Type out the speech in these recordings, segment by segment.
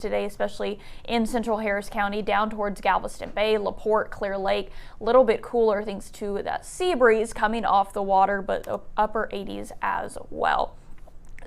today, especially in central Harris County, down towards Galveston Bay, LaPorte, Clear Lake. A little bit cooler thanks to that sea breeze coming off the water, but upper 80s as well.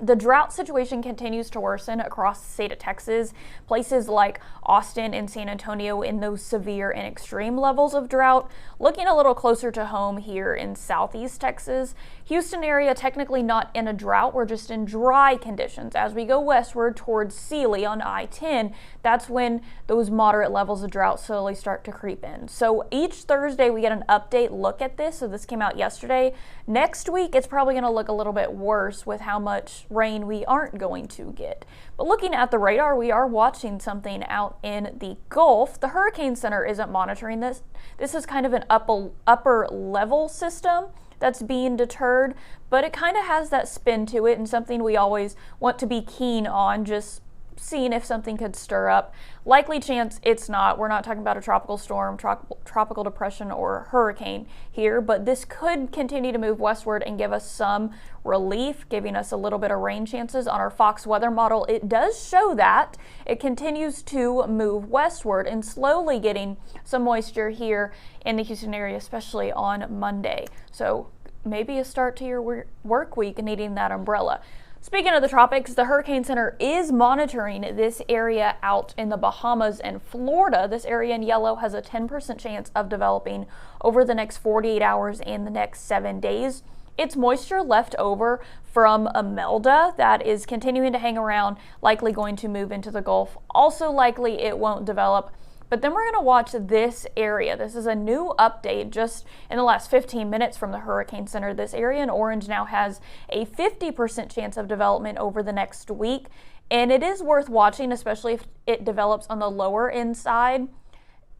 The drought situation continues to worsen across the state of Texas. Places like Austin and San Antonio in those severe and extreme levels of drought. Looking a little closer to home here in southeast Texas. Houston area technically not in a drought, we're just in dry conditions. As we go westward towards Sealy on I-10, that's when those moderate levels of drought slowly start to creep in. So each Thursday we get an update look at this. So this came out yesterday. Next week it's probably going to look a little bit worse with how much rain we aren't going to get. But looking at the radar, we are watching something out in the Gulf. The Hurricane Center isn't monitoring this. This is kind of an upper level system that's being deterred, but it kind of has that spin to it and something we always want to be keen on, just seeing if something could stir up. Likely chance it's not. We're not talking about a tropical storm, tropical depression, or hurricane here, but this could continue to move westward and give us some relief, giving us a little bit of rain chances. On our Fox weather model, it does show that it continues to move westward and slowly getting some moisture here in the Houston area, especially on Monday. So maybe a start to your work week needing that umbrella. Speaking of the tropics, the Hurricane Center is monitoring this area out in the Bahamas and Florida. This area in yellow has a 10% chance of developing over the next 48 hours and the next 7 days. It's moisture left over from Imelda that is continuing to hang around, likely going to move into the Gulf. Also likely it won't develop. But then we're going to watch this area. This is a new update just in the last 15 minutes from the Hurricane Center. This area in orange now has a 50% chance of development over the next week. And it is worth watching, especially if it develops on the lower end side.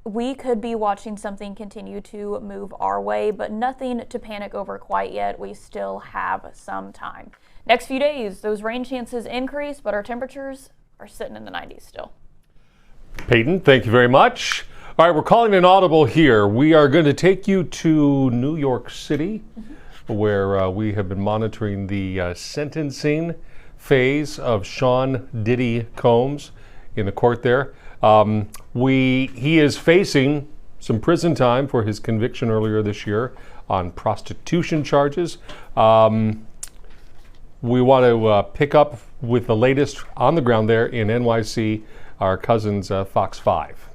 We could be watching something continue to move our way, but nothing to panic over quite yet. We still have some time. Next few days, those rain chances increase, but our temperatures are sitting in the 90s still. Peyton, thank you very much. All right, we're calling an audible here. We are going to take you to New York City, where we have been monitoring the sentencing phase of Sean Diddy Combs in the court there. He is facing some prison time for his conviction earlier this year on prostitution charges. We want to pick up with the latest on the ground there in NYC, our cousins Fox 5.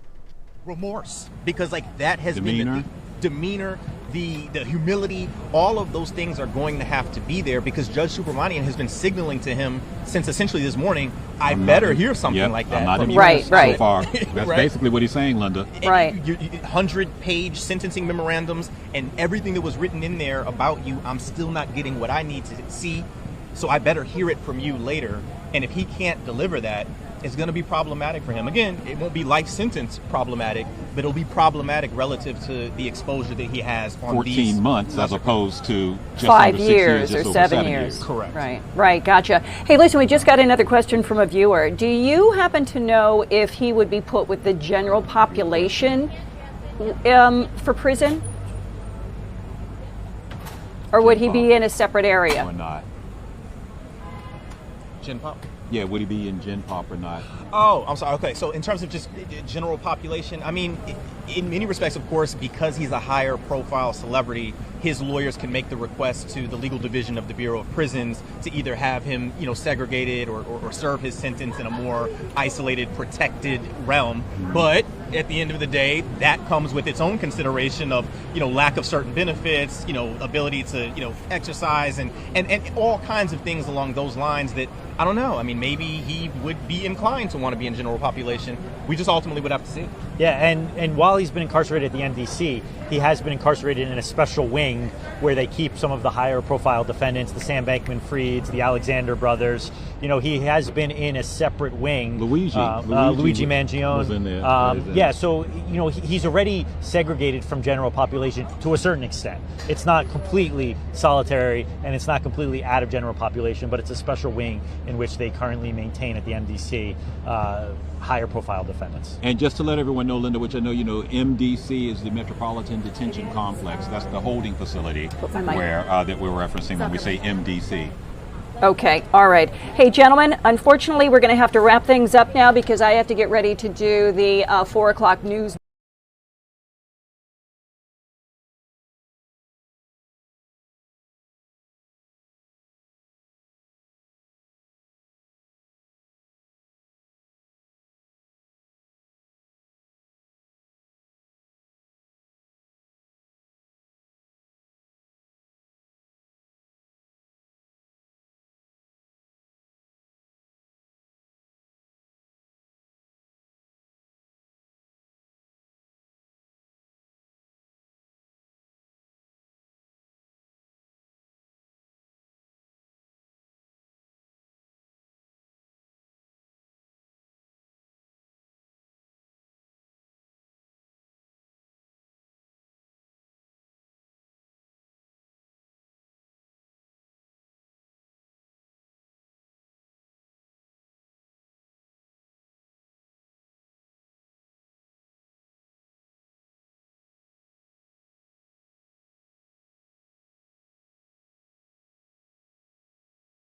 Remorse, because like that has been the demeanor, the humility, all of those things are going to have to be there because Judge Subramanian has been signaling to him since essentially this morning, I better hear something like that from you. Right. So far. That's basically what he's saying, Linda. Right. 100-page sentencing memorandums and everything that was written in there about you, I'm still not getting what I need to see, so I better hear it from you later. And if he can't deliver that, it's going to be problematic for him. Again, it won't be life sentence problematic, but it'll be problematic relative to the exposure that he has on 14 months as opposed to just 5 under 6 years just or over 7 years. Correct. Right, gotcha. Hey, listen, we just got another question from a viewer. Do you happen to know if he would be put with the general population for prison? Or would he be in a separate area? Or not? Gen Pop? Yeah, would he be in Gen Pop or not? Oh, I'm sorry. Okay, so in terms of just general population, I mean, in many respects, of course, because he's a higher profile celebrity, his lawyers can make the request to the legal division of the Bureau of Prisons to either have him, segregated or serve his sentence in a more isolated, protected realm. But at the end of the day, that comes with its own consideration of, lack of certain benefits, ability to, exercise and all kinds of things along those lines that, I don't know. I mean, maybe he would be inclined to want to be in general population. We just ultimately would have to see. Yeah, and while he's been incarcerated at the MDC, he has been incarcerated in a special wing where they keep some of the higher profile defendants, the Sam Bankman-Frieds, the Alexander brothers. He has been in a separate wing. Luigi Mangione was in there. So he's already segregated from general population to a certain extent. It's not completely solitary and it's not completely out of general population, but it's a special wing in which they currently maintain at the MDC higher profile defendants. And just to let everyone know, Linda, which I know you know, MDC is the Metropolitan Detention Complex. That's the holding facility where that we're referencing when we say MDC. Okay, all right. Hey, gentlemen, unfortunately, we're going to have to wrap things up now because I have to get ready to do the 4 o'clock news.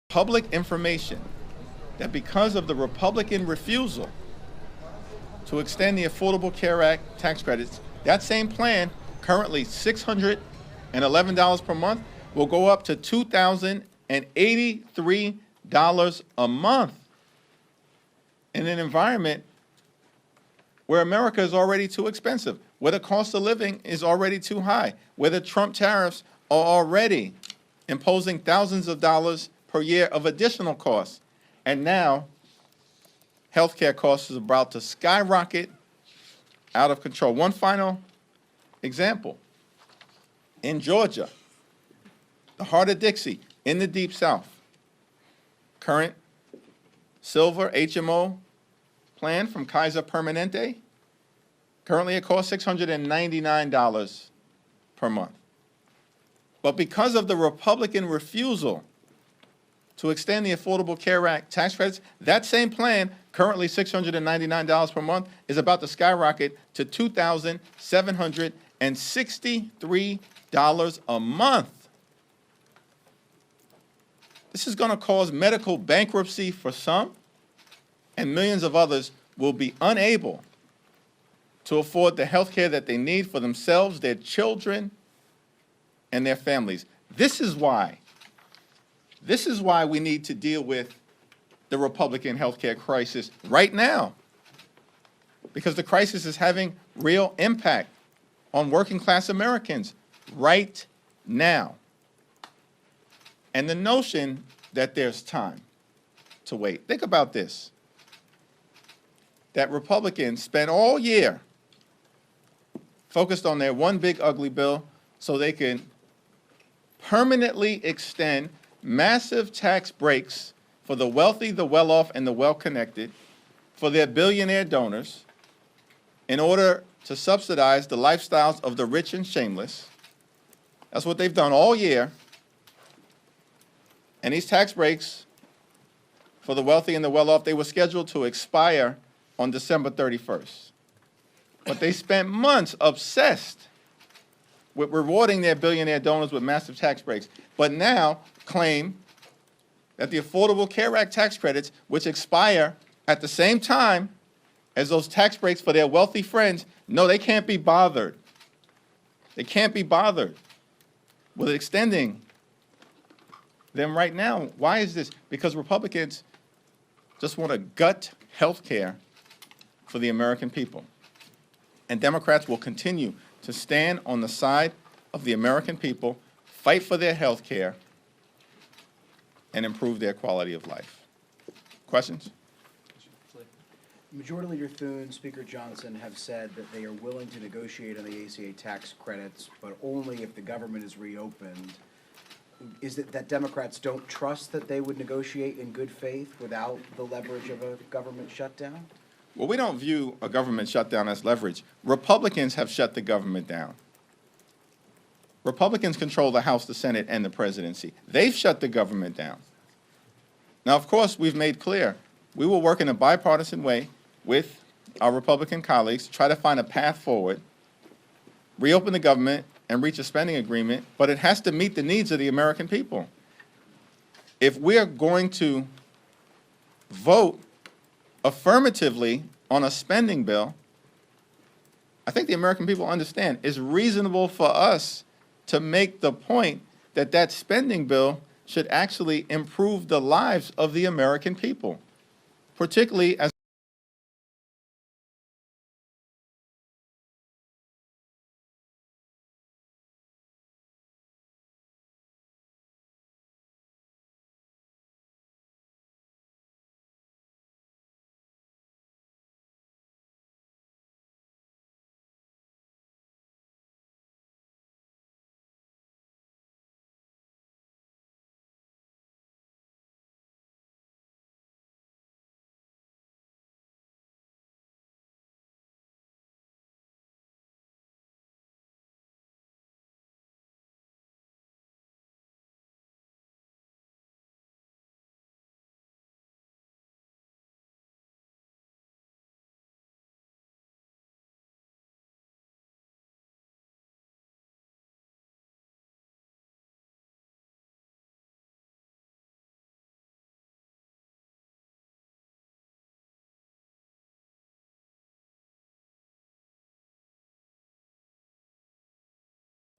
Public information that because of the Republican refusal to extend the Affordable Care Act tax credits, that same plan, currently $611 per month, will go up to $2,083 a month in an environment where America is already too expensive, where the cost of living is already too high, where the Trump tariffs are already imposing thousands of dollars per year of additional costs. And now, healthcare costs is about to skyrocket out of control. One final example. In Georgia, the heart of Dixie, in the Deep South, current silver HMO plan from Kaiser Permanente, currently it costs $699 per month. But because of the Republican refusal to extend the Affordable Care Act tax credits, that same plan, currently $699 per month, is about to skyrocket to $2,763 a month. This is going to cause medical bankruptcy for some, and millions of others will be unable to afford the health care that they need for themselves, their children, and their families. This is why we need to deal with the Republican healthcare crisis right now, because the crisis is having real impact on working class Americans right now. And the notion that there's time to wait. Think about this, that Republicans spent all year focused on their one big ugly bill so they can permanently extend massive tax breaks for the wealthy, the well-off, and the well-connected, for their billionaire donors, in order to subsidize the lifestyles of the rich and shameless. That's what they've done all year. And these tax breaks for the wealthy and the well-off, they were scheduled to expire on December 31st. But they spent months obsessed with rewarding their billionaire donors with massive tax breaks, but now claim that the Affordable Care Act tax credits, which expire at the same time as those tax breaks for their wealthy friends, no, they can't be bothered. They can't be bothered with extending them right now. Why is this? Because Republicans just want to gut health care for the American people. And Democrats will continue to stand on the side of the American people, fight for their health care, and improve their quality of life. Questions? Majority Leader Thune, Speaker Johnson have said that they are willing to negotiate on the ACA tax credits, but only if the government is reopened. Is it that Democrats don't trust that they would negotiate in good faith without the leverage of a government shutdown? Well, we don't view a government shutdown as leverage. Republicans have shut the government down. Republicans control the House, the Senate, and the presidency. They've shut the government down. Now, of course, we've made clear we will work in a bipartisan way with our Republican colleagues to try to find a path forward, reopen the government, and reach a spending agreement, but it has to meet the needs of the American people. if we are going to vote affirmatively on a spending bill, I think the American people understand it's reasonable for us to make the point that that spending bill should actually improve the lives of the American people, particularly as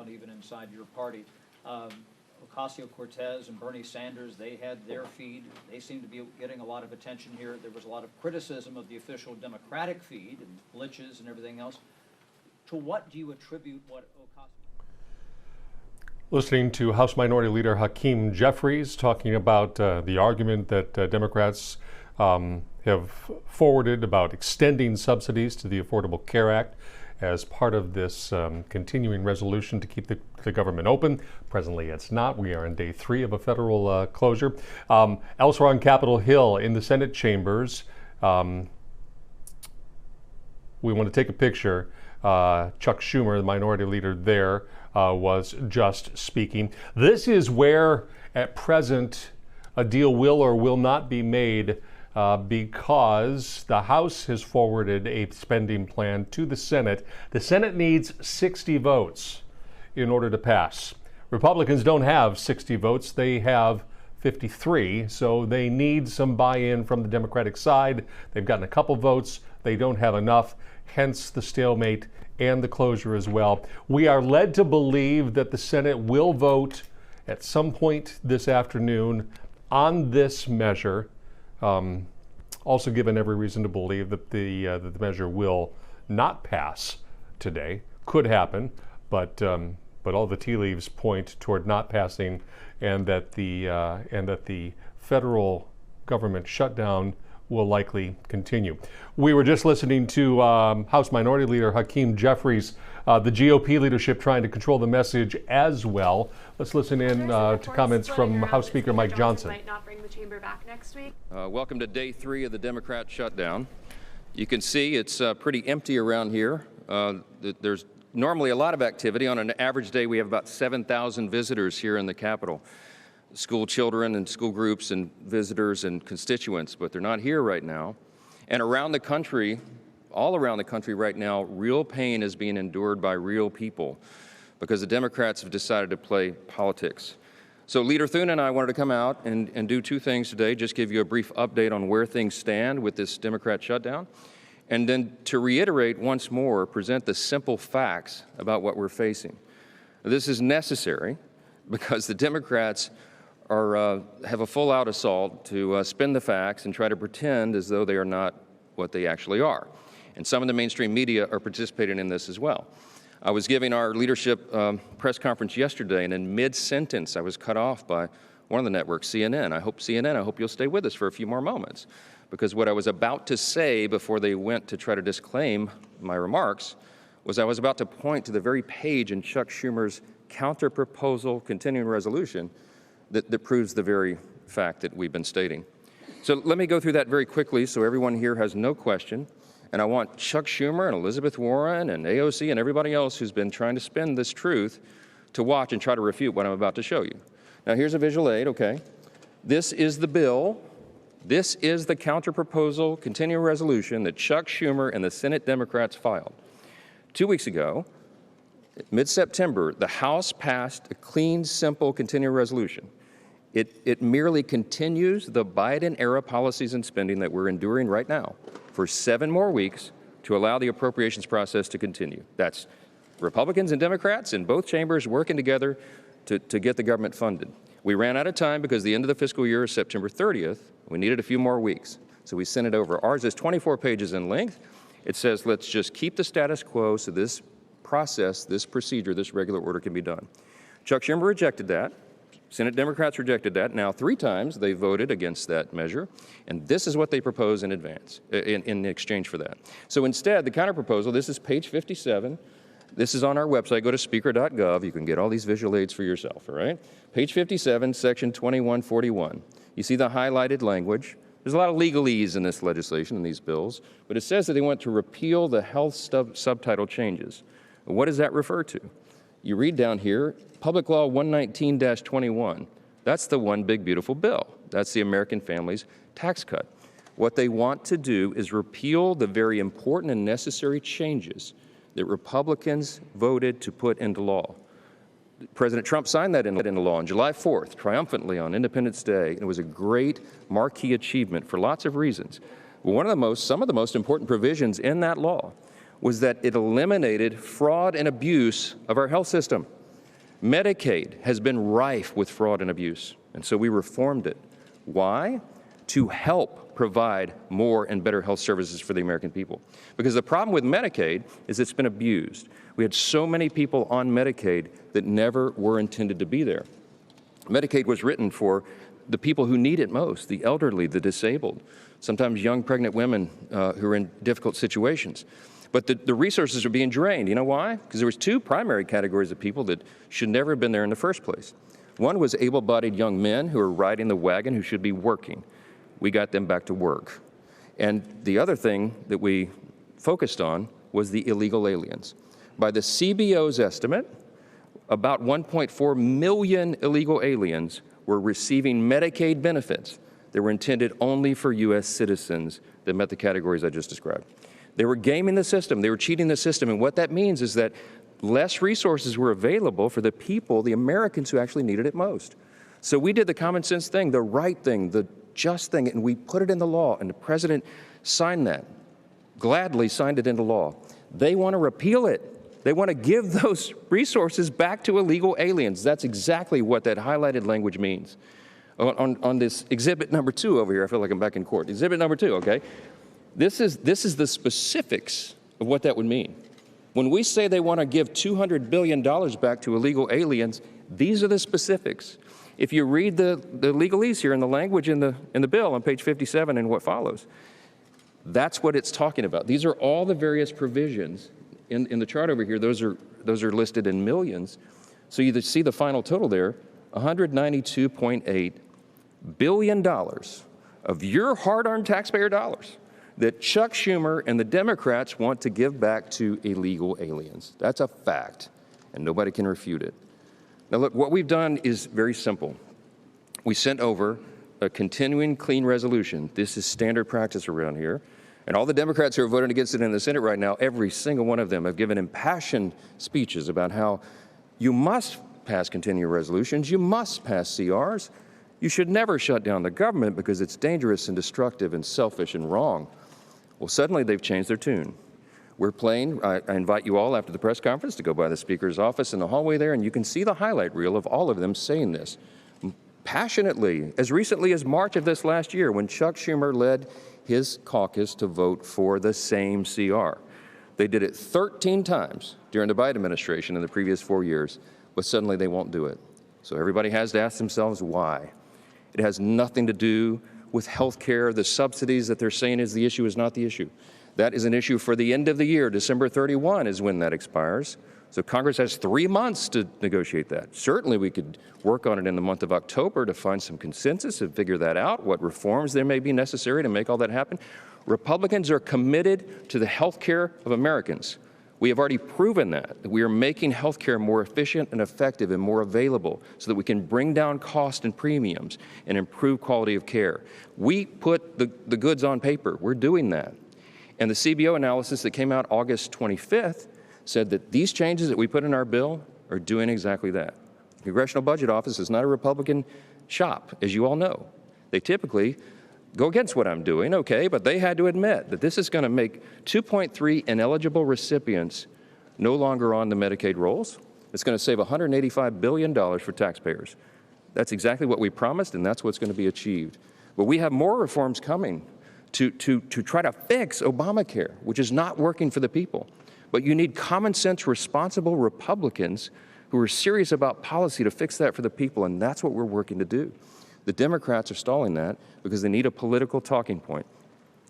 even inside your party. Ocasio-Cortez and Bernie Sanders, they had their feed. They seem to be getting a lot of attention here. There was a lot of criticism of the official Democratic feed and glitches and everything else. To what do you attribute what Ocasio? Listening to House Minority Leader Hakeem Jeffries talking about the argument that Democrats have forwarded about extending subsidies to the Affordable Care Act as part of this continuing resolution to keep the government open. Presently, it's not. We are in day 3 of a federal closure. Elsewhere on Capitol Hill in the Senate chambers, we want to take a picture. Chuck Schumer, the minority leader there, was just speaking. This is where, at present, a deal will or will not be made because the House has forwarded a spending plan to the Senate. The Senate needs 60 votes in order to pass. Republicans don't have 60 votes. They have 53, so they need some buy-in from the Democratic side. They've gotten a couple votes. They don't have enough, hence the stalemate and the closure as well. We are led to believe that the Senate will vote at some point this afternoon on this measure. Also given every reason to believe that the measure will not pass today. Could happen, but all the tea leaves point toward not passing, and that the federal government shutdown will likely continue. We were just listening to House Minority Leader Hakeem Jeffries, the GOP leadership trying to control the message as well. Let's listen in to comments from House Speaker Mike Johnson. Might not bring the chamber back next week. Welcome to day 3 of the Democrat shutdown. You can see it's pretty empty around here. There's normally a lot of activity. On an average day, we have about 7,000 visitors here in the Capitol. School children and school groups and visitors and constituents, but they're not here right now. And around the country, all around the country right now, real pain is being endured by real people because the Democrats have decided to play politics. So Leader Thune and I wanted to come out and do 2 things today, just give you a brief update on where things stand with this Democrat shutdown, and then to reiterate once more, present the simple facts about what we're facing. This is necessary because the Democrats have a full-out assault to spin the facts and try to pretend as though they are not what they actually are. And some of the mainstream media are participating in this as well. I was giving our leadership press conference yesterday, and in mid-sentence, I was cut off by one of the networks, CNN. I hope you'll stay with us for a few more moments, because what I was about to say before they went to try to disclaim my remarks was I was about to point to the very page in Chuck Schumer's counter-proposal continuing resolution that proves the very fact that we've been stating. So let me go through that very quickly so everyone here has no question. And I want Chuck Schumer and Elizabeth Warren and AOC and everybody else who's been trying to spin this truth to watch and try to refute what I'm about to show you. Now here's a visual aid, okay? This is the bill. This is the counter-proposal continuing resolution that Chuck Schumer and the Senate Democrats filed. 2 weeks ago, mid-September, the House passed a clean, simple continuing resolution. It merely continues the Biden-era policies and spending that we're enduring right now for 7 more weeks to allow the appropriations process to continue. That's Republicans and Democrats in both chambers working together to get the government funded. We ran out of time because the end of the fiscal year is September 30th. We needed a few more weeks, so we sent it over. Ours is 24 pages in length. It says, let's just keep the status quo so this process, this procedure, this regular order can be done. Chuck Schumer rejected that. Senate Democrats rejected that. Now 3 times they voted against that measure, and this is what they propose in advance, in exchange for that. So instead, the counterproposal, this is page 57. This is on our website. Go to speaker.gov. You can get all these visual aids for yourself, all right? Page 57, section 2141. You see the highlighted language. There's a lot of legalese in this legislation, in these bills, but it says that they want to repeal the health subtitle changes. What does that refer to? You read down here, Public Law 119-21. That's the one big, beautiful bill. That's the American Families Tax Cut. What they want to do is repeal the very important and necessary changes that Republicans voted to put into law. President Trump signed that into law on July 4th, triumphantly on Independence Day. And it was a great marquee achievement for lots of reasons. Well, some of the most important provisions in that law was that it eliminated fraud and abuse of our health system. Medicaid has been rife with fraud and abuse, and so we reformed it. Why? To help provide more and better health services for the American people. Because the problem with Medicaid is it's been abused. We had so many people on Medicaid that never were intended to be there. Medicaid was written for the people who need it most, the elderly, the disabled, sometimes young pregnant women who are in difficult situations. But the resources are being drained. You know why? Because there was 2 primary categories of people that should never have been there in the first place. One was able-bodied young men who are riding the wagon who should be working. We got them back to work. And the other thing that we focused on was the illegal aliens. By the CBO's estimate, about 1.4 million illegal aliens were receiving Medicaid benefits that were intended only for U.S. citizens that met the categories I just described. They were gaming the system. They were cheating the system. And what that means is that less resources were available for the people, the Americans who actually needed it most. So we did the common sense thing, the right thing, the just thing, and we put it in the law. And the president signed that, gladly signed it into law. They want to repeal it. They want to give those resources back to illegal aliens. That's exactly what that highlighted language means. On this exhibit number 2 over here, I feel like I'm back in court. Exhibit number 2, okay? This is the specifics of what that would mean. When we say they want to give $200 billion back to illegal aliens, these are the specifics. If you read the legalese here in the language in the bill on page 57 and what follows, that's what it's talking about. These are all the various provisions in the chart over here. Those are listed in millions. So you see the final total there, $192.8 billion of your hard-earned taxpayer dollars that Chuck Schumer and the Democrats want to give back to illegal aliens. That's a fact, and nobody can refute it. Now look, what we've done is very simple. We sent over a continuing clean resolution. This is standard practice around here. And all the Democrats who are voting against it in the Senate right now, every single one of them have given impassioned speeches about how you must pass continuing resolutions, you must pass CRs, you should never shut down the government because it's dangerous and destructive and selfish and wrong. Well, suddenly they've changed their tune. We're playing, I invite you all after the press conference to go by the Speaker's office in the hallway there, and you can see the highlight reel of all of them saying this passionately, as recently as March of this last year when Chuck Schumer led his caucus to vote for the same CR. They did it 13 times during the Biden administration in the previous 4 years, but suddenly they won't do it. So everybody has to ask themselves why. It has nothing to do with health care. The subsidies that they're saying is the issue is not the issue. That is an issue for the end of the year. December 31 is when that expires. So Congress has 3 months to negotiate that. Certainly we could work on it in the month of October to find some consensus and figure that out, what reforms there may be necessary to make all that happen. Republicans are committed to the health care of Americans. We have already proven that we are making health care more efficient and effective and more available so that we can bring down cost and premiums and improve quality of care. We put the goods on paper. We're doing that. And the CBO analysis that came out August 25th said that these changes that we put in our bill are doing exactly that. The Congressional Budget Office is not a Republican shop, as you all know. They typically go against what I'm doing, okay, but they had to admit that this is going to make 2.3 ineligible recipients no longer on the Medicaid rolls. It's going to save $185 billion for taxpayers. That's exactly what we promised, and that's what's going to be achieved. But we have more reforms coming to try to fix Obamacare, which is not working for the people. But you need common sense, responsible Republicans who are serious about policy to fix that for the people, and that's what we're working to do. The Democrats are stalling that because they need a political talking point.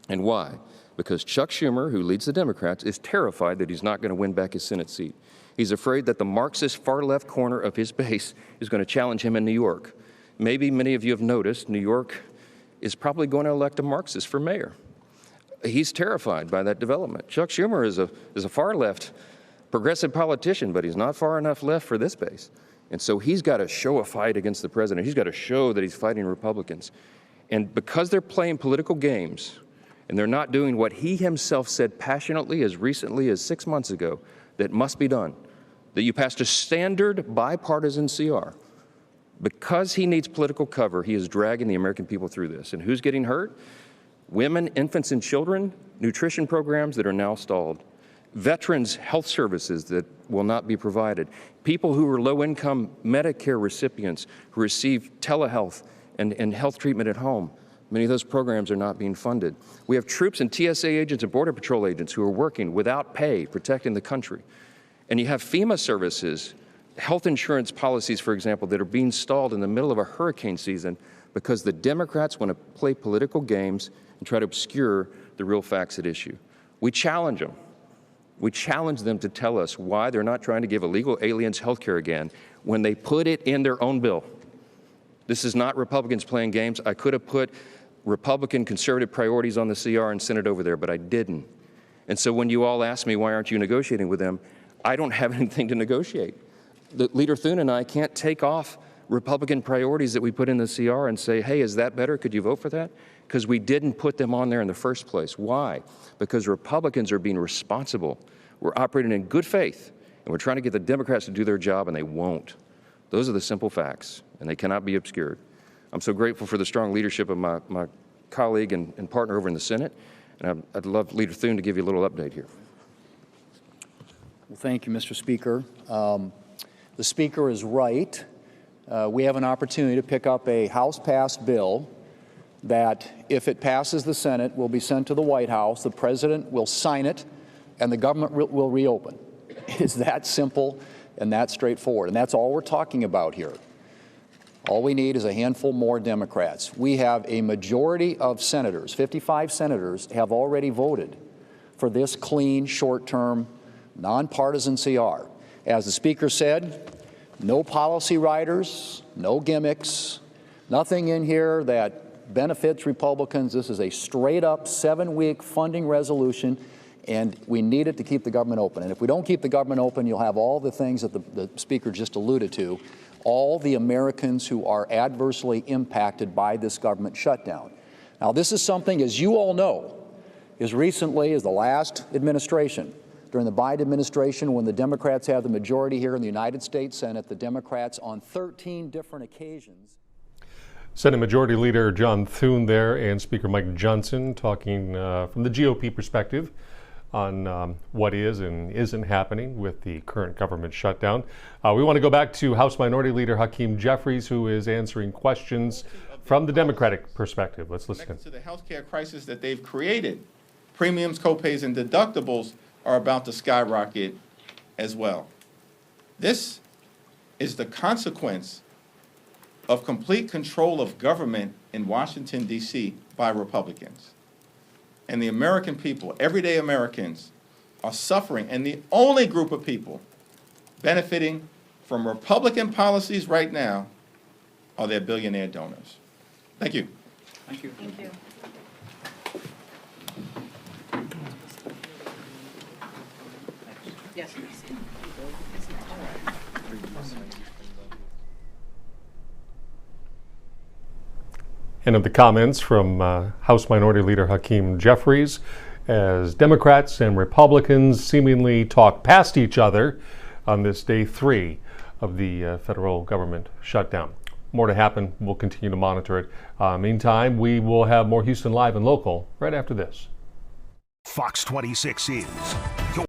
And why? Because Chuck Schumer, who leads the Democrats, is terrified that he's not going to win back his Senate seat. He's afraid that the Marxist far-left corner of his base is going to challenge him in New York. Maybe many of you have noticed New York is probably going to elect a Marxist for mayor. He's terrified by that development. Chuck Schumer is a far-left progressive politician, but he's not far enough left for this base. And so he's got to show a fight against the president. He's got to show that he's fighting Republicans. And because they're playing political games, and they're not doing what he himself said passionately as recently as 6 months ago, that must be done, that you passed a standard bipartisan CR. Because he needs political cover, he is dragging the American people through this. And who's getting hurt? Women, infants, and children, nutrition programs that are now stalled, veterans' health services that will not be provided, people who are low-income Medicare recipients who receive telehealth and health treatment at home. Many of those programs are not being funded. We have troops and TSA agents and Border Patrol agents who are working without pay, protecting the country. And you have FEMA services, health insurance policies, for example, that are being stalled in the middle of a hurricane season because the Democrats want to play political games and try to obscure the real facts at issue. We challenge them. We challenge them to tell us why they're not trying to give illegal aliens health care again when they put it in their own bill. This is not Republicans playing games. I could have put Republican conservative priorities on the CR and sent it over there, but I didn't. And so when you all ask me, why aren't you negotiating with them? I don't have anything to negotiate. Leader Thune and I can't take off Republican priorities that we put in the CR and say, hey, is that better? Could you vote for that? Because we didn't put them on there in the first place. Why? Because Republicans are being responsible. We're operating in good faith, and we're trying to get the Democrats to do their job, and they won't. Those are the simple facts, and they cannot be obscured. I'm so grateful for the strong leadership of my colleague and partner over in the Senate, and I'd love Leader Thune to give you a little update here. Well, thank you, Mr. Speaker. The Speaker is right. We have an opportunity to pick up a House-passed bill that, if it passes the Senate, will be sent to the White House, the President will sign it, and the government will reopen. It's that simple and that straightforward, and that's all we're talking about here. All we need is a handful more Democrats. We have a majority of senators, 55 senators, have already voted for this clean, short-term, nonpartisan CR. As the Speaker said, no policy riders, no gimmicks, nothing in here that benefits Republicans. This is a straight-up 7-week funding resolution, and we need it to keep the government open. And if we don't keep the government open, you'll have all the things that the Speaker just alluded to, all the Americans who are adversely impacted by this government shutdown. Now, this is something, as you all know, as recently as the last administration, during the Biden administration, when the Democrats had the majority here in the United States Senate, the Democrats on 13 different occasions. Senate Majority Leader John Thune there and Speaker Mike Johnson talking from the GOP perspective on what is and isn't happening with the current government shutdown. We want to go back to House Minority Leader Hakeem Jeffries, who is answering questions from the Democratic perspective. Let's listen. Next to the healthcare crisis that they've created, premiums, copays, and deductibles are about to skyrocket as well. This is the consequence of complete control of government in Washington, D.C. by Republicans. And the American people, everyday Americans, are suffering, and the only group of people benefiting from Republican policies right now are their billionaire donors. Thank you. Thank you. Thank you. Yes, please. End of the comments from House Minority Leader Hakeem Jeffries as Democrats and Republicans seemingly talk past each other on this day 3 of the federal government shutdown. more to happen. We'll continue to monitor it. Meantime, we will have more Houston Live and Local right after this. Fox 26 is your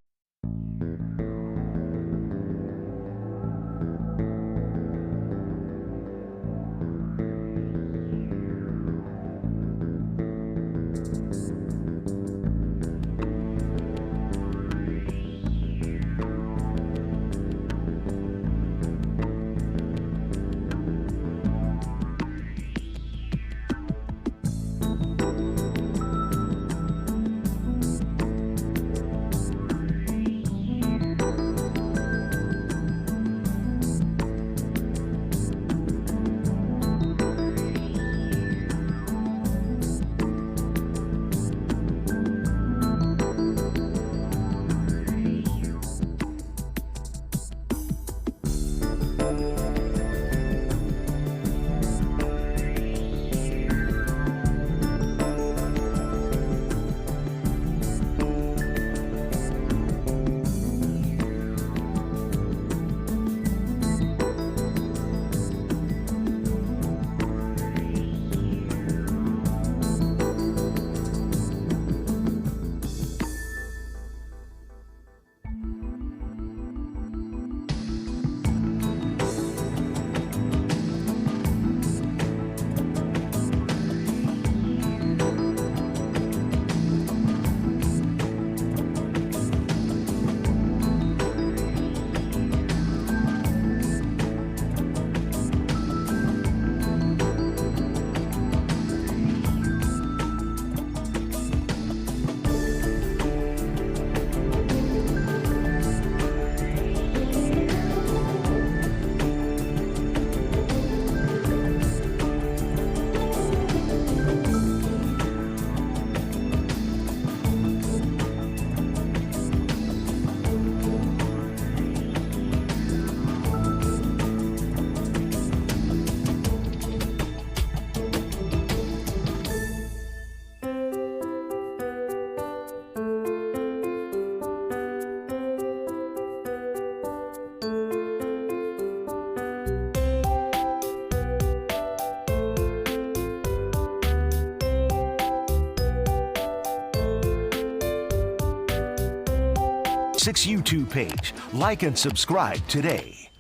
YouTube page. Like and subscribe today.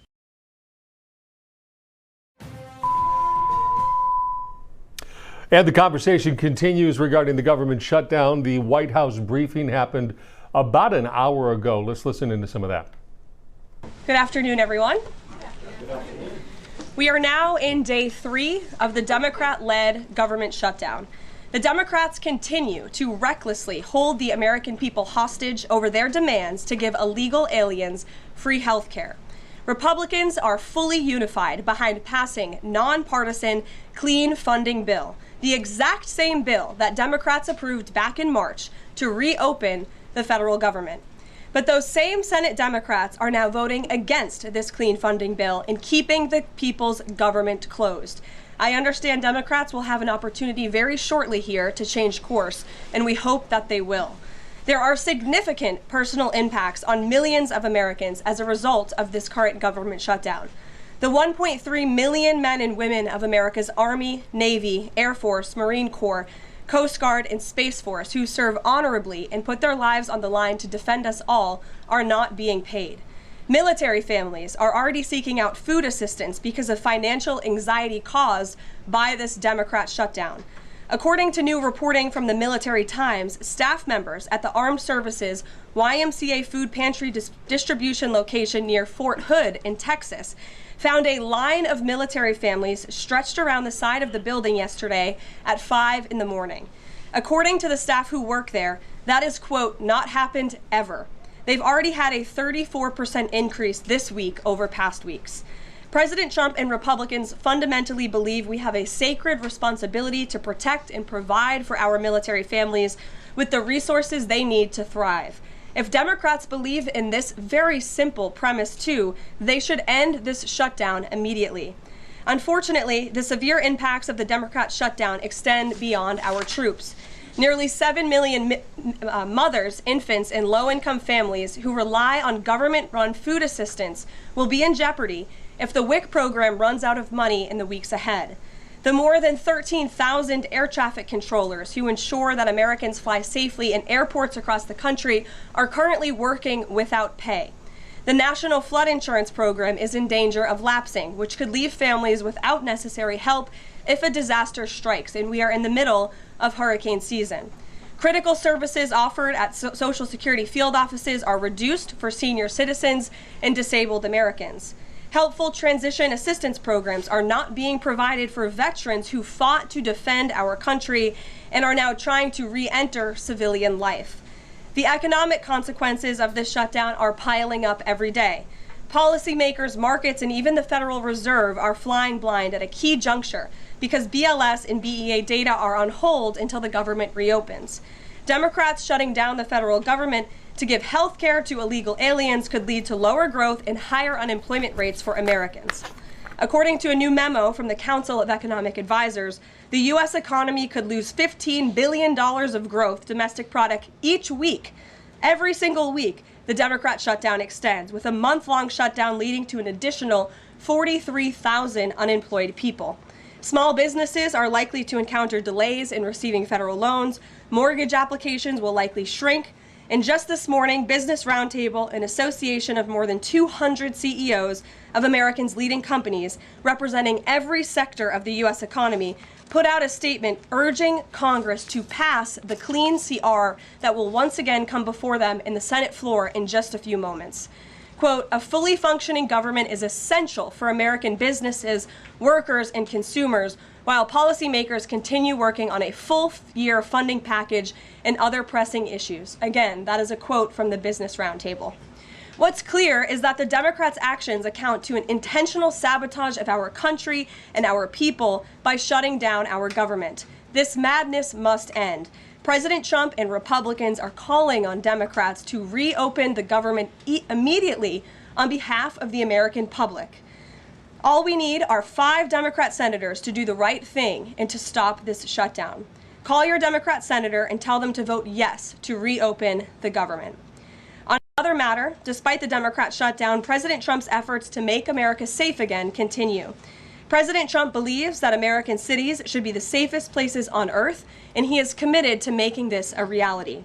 And the conversation continues regarding the government shutdown. The White House briefing happened about an hour ago. Let's listen into some of that. Good afternoon, everyone. We are now in day 3 of the Democrat-led government shutdown. The Democrats continue to recklessly hold the American people hostage over their demands to give illegal aliens free health care. Republicans are fully unified behind passing nonpartisan clean funding bill, the exact same bill that Democrats approved back in March to reopen the federal government. But those same Senate Democrats are now voting against this clean funding bill and keeping the people's government closed. I understand Democrats will have an opportunity very shortly here to change course, and we hope that they will. There are significant personal impacts on millions of Americans as a result of this current government shutdown. The 1.3 million men and women of America's Army, Navy, Air Force, Marine Corps, Coast Guard, and Space Force who serve honorably and put their lives on the line to defend us all are not being paid. Military families are already seeking out food assistance because of financial anxiety caused by this Democrat shutdown. According to new reporting from the Military Times, staff members at the Armed Services YMCA food pantry distribution location near Fort Hood in Texas found a line of military families stretched around the side of the building yesterday at 5 in the morning. According to the staff who work there, that is, quote, not happened ever. They've already had a 34% increase this week over past weeks. President Trump and Republicans fundamentally believe we have a sacred responsibility to protect and provide for our military families with the resources they need to thrive. If Democrats believe in this very simple premise too, they should end this shutdown immediately. Unfortunately, the severe impacts of the Democrat shutdown extend beyond our troops. Nearly 7 million mothers, infants, and low-income families who rely on government-run food assistance will be in jeopardy if the WIC program runs out of money in the weeks ahead. The more than 13,000 air traffic controllers who ensure that Americans fly safely in airports across the country are currently working without pay. The National Flood Insurance Program is in danger of lapsing, which could leave families without necessary help if a disaster strikes, and we are in the middle of hurricane season. Critical services offered at Social Security field offices are reduced for senior citizens and disabled Americans. Helpful transition assistance programs are not being provided for veterans who fought to defend our country and are now trying to re-enter civilian life. The economic consequences of this shutdown are piling up every day. Policymakers, markets, and even the Federal Reserve are flying blind at a key juncture because BLS and BEA data are on hold until the government reopens. Democrats shutting down the federal government to give health care to illegal aliens could lead to lower growth and higher unemployment rates for Americans. According to a new memo from the Council of Economic Advisors, the U.S. economy could lose $15 billion of growth domestic product each week. Every single week, the Democrat shutdown extends, with a month-long shutdown leading to an additional 43,000 unemployed people. Small businesses are likely to encounter delays in receiving federal loans. Mortgage applications will likely shrink. And just this morning, Business Roundtable, an association of more than 200 CEOs of Americans' leading companies representing every sector of the U.S. economy, put out a statement urging Congress to pass the clean CR that will once again come before them in the Senate floor in just a few moments. Quote, a fully functioning government is essential for American businesses, workers, and consumers, while policymakers continue working on a full-year funding package and other pressing issues. Again, that is a quote from the Business Roundtable. What's clear is that the Democrats' actions account to an intentional sabotage of our country and our people by shutting down our government. This madness must end. President Trump and Republicans are calling on Democrats to reopen the government immediately on behalf of the American public. All we need are 5 Democrat senators to do the right thing and to stop this shutdown. Call your Democrat senator and tell them to vote yes to reopen the government. On another matter, despite the Democrat shutdown, President Trump's efforts to make America safe again continue. President Trump believes that American cities should be the safest places on earth, and he is committed to making this a reality.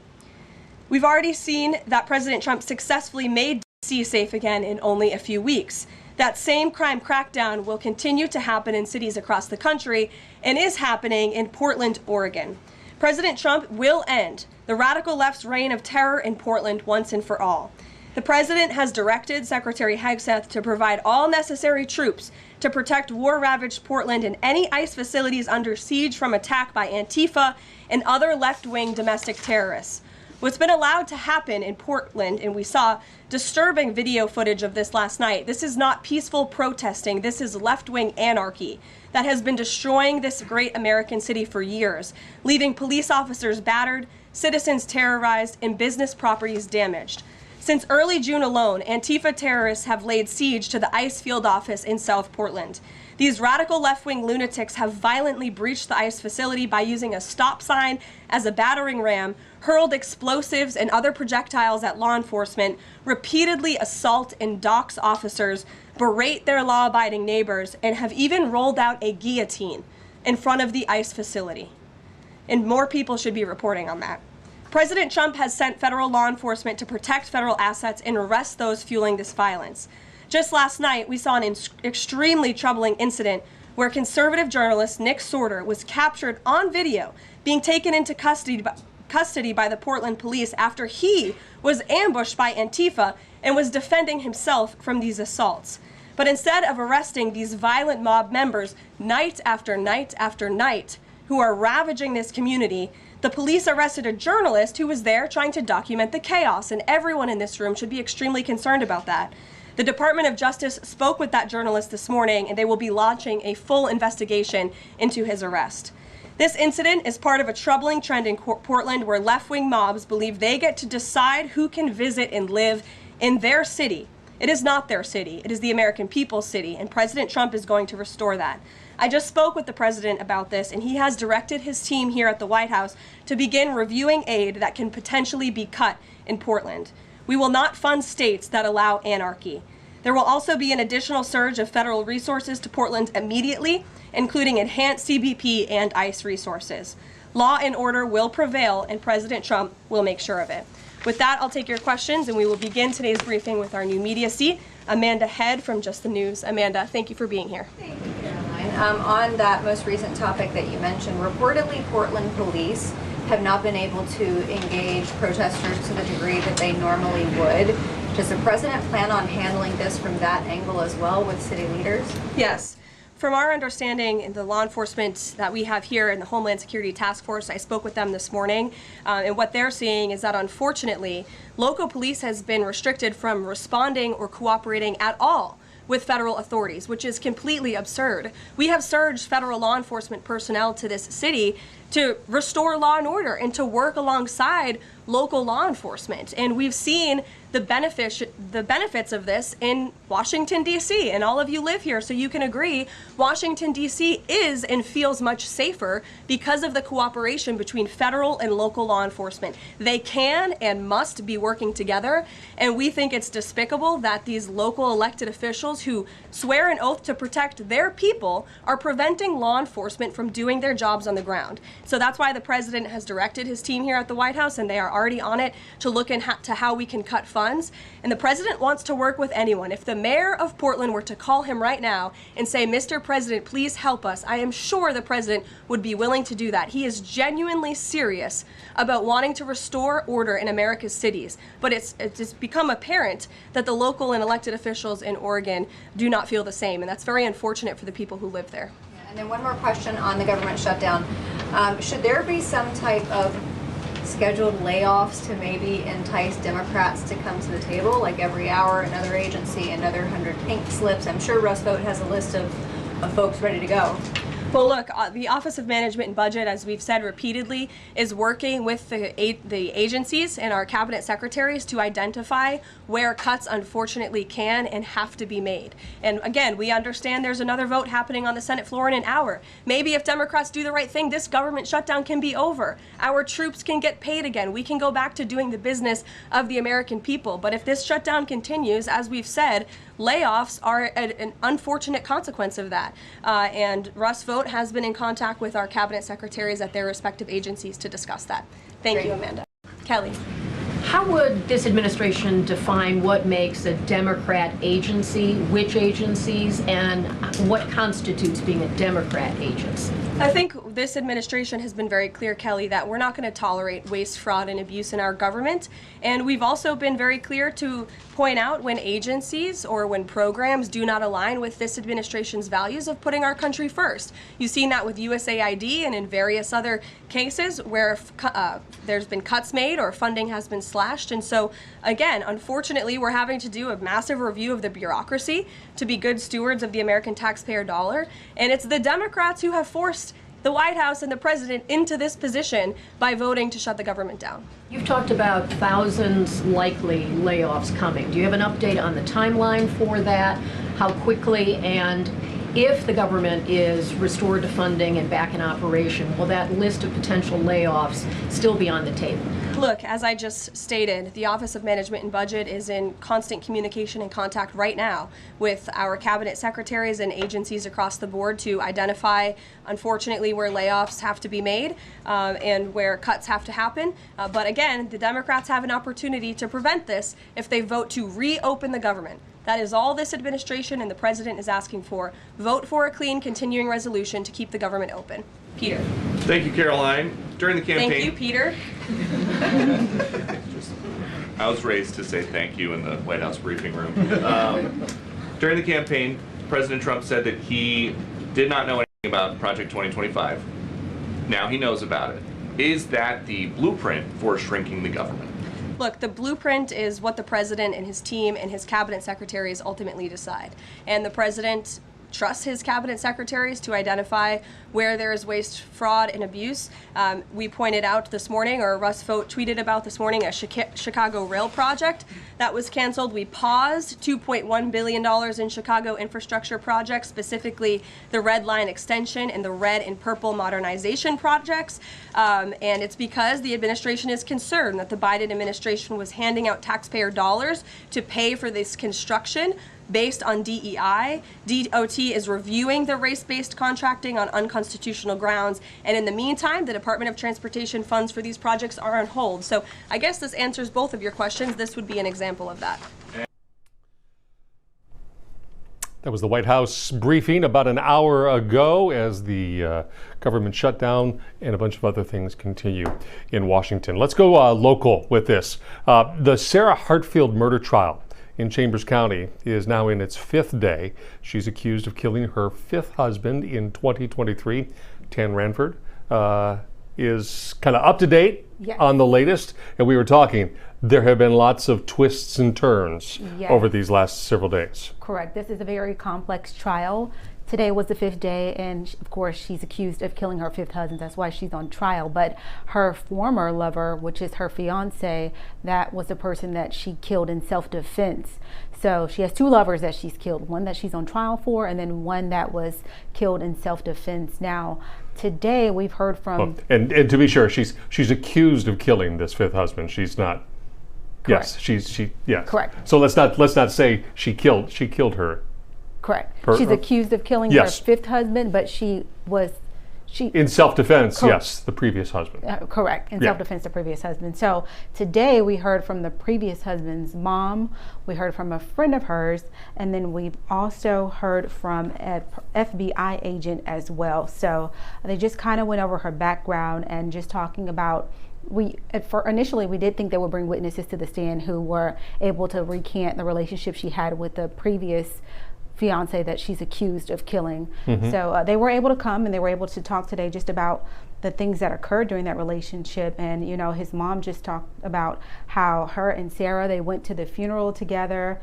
We've already seen that President Trump successfully made D.C. safe again in only a few weeks. That same crime crackdown will continue to happen in cities across the country and is happening in Portland, Oregon. President Trump will end the radical left's reign of terror in Portland once and for all. The president has directed Secretary Hegseth to provide all necessary troops to protect war-ravaged Portland and any ICE facilities under siege from attack by Antifa and other left-wing domestic terrorists. What's been allowed to happen in Portland, and we saw disturbing video footage of this last night, this is not peaceful protesting, this is left-wing anarchy that has been destroying this great American city for years, leaving police officers battered, citizens terrorized, and business properties damaged. Since early June alone, Antifa terrorists have laid siege to the ICE field office in South Portland. These radical left-wing lunatics have violently breached the ICE facility by using a stop sign as a battering ram, hurled explosives and other projectiles at law enforcement, repeatedly assault and dox officers, berate their law-abiding neighbors, and have even rolled out a guillotine in front of the ICE facility. And more people should be reporting on that. President Trump has sent federal law enforcement to protect federal assets and arrest those fueling this violence. Just last night, we saw an extremely troubling incident where conservative journalist Nick Sorter was captured on video being taken into custody by the Portland police after he was ambushed by Antifa and was defending himself from these assaults. But instead of arresting these violent mob members night after night after night who are ravaging this community, the police arrested a journalist who was there trying to document the chaos, and everyone in this room should be extremely concerned about that. The Department of Justice spoke with that journalist this morning, and they will be launching a full investigation into his arrest. This incident is part of a troubling trend in Portland where left-wing mobs believe they get to decide who can visit and live in their city. It is not their city. It is the American people's city, and President Trump is going to restore that. I just spoke with the president about this, and he has directed his team here at the White House to begin reviewing aid that can potentially be cut in Portland. We will not fund states that allow anarchy. There will also be an additional surge of federal resources to Portland immediately, including enhanced CBP and ICE resources. Law and order will prevail, and President Trump will make sure of it. With that, I'll take your questions, and we will begin today's briefing with our new media seat, Amanda Head from Just the News. Amanda, thank you for being here. Thank you, Caroline. On that most recent topic that you mentioned, reportedly Portland police have not been able to engage protesters to the degree that they normally would. Does the president plan on handling this from that angle as well with city leaders? Yes. From our understanding in the law enforcement that we have here in the Homeland Security Task Force, I spoke with them this morning, and what they're seeing is that unfortunately, local police has been restricted from responding or cooperating at all with federal authorities, which is completely absurd. We have surged federal law enforcement personnel to this city to restore law and order and to work alongside local law enforcement. And we've seen the benefits of this in Washington, D.C. And all of you live here, so you can agree Washington, D.C. is and feels much safer because of the cooperation between federal and local law enforcement. They can and must be working together, and we think it's despicable that these local elected officials who swear an oath to protect their people are preventing law enforcement from doing their jobs on the ground. So that's why the president has directed his team here at the White House, and they are already on it to look into how we can cut funds. And the president wants to work with anyone. If the mayor of Portland were to call him right now and say, "Mr. President, please help us," I am sure the president would be willing to do that. He is genuinely serious about wanting to restore order in America's cities. But it's become apparent that the local and elected officials in Oregon do not feel the same. And that's very unfortunate for the people who live there. And then one more question on the government shutdown. Should there be some type of scheduled layoffs to maybe entice Democrats to come to the table, like every hour another agency, another 100 pink slips? I'm sure Russ Vought has a list of folks ready to go. Well, look, the Office of Management and Budget, as we've said repeatedly, is working with the agencies and our cabinet secretaries to identify where cuts unfortunately can and have to be made. And again, we understand there's another vote happening on the Senate floor in an hour. Maybe if Democrats do the right thing, this government shutdown can be over. Our troops can get paid again. We can go back to doing the business of the American people. But if this shutdown continues, as we've said, layoffs are an unfortunate consequence of that. And Russ Vought has been in contact with our cabinet secretaries at their respective agencies to discuss that. Thank you, Amanda. Kelly. How would this administration define what makes a Democrat agency, which agencies, and what constitutes being a Democrat agency? I think this administration has been very clear, Kelly, that we're not going to tolerate waste, fraud, and abuse in our government. And we've also been very clear to point out when agencies or when programs do not align with this administration's values of putting our country first. You've seen that with USAID and in various other cases where there's been cuts made or funding has been slashed. And so, again, unfortunately, we're having to do a massive review of the bureaucracy to be good stewards of the American taxpayer dollar. And it's the Democrats who have forced the White House and the president into this position by voting to shut the government down. You've talked about thousands likely layoffs coming. Do you have an update on the timeline for that? How quickly? And if the government is restored to funding and back in operation, will that list of potential layoffs still be on the table? Look, as I just stated, the Office of Management and Budget is in constant communication and contact right now with our cabinet secretaries and agencies across the board to identify, unfortunately, where layoffs have to be made and where cuts have to happen. But again, the Democrats have an opportunity to prevent this if they vote to reopen the government. That is all this administration and the president is asking for. Vote for a clean, continuing resolution to keep the government open. Peter. Thank you, Caroline. During the campaign... Thank you, Peter. I was raised to say thank you in the White House briefing room. During the campaign, President Trump said that he did not know anything about Project 2025. Now he knows about it. Is that the blueprint for shrinking the government? Look, the blueprint is what the president and his team and his cabinet secretaries ultimately decide. And the president trusts his cabinet secretaries to identify where there is waste, fraud, and abuse. We pointed out this morning, or Russ Vought tweeted about this morning, a Chicago rail project that was canceled. We paused $2.1 billion in Chicago infrastructure projects, specifically the Red Line extension and the Red and Purple modernization projects. And it's because the administration is concerned that the Biden administration was handing out taxpayer dollars to pay for this construction based on DEI. DOT is reviewing the race-based contracting on unconstitutional grounds, and in the meantime, the Department of Transportation funds for these projects are on hold. So I guess this answers both of your questions. This would be an example of that. That was the White House briefing about an hour ago as the government shutdown and a bunch of other things continue in Washington. Let's go local with this. The Sarah Hartsfield murder trial in Chambers County is now in its 5th day. She's accused of killing her 5th husband in 2023. Tan Ranford is kind of up to date on the latest. And we were talking, there have been lots of twists and turns over these last several days. Correct. This is a very complex trial. Today was the 5th day, and of course she's accused of killing her 5th husband. That's why she's on trial. But her former lover, which is her fiance, that was the person that she killed in self-defense. So she has 2 lovers that she's killed, one that she's on trial for, and then one that was killed in self-defense. Now, today we've heard from... And to be sure, she's accused of killing this 5th husband. She's not... Correct. Yes, yes. Correct. So let's not say she killed her. Correct. She's accused of killing her 5th husband, but she in self-defense. Yes, the previous husband. Correct. In self-defense, the previous husband. So today we heard from the previous husband's mom. We heard from a friend of hers, and then we've also heard from an FBI agent as well. So they just kind of went over her background and just talking about. Initially, we did think they would bring witnesses to the stand who were able to recant the relationship she had with the previous fiance that she's accused of killing. So they were able to come and they were able to talk today just about the things that occurred during that relationship. And you know, his mom just talked about how her and Sarah, they went to the funeral together.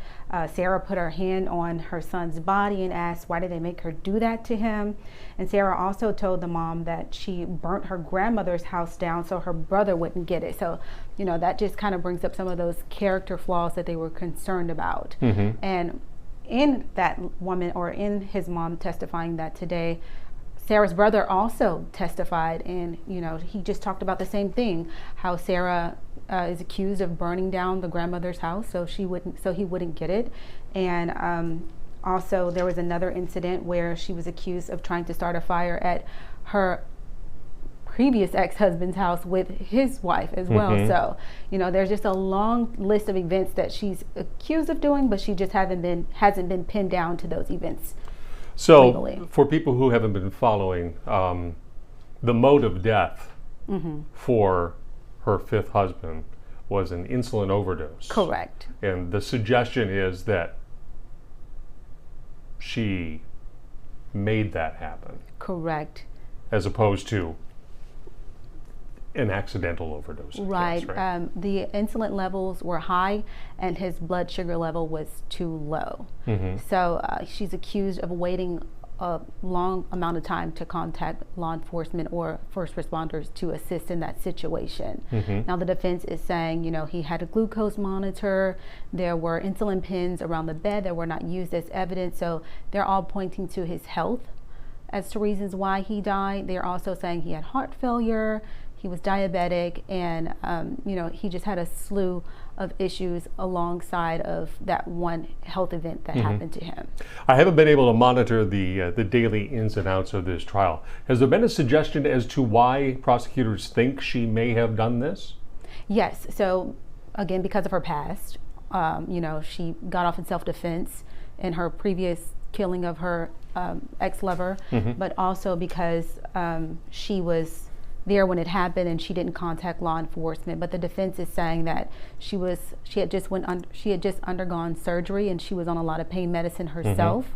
Sarah put her hand on her son's body and asked, why did they make her do that to him? And Sarah also told the mom that she burnt her grandmother's house down so her brother wouldn't get it. So, you know, that just kind of brings up some of those character flaws that they were concerned about. And in that woman, or in his mom testifying that today, Sarah's brother also testified, and you know, he just talked about the same thing, how Sarah is accused of burning down the grandmother's house so he wouldn't get it. And also there was another incident where she was accused of trying to start a fire at her previous ex-husband's house with his wife as well. So, you know, there's just a long list of events that she's accused of doing, but she just hasn't been pinned down to those events. So, legally. For people who haven't been following, the mode of death for her 5th husband was an insulin overdose. Correct. And the suggestion is that she made that happen. Correct. As opposed to an accidental overdose. Right. Right? The insulin levels were high and his blood sugar level was too low. So she's accused of waiting a long amount of time to contact law enforcement or first responders to assist in that situation. Now the defense is saying, you know, he had a glucose monitor, there were insulin pens around the bed that were not used as evidence, so they're all pointing to his health as to reasons why he died. They're also saying he had heart failure, he was diabetic, and you know, he just had a slew of issues alongside of that one health event that happened to him. I haven't been able to monitor the daily ins and outs of this trial. Has there been a suggestion as to why prosecutors think she may have done this? Yes. So again, because of her past, you know, she got off in self-defense in her previous killing of her ex-lover, but also because she was there when it happened and she didn't contact law enforcement. But the defense is saying that she had just undergone surgery and she was on a lot of pain medicine herself.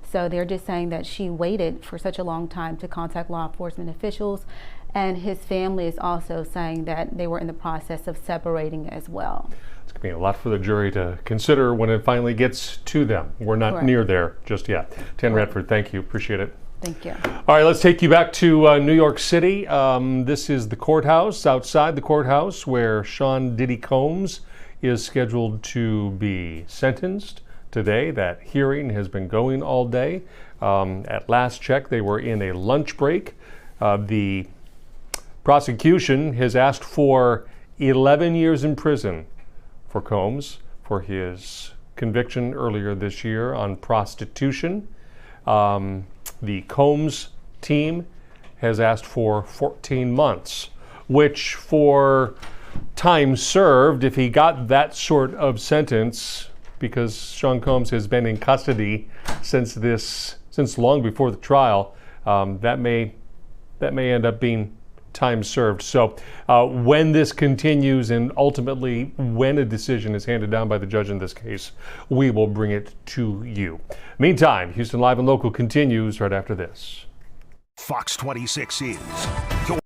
So they're just saying that she waited for such a long time to contact law enforcement officials. And his family is also saying that they were in the process of separating as well. It's going to be a lot for the jury to consider when it finally gets to them. We're not near there just yet. Tan Radford, thank you. Appreciate it. Thank you. All right, let's take you back to New York City. This is the courthouse, outside the courthouse, where Sean Diddy Combs is scheduled to be sentenced today. That hearing has been going all day. At last check, they were in a lunch break. The prosecution has asked for 11 years in prison for Combs for his conviction earlier this year on prostitution. The Combs team has asked for 14 months, which for time served, if he got that sort of sentence, because Sean Combs has been in custody since long before the trial, that may end up being time served. So when this continues and ultimately when a decision is handed down by the judge in this case, we will bring it to you. Meantime, Houston Live and Local continues right after this. Fox 26 is your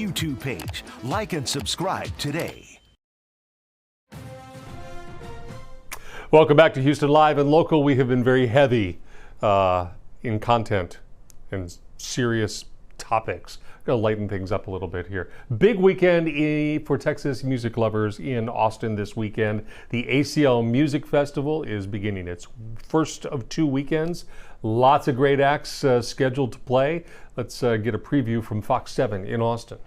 YouTube page. Like and subscribe today. Welcome back to Houston Live and Local. We have been very heavy in content and serious topics. Going to lighten things up a little bit here. Big weekend for Texas music lovers in Austin this weekend. The ACL Music Festival is beginning its first of 2 weekends. Lots of great acts scheduled to play. Let's get a preview from Fox 7 in Austin.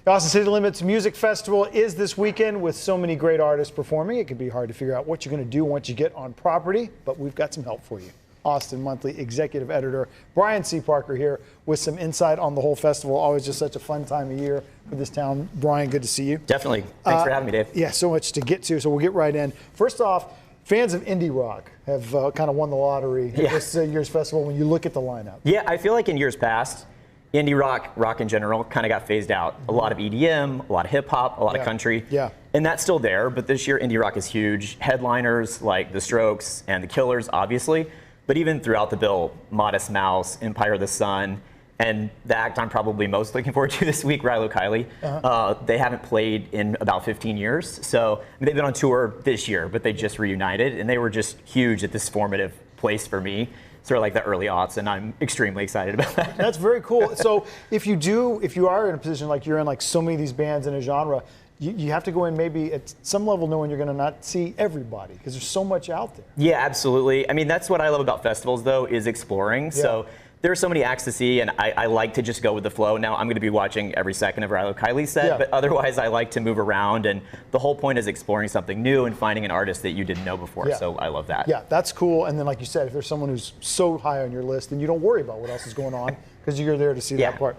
The Austin City Limits Music Festival is this weekend with so many great artists performing. It can be hard to figure out what you're going to do once you get on property, but we've got some help for you. Austin Monthly Executive Editor Brian C. Parker here with some insight on the whole festival. Always just such a fun time of year for this town. Brian, good to see you. Definitely. Thanks for having me, Dave. Yeah, so much to get to, so we'll get right in. First off, fans of indie rock have kind of won the lottery at this year's festival when you look at the lineup. Yeah, I feel like in years past, indie rock in general kind of got phased out. A lot of EDM, a lot of hip hop, a lot of country. Yeah. And that's still there, but this year indie rock is huge. Headliners like The Strokes and The Killers, obviously. But even throughout the bill, Modest Mouse, Empire of the Sun, and the act I'm probably most looking forward to this week, Rilo Kiley. They haven't played in about 15 years. So they've been on tour this year, but they just reunited, and they were just huge at this formative place for me. Sort of like the early aughts, and I'm extremely excited about that. That's very cool. So if you are in a position like you're in, like so many of these bands in a genre, you have to go in maybe at some level knowing you're going to not see everybody because there's so much out there. Yeah, absolutely. I mean, that's what I love about festivals, though, is exploring. Yeah. So there are so many acts to see, and I like to just go with the flow. Now, I'm going to be watching every second of Rilo Kiley's set, but otherwise I like to move around, and the whole point is exploring something new and finding an artist that you didn't know before, so I love that. Yeah, that's cool. And then, like you said, if there's someone who's so high on your list, then you don't worry about what else is going on because you're there to see that part.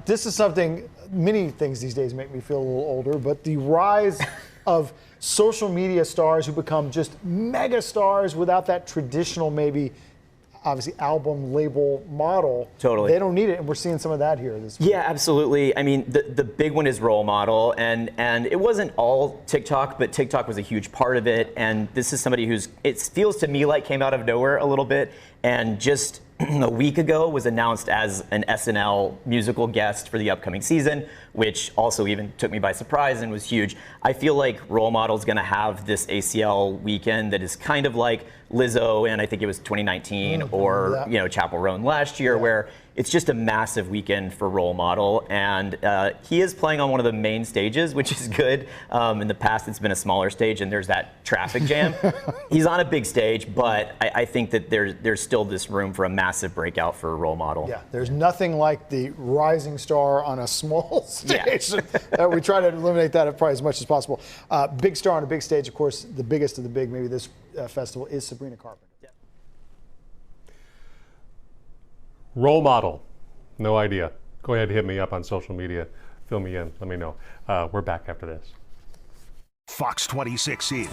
This is something, many things these days make me feel a little older, but the rise of social media stars who become just mega stars without that traditional, maybe, obviously, album label model. Totally. They don't need it, and we're seeing some of that here this week. Yeah, absolutely. I mean, the big one is Role Model, and it wasn't all TikTok, but TikTok was a huge part of it. And this is somebody who's, it feels to me like came out of nowhere a little bit, and just a week ago was announced as an SNL musical guest for the upcoming season, which also even took me by surprise and was huge. I feel like Role Model is going to have this ACL weekend that is kind of like Lizzo, and I think it was 2019, or Chapel Roan last year, where it's just a massive weekend for Role Model, and he is playing on one of the main stages, which is good. In the past, it's been a smaller stage, and there's that traffic jam. He's on a big stage, but I think that there's still this room for a massive breakout for Role Model. Yeah, there's nothing like the rising star on a small stage. We try to eliminate that probably as much as possible. Big star on a big stage, of course, the biggest of the big, maybe this festival, is Sabrina Carpenter. Role Model, no idea. Go ahead and hit me up on social media. Fill me in. Let me know. We're back after this. Fox 26 is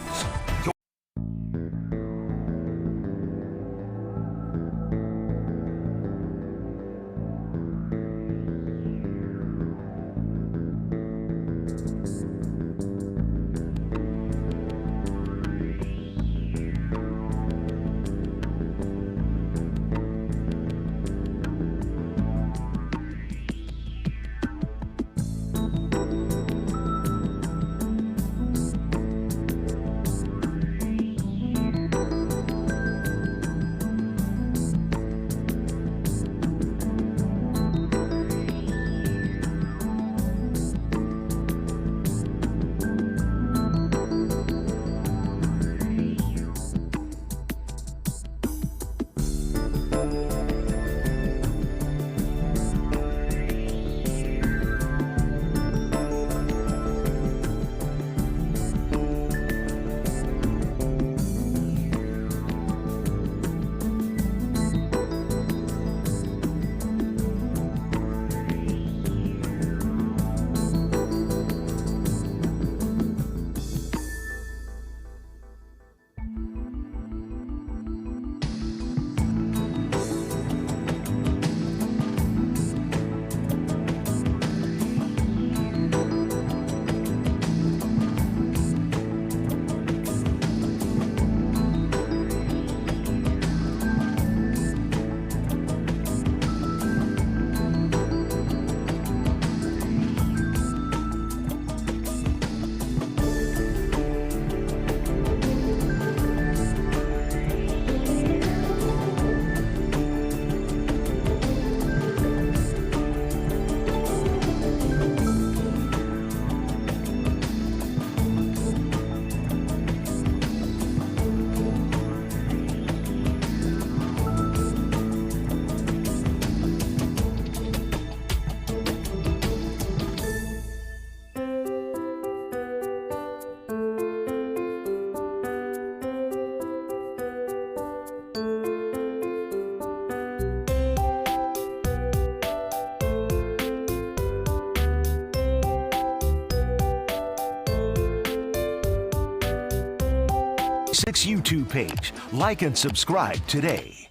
YouTube page. Like and subscribe today.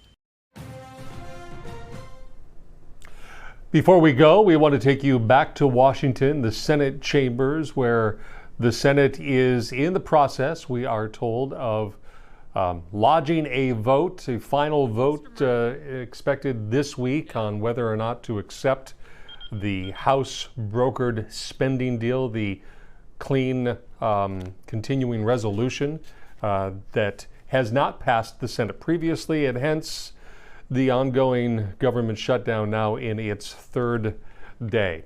Before we go, we want to take you back to Washington, the Senate chambers, where the Senate is in the process, we are told, of lodging a vote, a final vote expected this week on whether or not to accept the House brokered spending deal, the clean continuing resolution that has not passed the Senate previously, and hence the ongoing government shutdown now in its third day.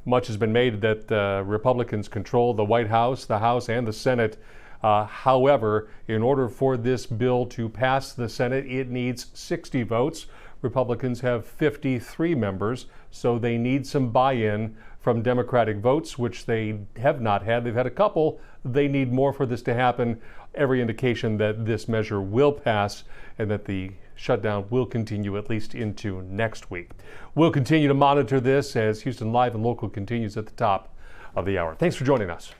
Much has been made that Republicans control the White House, the House, and the Senate. However, in order for this bill to pass the Senate, it needs 60 votes. Republicans have 53 members, so they need some buy-in from Democratic votes, which they have not had. They've had a couple. They need more for this to happen. Every indication that this measure will pass and that the shutdown will continue at least into next week. We'll continue to monitor this as Houston Live and Local continues at the top of the hour. Thanks for joining us.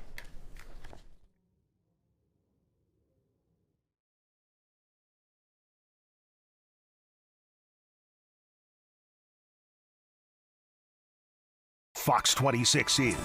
Fox 26 is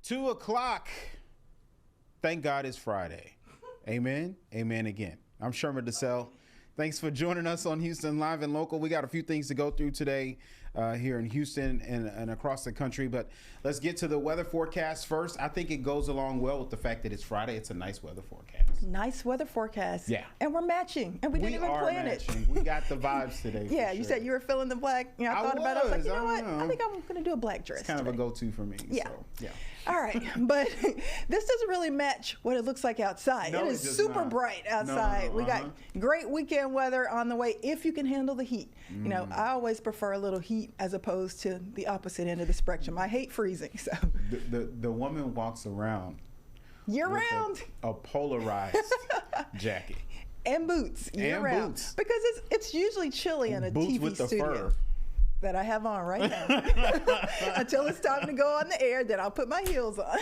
Two o'clock. Thank God it's Friday. Amen. Amen again. I'm Sherman DeSalle. Thanks for joining us on Houston Live and Local. We got a few things to go through today here in Houston and across the country, but let's get to the weather forecast first. I think it goes along well with the fact that it's Friday. It's a nice weather forecast. Nice weather forecast. Yeah. And we're matching, and we didn't even plan it. We got the vibes today. Yeah, you said you were feeling the black. You know, I thought about it. I was like, you know what? I think I'm going to do a black dress. It's kind today. of a go-to for me. Yeah. So, yeah. All right, but this doesn't really match what it looks like outside. No, it is it does super not. bright outside. We got great weekend weather on the way if you can handle the heat. You know, I always prefer a little heat as opposed to the opposite end of the spectrum. I hate freezing. So the woman walks around year round a polarized jacket and boots year round boots. because it's usually chilly in a boots TV with the studio. fur. That I have on right now. Until it's time to go on the air, then I'll put my heels on.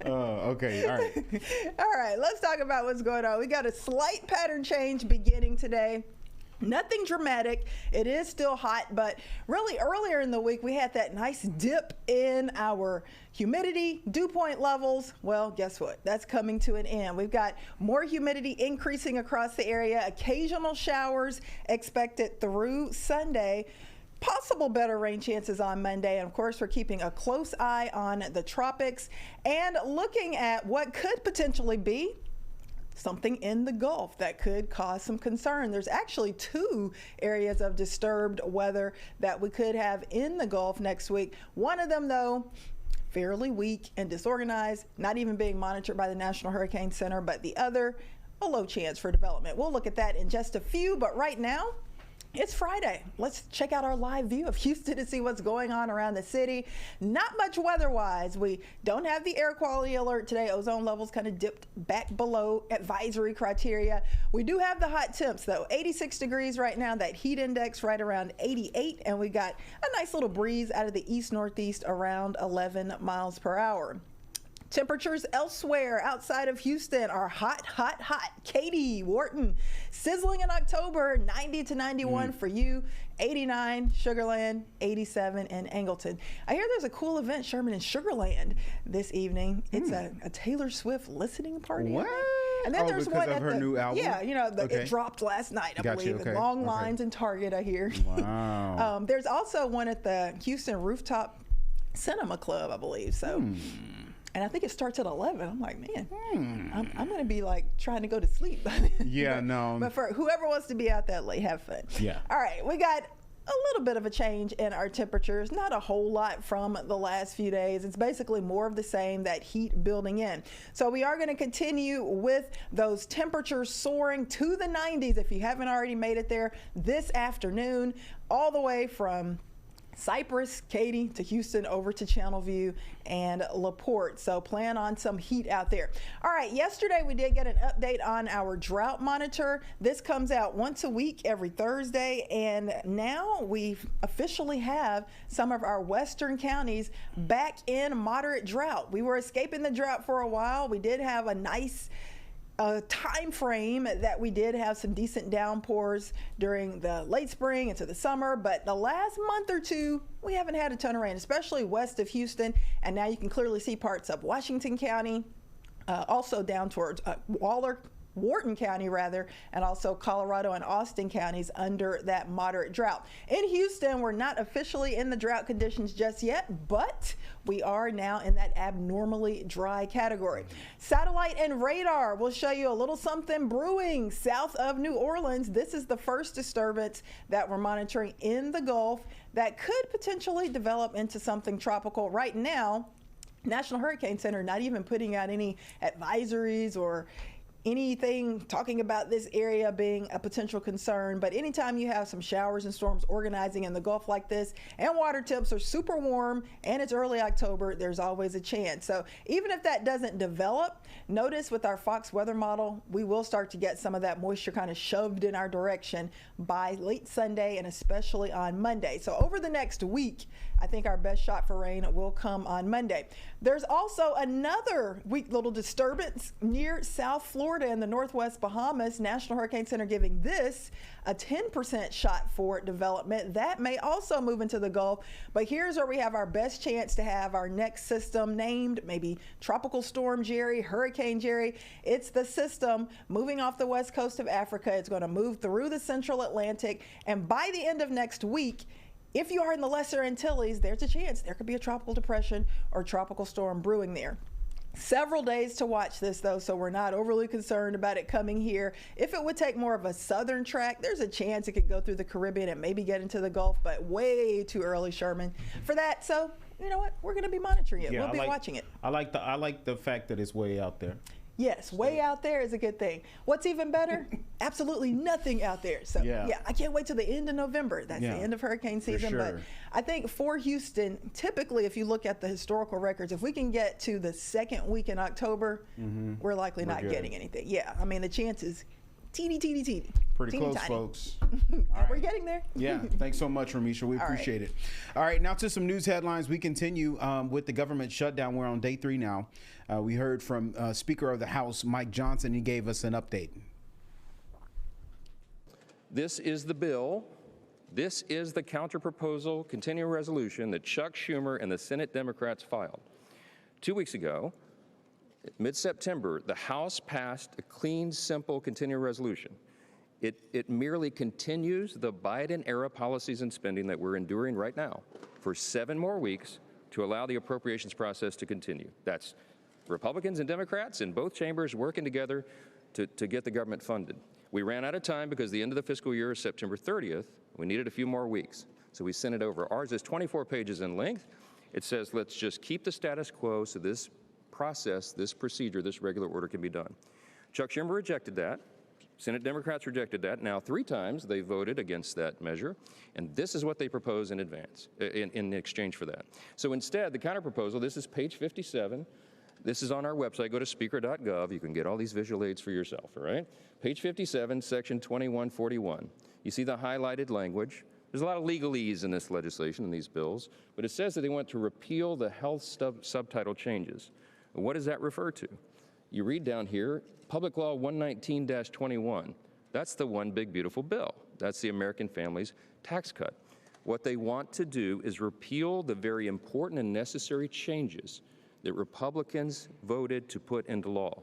Okay, all right. All right, let's talk about what's going on. We got a slight pattern change beginning today. Nothing dramatic. It is still hot, but really earlier in the week, we had that nice dip in our humidity, dew point levels. Well, guess what? That's coming to an end. We've got more humidity increasing across the area, occasional showers expected through Sunday. Possible better rain chances on Monday. And of course, we're keeping a close eye on the tropics and looking at what could potentially be something in the Gulf that could cause some concern. There's actually 2 areas of disturbed weather that we could have in the Gulf next week. One of them, though, fairly weak and disorganized, not even being monitored by the National Hurricane Center, but the other, a low chance for development. We'll look at that in just a few, but right now, it's Friday. Let's check out our live view of Houston to see what's going on around the city. Not much weather-wise. We don't have the air quality alert today. Ozone levels kind of dipped back below advisory criteria. We do have the hot temps, though. 86 degrees right now. That heat index right around 88. And we got a nice little breeze out of the east-northeast around 11 miles per hour. Temperatures elsewhere outside of Houston are hot, hot, hot. Katy, Wharton, sizzling in October, 90 to 91 for you, 89 Sugarland, 87 in Angleton. I hear there's a cool event, Sherman, in Sugarland this evening. It's a Taylor Swift listening party. What? And then there's one of at her new album? Yeah, it dropped last night, I believe. Okay. Long lines in Target, I hear. Wow. There's also one at the Houston Rooftop Cinema Club, I believe. So. And I think it starts at 11. I'm like, man, I'm going to be like trying to go to sleep. Yeah, But for whoever wants to be out that late, have fun. Yeah. All right, we got a little bit of a change in our temperatures, not a whole lot from the last few days. It's basically more of the same, that heat building in. So we are going to continue with those temperatures soaring to the 90s if you haven't already made it there this afternoon, all the way from Cypress, Katy to Houston over to Channelview and LaPorte. So plan on some heat out there. All right, yesterday we did get an update on our drought monitor. This comes out once a week every Thursday, and now we officially have some of our western counties back in moderate drought. We were escaping the drought for a while. We did have a nice time frame that we did have some decent downpours during the late spring into the summer, but the last month or two we haven't had a ton of rain, especially west of Houston, and now you can clearly see parts of Washington County, also down towards Wharton County rather, and also Colorado and Austin counties under that moderate drought. In Houston, we're not officially in the drought conditions just yet, but we are now in that abnormally dry category. Satellite and radar will show you a little something brewing south of New Orleans. This is the first disturbance that we're monitoring in the Gulf that could potentially develop into something tropical. Right now, National Hurricane Center not even putting out any advisories or anything talking about this area being a potential concern, but anytime you have some showers and storms organizing in the Gulf like this, and water temps are super warm, and it's early October, there's always a chance. So even if that doesn't develop, notice with our Fox weather model, we will start to get some of that moisture kind of shoved in our direction by late Sunday and especially on Monday. So over the next week, I think our best shot for rain will come on Monday. There's also another weak little disturbance near South Florida in the Northwest Bahamas. National Hurricane Center giving this a 10% shot for development. That may also move into the Gulf, but here's where we have our best chance to have our next system named maybe Tropical Storm Jerry, Hurricane Jerry. It's the system moving off the west coast of Africa. It's going to move through the central Atlantic, and by the end of next week, if you are in the Lesser Antilles, there's a chance there could be a tropical depression or tropical storm brewing there. Several days to watch this, though, so we're not overly concerned about it coming here. If it would take more of a southern track, there's a chance it could go through the Caribbean and maybe get into the Gulf, but way too early, Sherman, for that. So, you know what? We're going to be monitoring it. We'll be watching it. I like the fact that it's way out there. Yes, way out there is a good thing. What's even better? Absolutely nothing out there. So, yeah, I can't wait till the end of November. That's the end of hurricane season. Sure. But I think for Houston, typically, if you look at the historical records, if we can get to the second week in October, we're likely not getting anything. Yeah, I mean, the chances, teeny. Pretty close, tiny. Folks. We're getting there. Yeah, thanks so much, Ramisha. We appreciate it. All right, now to some news headlines. We continue with the government shutdown. We're on day 3 now. We heard from Speaker of the House, Mike Johnson. He gave us an update. This is the bill. This is the counterproposal continuing resolution that Chuck Schumer and the Senate Democrats filed. 2 weeks ago, mid-September, the House passed a clean, simple continuing resolution. It merely continues the Biden-era policies and spending that we're enduring right now for 7 more weeks to allow the appropriations process to continue. That's Republicans and Democrats in both chambers working together to get the government funded. We ran out of time because the end of the fiscal year is September 30th. We needed a few more weeks, so we sent it over. Ours is 24 pages in length. It says let's just keep the status quo so this process, this procedure, this regular order can be done. Chuck Schumer rejected that. Senate Democrats rejected that. Now 3 times they voted against that measure, and this is what they propose in advance, in exchange for that. So instead, the counterproposal, this is page 57. This is on our website. Go to speaker.gov. You can get all these visual aids for yourself, all right? Page 57, section 2141. You see the highlighted language. There's a lot of legalese in this legislation, in these bills, but it says that they want to repeal the health subtitle changes. What does that refer to? You read down here, Public Law 119-21. That's the one big beautiful bill. That's the American Families Tax Cut. What they want to do is repeal the very important and necessary changes that Republicans voted to put into law.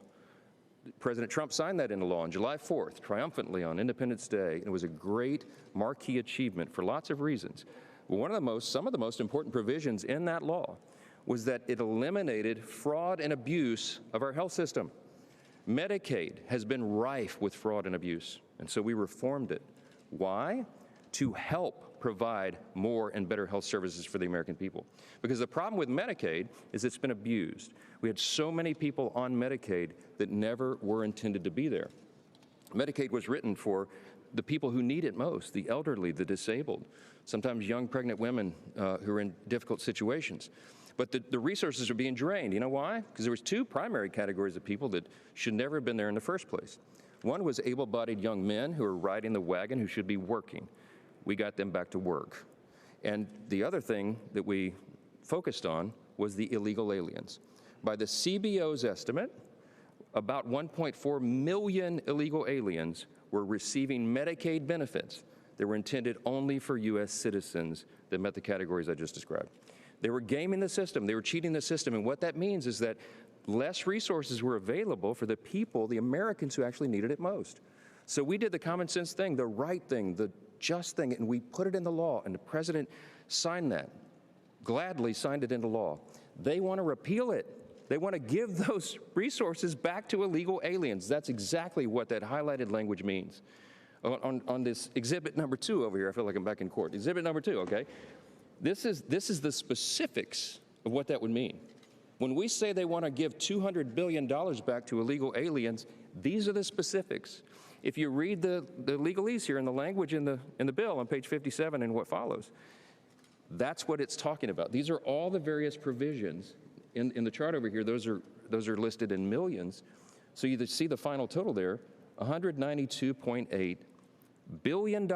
President Trump signed that into law on July 4th, triumphantly on Independence Day. It was a great marquee achievement for lots of reasons. Some of the most important provisions in that law was that it eliminated fraud and abuse of our health system. Medicaid has been rife with fraud and abuse, and so we reformed it. Why? To help provide more and better health services for the American people. Because the problem with Medicaid is it's been abused. We had so many people on Medicaid that never were intended to be there. Medicaid was written for the people who need it most, the elderly, the disabled, sometimes young pregnant women who are in difficult situations. But the resources are being drained. You know why? Because there was 2 primary categories of people that should never have been there in the first place. One was able-bodied young men who are riding the wagon who should be working. We got them back to work. And the other thing that we focused on was the illegal aliens. By the CBO's estimate, about 1.4 million illegal aliens were receiving Medicaid benefits that were intended only for U.S. citizens that met the categories I just described. They were gaming the system. They were cheating the system. And what that means is that less resources were available for the people, the Americans who actually needed it most. So we did the common sense thing, the right thing, the just thing, and we put it in the law, and the president signed that, gladly signed it into law. They want to repeal it. They want to give those resources back to illegal aliens. That's exactly what that highlighted language means. On this exhibit number 2 over here, I feel like I'm back in court. Exhibit number 2, okay? This is the specifics of what that would mean. When we say they want to give $200 billion back to illegal aliens, these are the specifics. If you read the legalese here in the language in the bill on page 57 and what follows, that's what it's talking about. These are all the various provisions in the chart over here. Those are listed in millions. So you see the final total there, $192.8 billion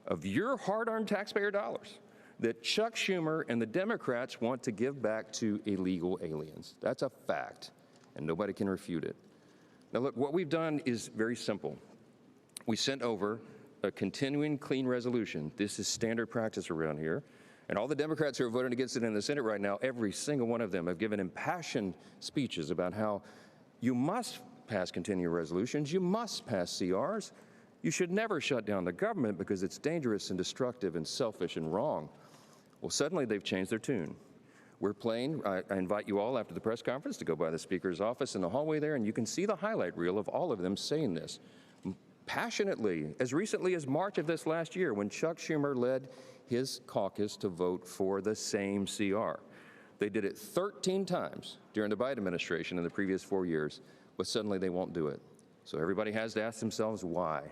of your hard-earned taxpayer dollars that Chuck Schumer and the Democrats want to give back to illegal aliens. That's a fact, and nobody can refute it. Now look, what we've done is very simple. We sent over a continuing clean resolution. This is standard practice around here. And all the Democrats who are voting against it in the Senate right now, every single one of them have given impassioned speeches about how you must pass continuing resolutions, you must pass CRs, you should never shut down the government because it's dangerous and destructive and selfish and wrong. Well, suddenly they've changed their tune. We're playing, I invite you all after the press conference to go by the Speaker's office in the hallway there, and you can see the highlight reel of all of them saying this passionately, as recently as March of this last year when Chuck Schumer led his caucus to vote for the same CR. They did it 13 times during the Biden administration in the previous 4 years, but suddenly they won't do it. So everybody has to ask themselves why.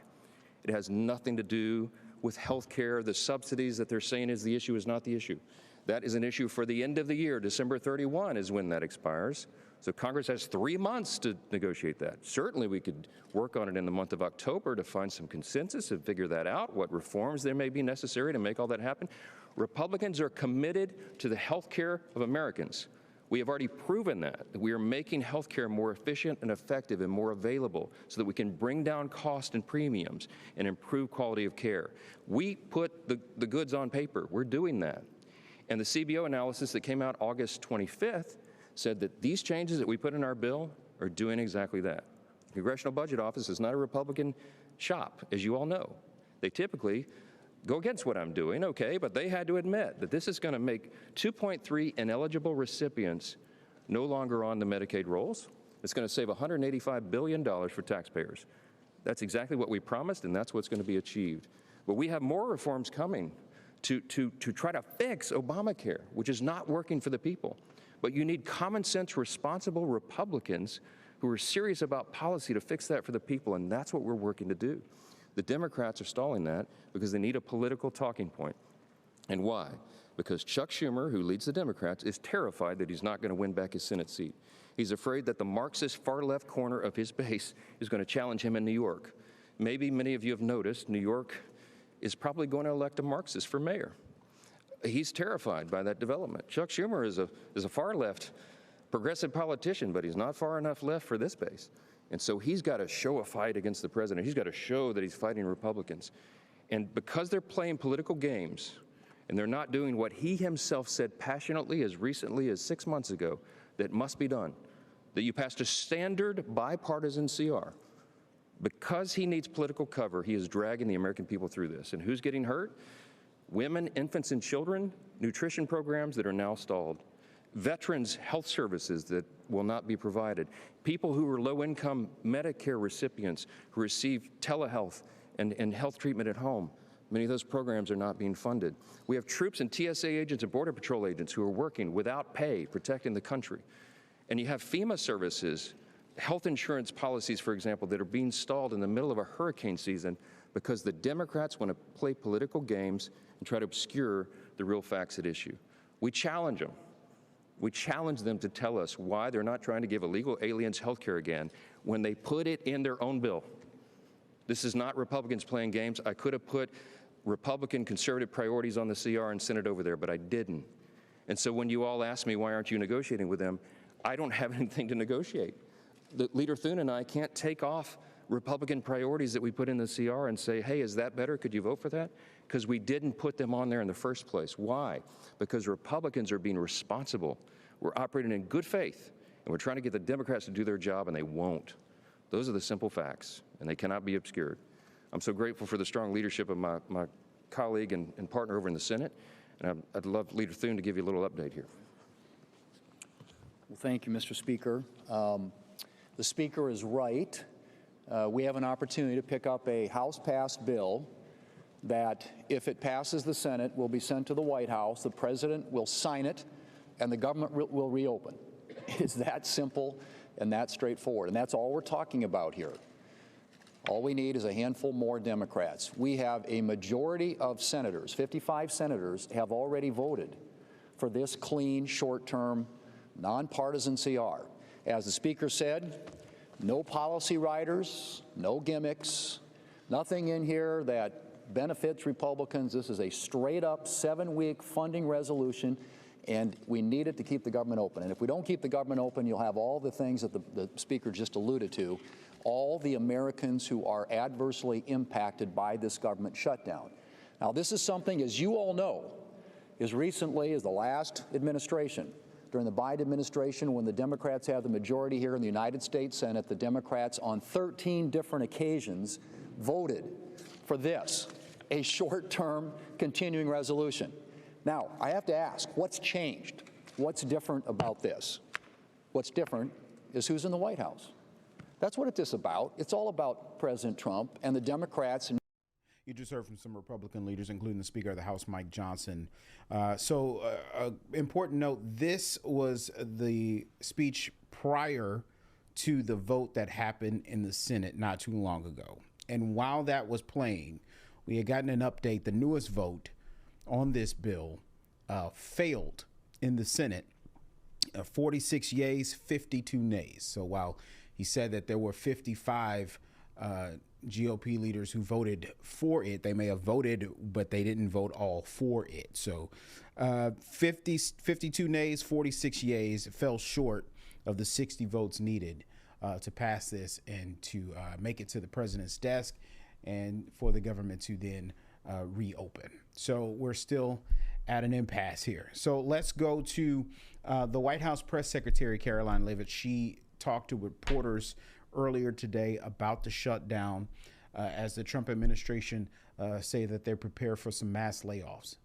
It has nothing to do with health care. The subsidies that they're saying is the issue is not the issue. That is an issue for the end of the year. December 31 is when that expires. So Congress has 3 months to negotiate that. Certainly we could work on it in the month of October to find some consensus and figure that out, what reforms there may be necessary to make all that happen. Republicans are committed to the health care of Americans. We have already proven that we are making health care more efficient and effective and more available so that we can bring down cost and premiums and improve quality of care. We put the goods on paper. We're doing that. And the CBO analysis that came out August 25th said that these changes that we put in our bill are doing exactly that. The Congressional Budget Office is not a Republican shop, as you all know. They typically go against what I'm doing, okay, but they had to admit that this is going to make 2.3 ineligible recipients no longer on the Medicaid rolls. It's going to save $185 billion for taxpayers. That's exactly what we promised, and that's what's going to be achieved. But we have more reforms coming to try to fix Obamacare, which is not working for the people. But you need common sense, responsible Republicans who are serious about policy to fix that for the people, and that's what we're working to do. The Democrats are stalling that because they need a political talking point. And why? Because Chuck Schumer, who leads the Democrats, is terrified that he's not going to win back his Senate seat. He's afraid that the Marxist far-left corner of his base is going to challenge him in New York. Maybe many of you have noticed New York is probably going to elect a Marxist for mayor. He's terrified by that development. Chuck Schumer is a far-left progressive politician, but he's not far enough left for this base. And so he's got to show a fight against the president. He's got to show that he's fighting Republicans. And because they're playing political games, and they're not doing what he himself said passionately as recently as 6 months ago that must be done, that you passed a standard bipartisan CR. Because he needs political cover, he is dragging the American people through this. And who's getting hurt? Women, infants, and children, nutrition programs that are now stalled, veterans' health services that will not be provided, people who are low-income Medicare recipients who receive telehealth and health treatment at home. Many of those programs are not being funded. We have troops and TSA agents and Border Patrol agents who are working without pay, protecting the country. And you have FEMA services, health insurance policies, for example, that are being stalled in the middle of a hurricane season because the Democrats want to play political games and try to obscure the real facts at issue. We challenge them. We challenge them to tell us why they're not trying to give illegal aliens health care again when they put it in their own bill. This is not Republicans playing games. I could have put Republican conservative priorities on the CR and sent it over there, but I didn't. And so when you all ask me, why aren't you negotiating with them? I don't have anything to negotiate. Leader Thune and I can't take off Republican priorities that we put in the CR and say, hey, is that better? Could you vote for that? Because we didn't put them on there in the first place. Why? Because Republicans are being responsible. We're operating in good faith, and we're trying to get the Democrats to do their job, and they won't. Those are the simple facts, and they cannot be obscured. I'm so grateful for the strong leadership of my colleague and partner over in the Senate, and I'd love Leader Thune to give you a little update here. Well, thank you, Mr. Speaker. The Speaker is right. We have an opportunity to pick up a House-passed bill that, if it passes the Senate, will be sent to the White House. The President will sign it, and the government will reopen. It's that simple and that straightforward, and that's all we're talking about here. All we need is a handful more Democrats. We have a majority of senators, 55 senators, have already voted for this clean, short-term, nonpartisan CR. As the Speaker said, no policy riders, no gimmicks, nothing in here that benefits Republicans. This is a straight-up 7-week funding resolution, and we need it to keep the government open. And if we don't keep the government open, you'll have all the things that the Speaker just alluded to, all the Americans who are adversely impacted by this government shutdown. Now, this is something, as you all know, as recently as the last administration, during the Biden administration, when the Democrats have the majority here in the United States Senate, the Democrats on 13 different occasions voted for this, a short-term continuing resolution. Now, I have to ask, what's changed? What's different about this? What's different is who's in the White House. That's what it's about. It's all about President Trump and the Democrats. You just heard from some Republican leaders, including the Speaker of the House, Mike Johnson. Important note, this was the speech prior to the vote that happened in the Senate not too long ago. And while that was playing, we had gotten an update. The newest vote on this bill failed in the Senate. 46 yeas, 52 nays. So while he said that there were 55 GOP leaders who voted for it, they may have voted, but they didn't vote all for it. So 52 nays, 46 yeas. It fell short of the 60 votes needed to pass this and to make it to the president's desk and for the government to then reopen. So we're still at an impasse here. So let's go to the White House Press Secretary, Caroline Leavitt. She talked to reporters earlier today about the shutdown as the Trump administration say that they're prepared for some mass layoffs.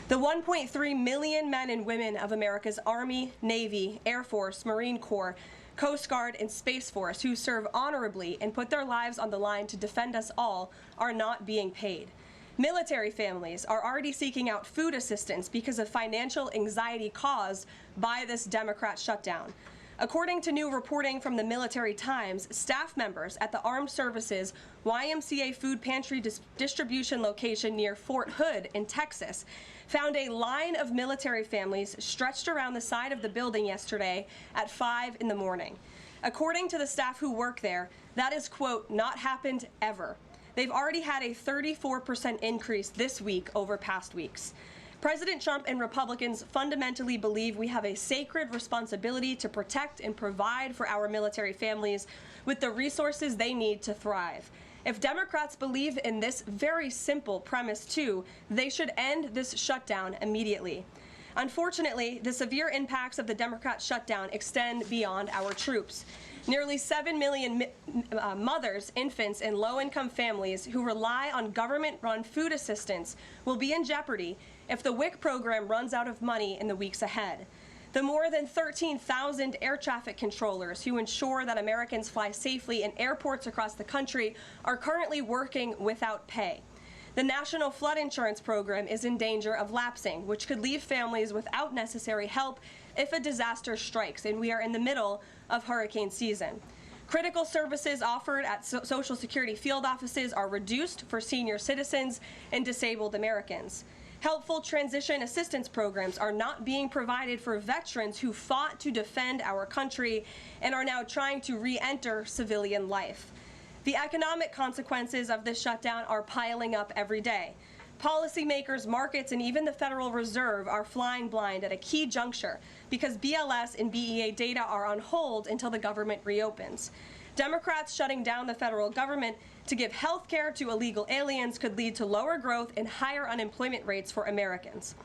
The 1.3 million men and women of America's Army, Navy, Air Force, Marine Corps, Coast Guard, and Space Force who serve honorably and put their lives on the line to defend us all are not being paid. Military families are already seeking out food assistance because of financial anxiety caused by this Democrat shutdown. According to new reporting from the Military Times, staff members at the Armed Services YMCA food pantry distribution location near Fort Hood in Texas found a line of military families stretched around the side of the building yesterday at 5 in the morning. According to the staff who work there, that is, quote, not happened ever. They've already had a 34% increase this week over past weeks. President Trump and Republicans fundamentally believe we have a sacred responsibility to protect and provide for our military families with the resources they need to thrive. If Democrats believe in this very simple premise too, they should end this shutdown immediately. Unfortunately, the severe impacts of the Democrat shutdown extend beyond our troops. Nearly 7 million mothers, infants, and low-income families who rely on government-run food assistance will be in jeopardy if the WIC program runs out of money in the weeks ahead. The more than 13,000 air traffic controllers who ensure that Americans fly safely in airports across the country are currently working without pay. The National Flood Insurance Program is in danger of lapsing, which could leave families without necessary help if a disaster strikes, and we are in the middle of hurricane season. Critical services offered at Social Security field offices are reduced for senior citizens and disabled Americans. Helpful transition assistance programs are not being provided for veterans who fought to defend our country and are now trying to re-enter civilian life. The economic consequences of this shutdown are piling up every day. Policymakers, markets, and even the Federal Reserve are flying blind at a key juncture because BLS and BEA data are on hold until the government reopens. Democrats shutting down the federal government to give health care to illegal aliens could lead to lower growth and higher unemployment rates for Americans.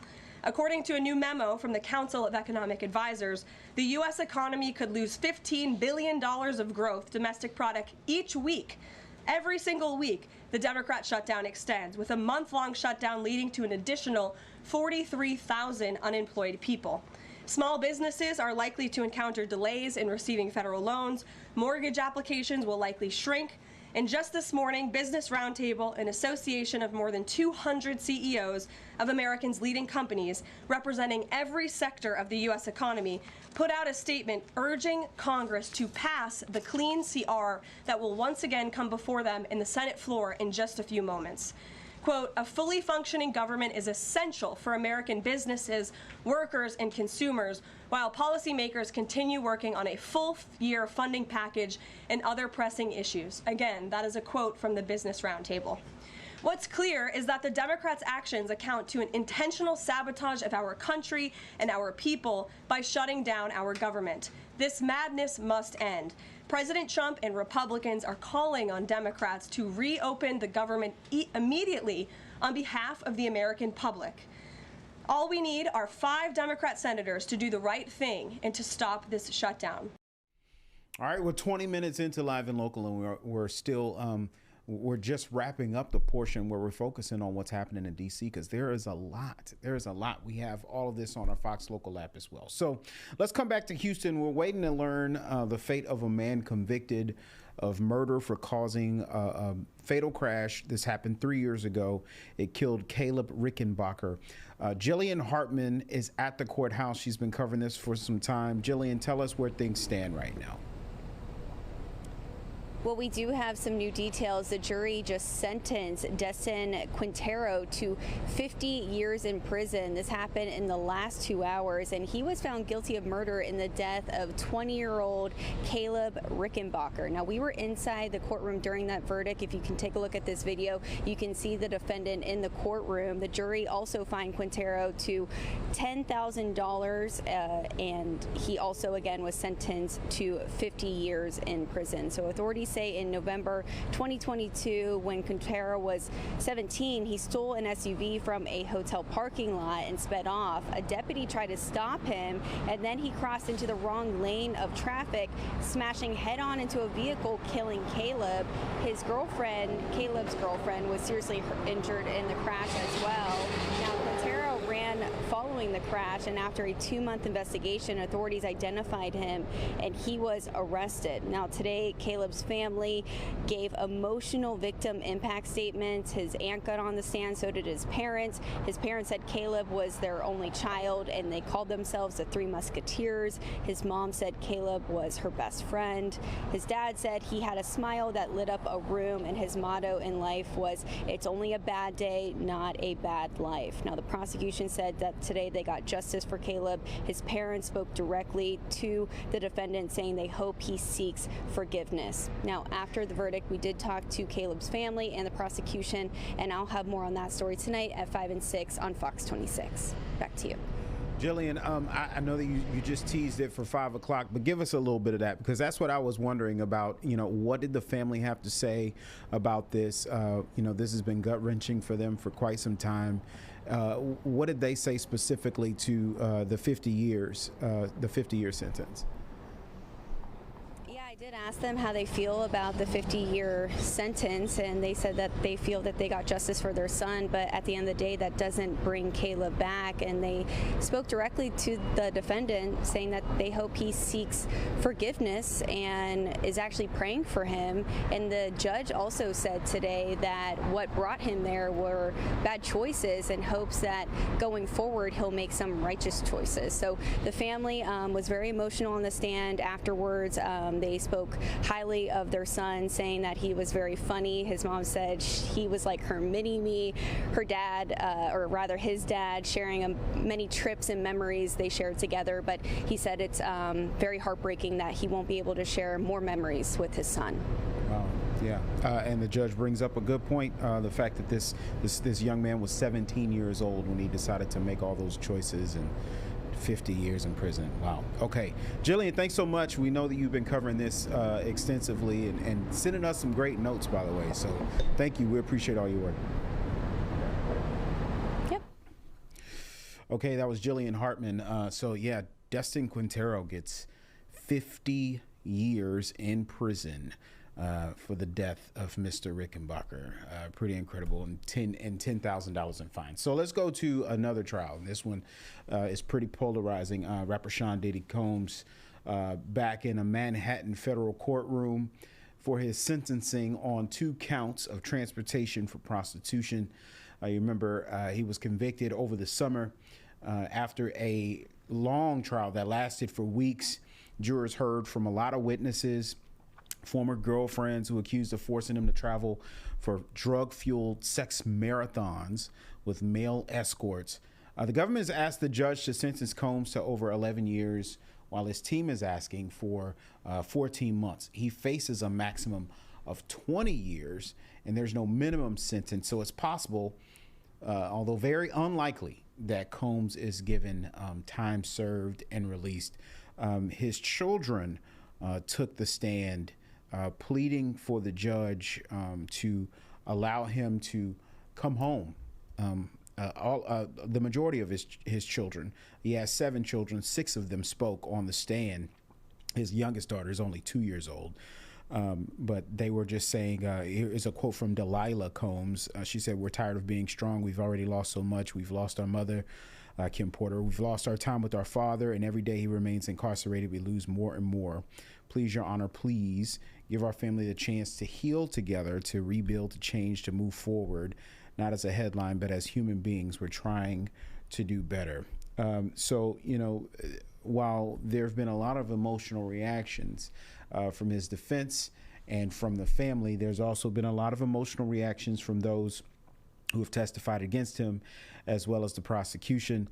According to a new memo from the Council of Economic Advisors, the U.S. economy could lose $15 billion of growth domestic product each week. Every single week, the Democrat shutdown extends, with a month-long shutdown leading to an additional 43,000 unemployed people. Small businesses are likely to encounter delays in receiving federal loans. Mortgage applications will likely shrink. And just this morning, Business Roundtable, an association of more than 200 CEOs of Americans' leading companies representing every sector of the U.S. economy, put out a statement urging Congress to pass the clean CR that will once again come before them in the Senate floor in just a few moments. Quote, a fully functioning government is essential for American businesses, workers, and consumers, while policymakers continue working on a full-year funding package and other pressing issues. Again, that is a quote from the Business Roundtable. What's clear is that the Democrats' actions account to an intentional sabotage of our country and our people by shutting down our government. This madness must end. President Trump and Republicans are calling on Democrats to reopen the government immediately on behalf of the American public. All we need are 5 Democrat senators to do the right thing and to stop this shutdown. All right, we're 20 minutes into Live and Local, and we're still we're just wrapping up the portion where we're focusing on what's happening in D.C. because there is a lot. There is a lot. We have all of this on our Fox Local app as well. So let's come back to Houston. We're waiting to learn the fate of a man convicted of murder for causing a fatal crash. This happened 3 years ago. It killed Caleb Rickenbacker. Jillian Hartman is at the courthouse. She's been covering this for some time. Jillian, tell us where things stand right now. Well, we do have some new details. The jury just sentenced Destin Quintero to 50 years in prison. This happened in the last 2 hours, and he was found guilty of murder in the death of 20-year-old Caleb Rickenbacker. Now, we were inside the courtroom during that verdict. If you can take a look at this video, you can see the defendant in the courtroom. The jury also fined Quintero to $10,000, and he also, again, was sentenced to 50 years in prison. So authorities say in November 2022, when Quintero was 17, he stole an SUV from a hotel parking lot and sped off. A deputy tried to stop him, and then he crossed into the wrong lane of traffic, smashing head-on into a vehicle, killing Caleb. His girlfriend, Caleb's girlfriend, was seriously injured in the crash as well. Now, Quintero ran following following the crash, and after a 2-month investigation, authorities identified him and he was arrested. Now today, Caleb's family gave emotional victim impact statements. His aunt got on the stand, so did his parents. His parents said Caleb was their only child and they called themselves the Three Musketeers. His mom said Caleb was her best friend. His dad said he had a smile that lit up a room, and his motto in life was, "It's only a bad day, not a bad life." Now the prosecution said that today they got justice for Caleb. His parents spoke directly to the defendant saying they hope he seeks forgiveness. Now after the verdict, we did talk to Caleb's family and the prosecution, and I'll have more on that story tonight at 5 and 6 on Fox 26. Back to you. Jillian, I know that you just teased it for 5 o'clock, but give us a little bit of that, because that's what I was wondering about. You know, what did the family have to say about this? You know, this has been gut-wrenching for them for quite some time. What did they say specifically to the 50 years, the 50-year sentence? I did ask them how they feel about the 50-year sentence, and they said that they feel that they got justice for their son, but at the end of the day, that doesn't bring Caleb back. And they spoke directly to the defendant, saying that they hope he seeks forgiveness and is actually praying for him. And the judge also said today that what brought him there were bad choices, and hopes that going forward he'll make some righteous choices. So the family was very emotional on the stand afterwards. They spoke highly of their son, saying that he was very funny. His mom said he was like her mini-me. Her dad, or rather his dad, sharing many trips and memories they shared together, but he said it's very heartbreaking that he won't be able to share more memories with his son. Wow. Yeah, and the judge brings up a good point, the fact that this young man was 17 years old when he decided to make all those choices, and 50 years in prison. Wow. Okay. Jillian, thanks so much. We know that you've been covering this extensively and sending us some great notes, by the way. So thank you. We appreciate all your work. Yep. Okay, that was Jillian Hartman. So yeah, Destin Quintero gets 50 years in prison for the death of Mr. Rickenbacker. Pretty incredible, and $10,000 in fines. So let's go to another trial. And this one is pretty polarizing. Rapper Sean Diddy Combs back in a Manhattan federal courtroom for his sentencing on 2 counts of transportation for prostitution. You remember he was convicted over the summer after a long trial that lasted for weeks. Jurors heard from a lot of witnesses, former girlfriends who accused of forcing him to travel for drug-fueled sex marathons with male escorts. The government has asked the judge to sentence Combs to over 11 years, while his team is asking for 14 months. He faces a maximum of 20 years, and there's no minimum sentence, so it's possible, although very unlikely, that Combs is given time served and released. His children took the stand, pleading for the judge to allow him to come home. The majority of his children, he has 7 children, 6 of them spoke on the stand. His youngest daughter is only 2 years old. But they were just saying, here is a quote from Delilah Combs. She said, "We're tired of being strong. We've already lost so much. We've lost our mother, Kim Porter. We've lost our time with our father, and every day he remains incarcerated, we lose more and more. Please, Your Honor, please give our family the chance to heal together, to rebuild, to change, to move forward, not as a headline, but as human beings. We're trying to do better." So, you know, while there have been a lot of emotional reactions from his defense and from the family, there's also been a lot of emotional reactions from those who have testified against him, as well as the prosecution.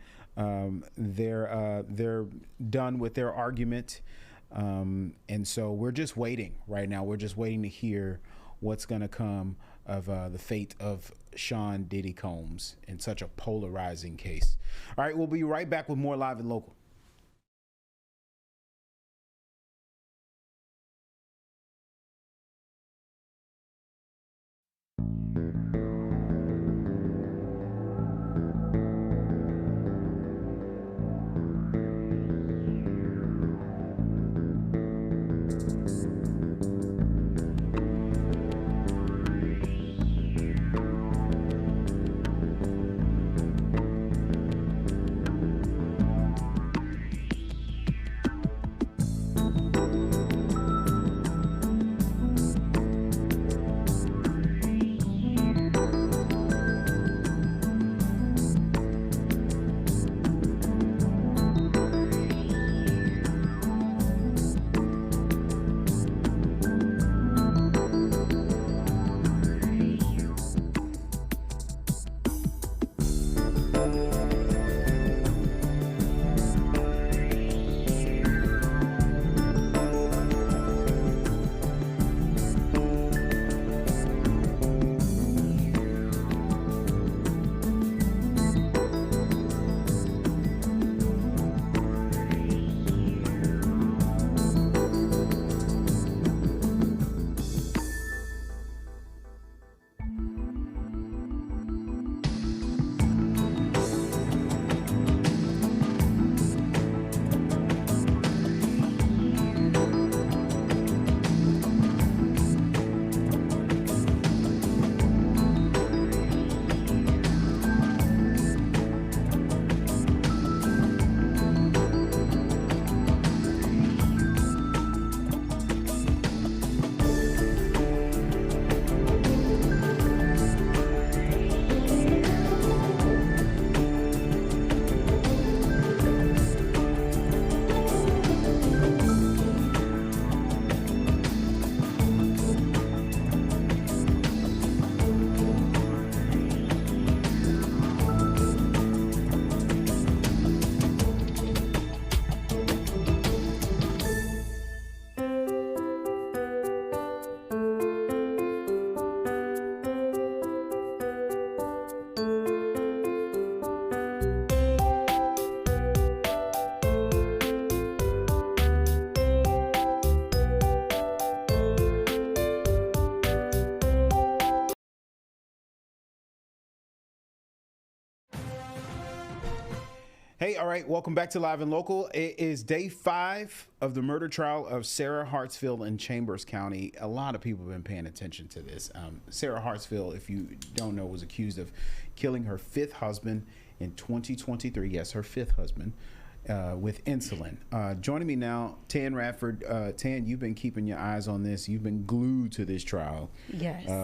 They're done with their argument, and so we're just waiting right now. We're just waiting to hear what's going to come of the fate of Sean Diddy Combs in such a polarizing case. All right, we'll be right back with more Live and Local. Hey, all right, welcome back to Live and Local. It is day 5 of the murder trial of Sarah Hartsfield in Chambers County. A lot of people have been paying attention to this. Sarah Hartsfield, if you don't know, was accused of killing her 5th husband in 2023. Yes, her 5th husband. With insulin. Joining me now, Tan Radford. Tan, you've been keeping your eyes on this. You've been glued to this trial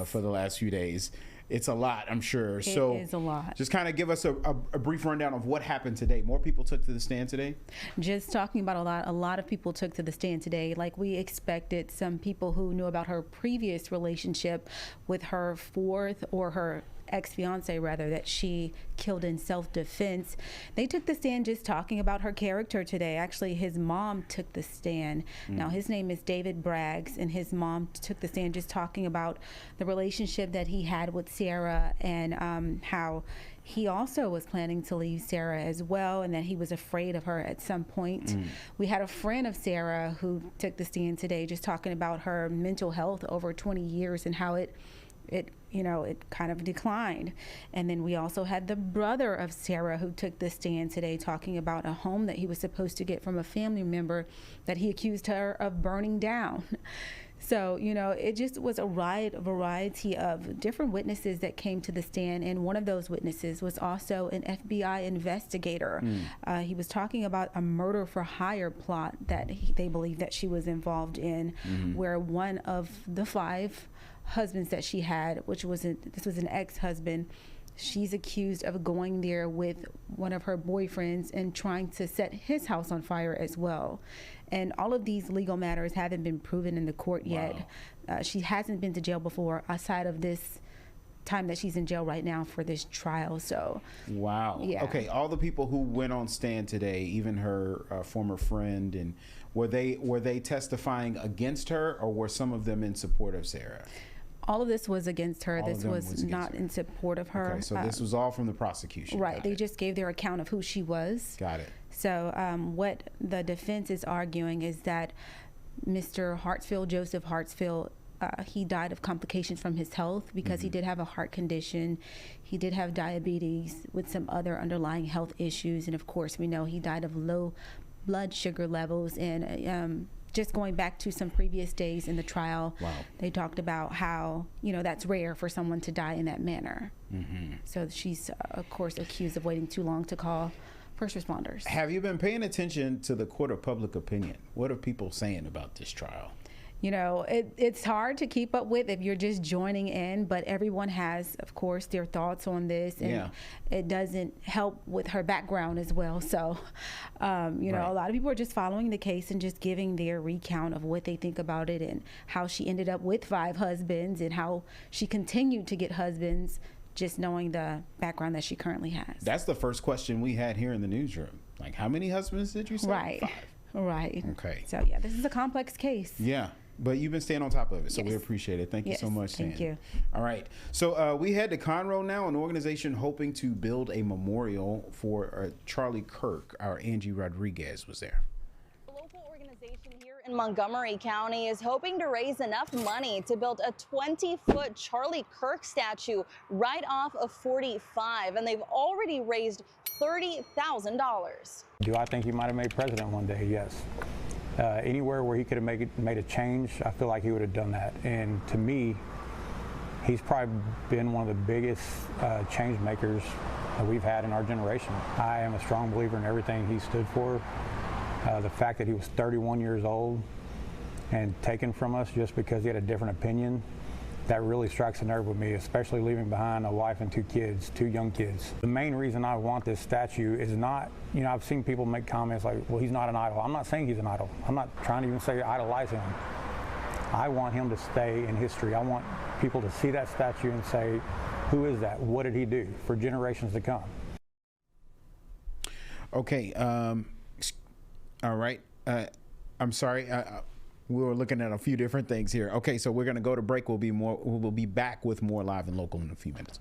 for the last few days. It's a lot, I'm sure. It is a lot. Just kind of give us a brief rundown of what happened today. More people took to the stand today? Just talking about a lot of people took to the stand today. Like we expected, some people who knew about her previous relationship with her 4th or her ex-fiance rather that she killed in self-defense. They took the stand just talking about her character today. Actually, his mom took the stand. Now, his name is David Braggs, and his mom took the stand just talking about the relationship that he had with Sarah and how he also was planning to leave Sarah as well, and that he was afraid of her at some point. We had a friend of Sarah who took the stand today just talking about her mental health over 20 years and how it kind of declined. And then we also had the brother of Sarah who took the stand today talking about a home that he was supposed to get from a family member that he accused her of burning down. So, it just was a variety of different witnesses that came to the stand, and one of those witnesses was also an FBI investigator. He was talking about a murder for hire plot that they believe that she was involved in, where one of the 5 husbands that she had, this was an ex-husband, she's accused of going there with one of her boyfriends and trying to set his house on fire as well. And all of these legal matters haven't been proven in the court yet. She hasn't been to jail before, aside of this time that she's in jail right now for this trial. So yeah. Okay, all the people who went on stand today, even her former friend, and were they testifying against her, or were some of them in support of Sarah? All of this was against her. This was not in support of her. Okay, so this was all from the prosecution. Right. They just gave their account of who she was. Got it. So what the defense is arguing is that Mr. Hartsfield, Joseph Hartsfield, he died of complications from his health because he did have a heart condition. He did have diabetes with some other underlying health issues. And of course, we know he died of low blood sugar levels. And just going back to some previous days in the trial, they talked about how, that's rare for someone to die in that manner. So she's, of course, accused of waiting too long to call first responders. Have you been paying attention to the court of public opinion? What are people saying about this trial? It's hard to keep up with if you're just joining in, but everyone has, of course, their thoughts on this, and it doesn't help with her background as well. So, a lot of people are just following the case and just giving their recount of what they think about it and how she ended up with 5 husbands and how she continued to get husbands, just knowing the background that she currently has. That's the first question we had here in the newsroom. Like, how many husbands did you say? Right. 5. Right. Okay. So, yeah, this is a complex case. Yeah. But you've been staying on top of it, so we appreciate it. Thank you so much, Sam. Thank you. All right. So we head to Conroe now, an organization hoping to build a memorial for Charlie Kirk. Our Angie Rodriguez was there. A local organization here in Montgomery County is hoping to raise enough money to build a 20-foot Charlie Kirk statue right off of 45, and they've already raised $30,000. Do I think he might have made president one day? Yes. Anywhere where he could have made a change, I feel like he would have done that. And to me, he's probably been one of the biggest change makers that we've had in our generation. I am a strong believer in everything he stood for. The fact that he was 31 years old and taken from us just because he had a different opinion, that really strikes a nerve with me, especially leaving behind a wife and 2 kids, 2 young kids. The main reason I want this statue is not, I've seen people make comments like, well, he's not an idol. I'm not saying he's an idol. I'm not trying to even say idolize him. I want him to stay in history. I want people to see that statue and say, who is that? What did he do for generations to come? Okay. All right. I'm sorry. We were looking at a few different things here. Okay, so we're going to go to break. We'll be back with more Live and Local in a few minutes.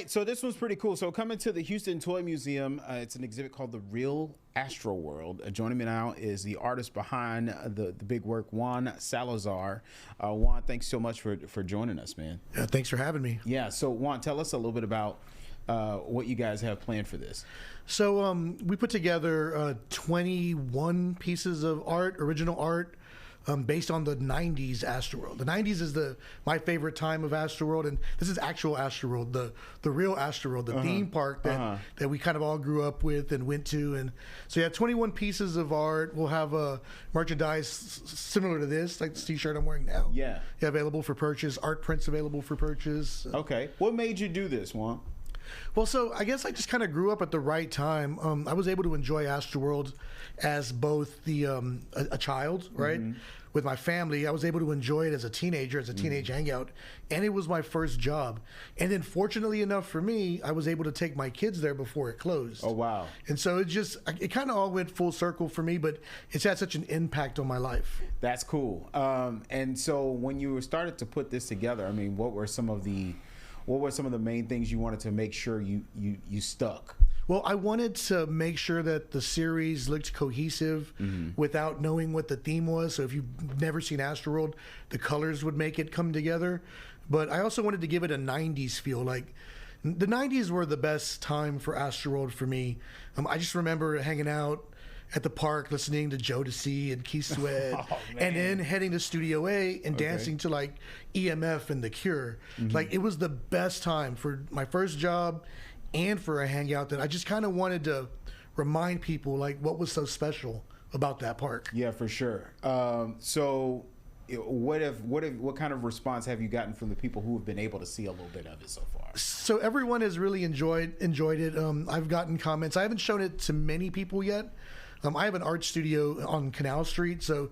right, so this one's pretty cool. So coming to the Houston Toy Museum, it's an exhibit called The Real Astroworld. Joining me now is the artist behind the big work, Juan Salazar. Juan, thanks so much for joining us, man. Yeah, thanks for having me. Yeah, so Juan, tell us a little bit about what you guys have planned for this. So we put together 21 pieces of art, original art, based on the 90s Astroworld. The 90s is my favorite time of Astroworld, and this is actual Astroworld, the real Astroworld, the theme park that we kind of all grew up with and went to. And so yeah, 21 pieces of art. We'll have merchandise similar to this, like this t-shirt I'm wearing now. Yeah, available for purchase, art prints available for purchase. Okay, what made you do this, Juan? Well, so I guess I just kind of grew up at the right time. I was able to enjoy Astroworld as both a child, right? With my family, I was able to enjoy it as a teenager, as a teenage hangout, and it was my first job. And then fortunately enough for me, I was able to take my kids there before it closed. Oh, wow. And so it kind of all went full circle for me, but it's had such an impact on my life. That's cool. And so when you started to put this together, I mean, what were some of the main things you wanted to make sure you stuck? Well, I wanted to make sure that the series looked cohesive without knowing what the theme was. So if you've never seen Astroworld, the colors would make it come together. But I also wanted to give it a 90s feel. Like, the 90s were the best time for Astroworld for me. I just remember hanging out at the park listening to Jodeci and Keith Sweat, and then heading to Studio A and dancing to like EMF and The Cure. Like, it was the best time for my first job and for a hangout that I just kind of wanted to remind people like what was so special about that park. Yeah, for sure. So what kind of response have you gotten from the people who have been able to see a little bit of it so far? So everyone has really enjoyed it. I've gotten comments. I haven't shown it to many people yet. I have an art studio on Canal Street, so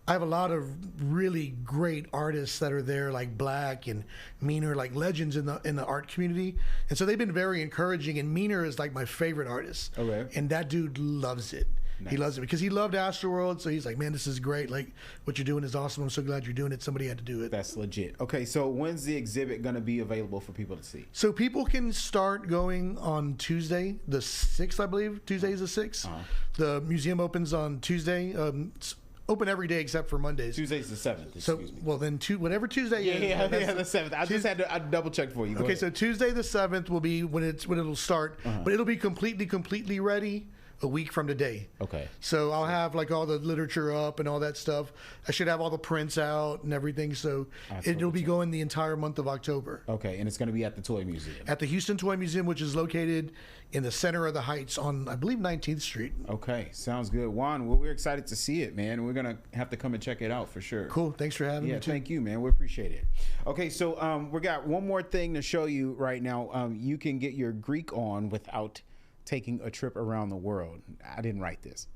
I have a lot of really great artists that are there, like Black and Meaner, like legends in the art community. And so they've been very encouraging, and Meaner is like my favorite artist. Okay. And that dude loves it. Nice. He loves it because he loved Astroworld, so he's like, man, this is great. Like, what you're doing is awesome. I'm so glad you're doing it. Somebody had to do it. That's legit. Okay, so when's the exhibit going to be available for people to see? So people can start going on Tuesday, the 6th, I believe. Tuesday is the 6th. The museum opens on Tuesday. It's open every day except for Mondays. Tuesday's the 7th. So, well, then whatever Tuesday is. Yeah, the 7th. I just had to double check for you. Go ahead. So Tuesday the 7th will be when it'll start, but it'll be completely ready a week from today. Okay. So I'll have like all the literature up and all that stuff. I should have all the prints out and everything. So it'll be going the entire month of October. Okay, and it's going to be at the Toy Museum. At the Houston Toy Museum, which is located in the center of the Heights on, I believe, 19th Street. Okay, sounds good. Juan, well, we're excited to see it, man. We're going to have to come and check it out for sure. Cool. Thanks for having me. Yeah, thank you, man. We appreciate it. Okay, so we got one more thing to show you right now. You can get your Greek on without taking a trip around the world. I didn't write this.